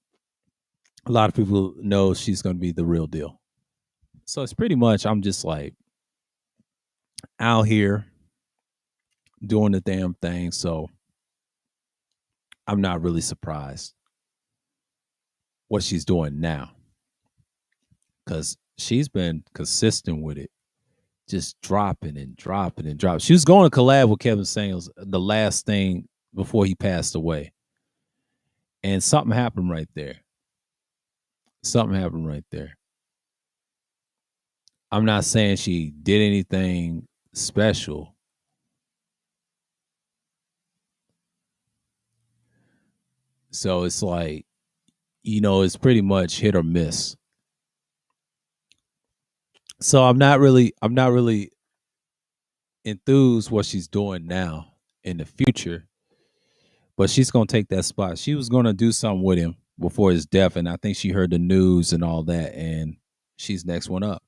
A lot of people know she's gonna be the real deal. So it's pretty much I'm just like out here doing the damn thing. So I'm not really surprised what she's doing now. Because she's been consistent with it. Just dropping and dropping and dropping. She was going to collab with Kevin Samuels, the last thing before he passed away. And something happened right there. I'm not saying she did anything special. So it's like, it's pretty much hit or miss. So I'm not really enthused what she's doing now in the future. But she's gonna take that spot. She was gonna do something with him before his death, and I think she heard the news and all that, and she's next one up.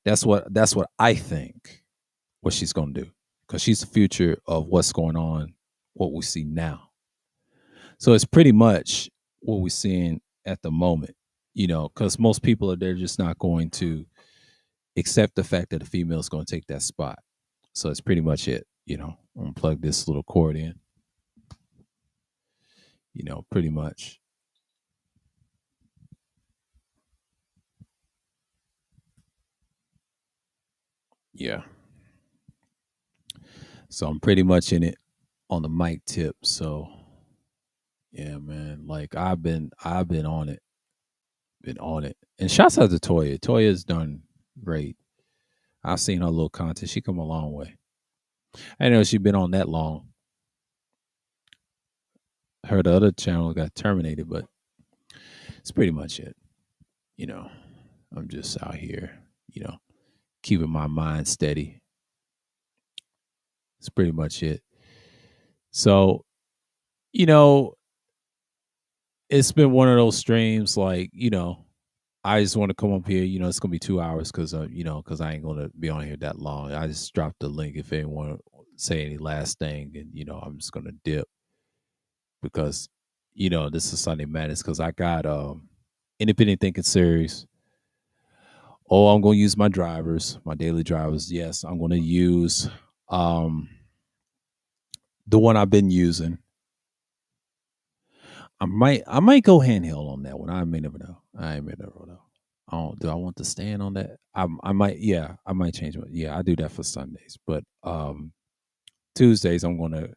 That's what I think. What she's gonna do, because she's the future of what's going on, what we see now. So it's pretty much what we're seeing at the moment, because most people they're just not going to accept the fact that a female is going to take that spot. So it's pretty much it. I'm gonna plug this little cord in. Pretty much. Yeah. So I'm pretty much in it on the mic tip. So yeah, man. Like I've been on it. Been on it. And shouts out to Toya. Toya's done great. I've seen her little content. She come a long way. I know she's been on that long. Her the other channel got terminated, but it's pretty much it. I'm just out here, keeping my mind steady. It's pretty much it. So, it's been one of those streams like, I just want to come up here, it's gonna be 2 hours because because I ain't gonna be on here that long. I just dropped the link if anyone say any last thing, and I'm just gonna dip because this is Sunday Madness because I got independent thinking series. Oh, I'm gonna use my daily drivers. Yes, I'm gonna use the one I've been using. I might go handheld on that one. I may never know. I may never know. Do I want to stand on that? I might. Yeah, I might change it. Yeah, I do that for Sundays, but Tuesdays I'm gonna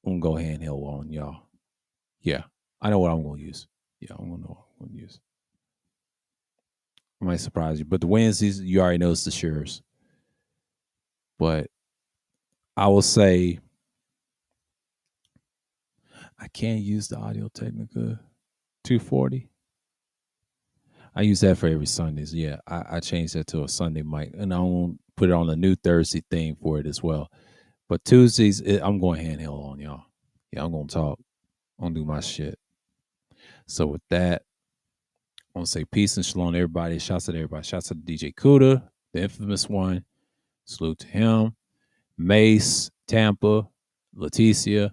go handheld on y'all. Yeah, I know what I'm gonna use. Yeah, I'm gonna know what I'm gonna use. I might surprise you, but the Wednesdays you already know it's the Sures. But I will say I can't use the Audio Technica 240. I use that for every Sundays. Yeah, I changed that to a Sunday mic, and I won't put it on a new Thursday thing for it as well. But Tuesdays, I'm going handheld on y'all. Yeah, I'm gonna talk. I'm gonna do my shit. So with that, I want to say peace and shalom to everybody. Shouts to everybody. Shouts to DJ Kuda, the infamous one. Salute to him. Mace, Tampa, Leticia,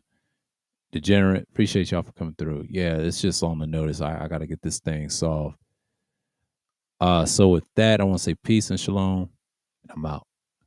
Degenerate, appreciate y'all for coming through. Yeah, it's just on the notice. I got to get this thing solved. So with that, I want to say peace and shalom. I'm out.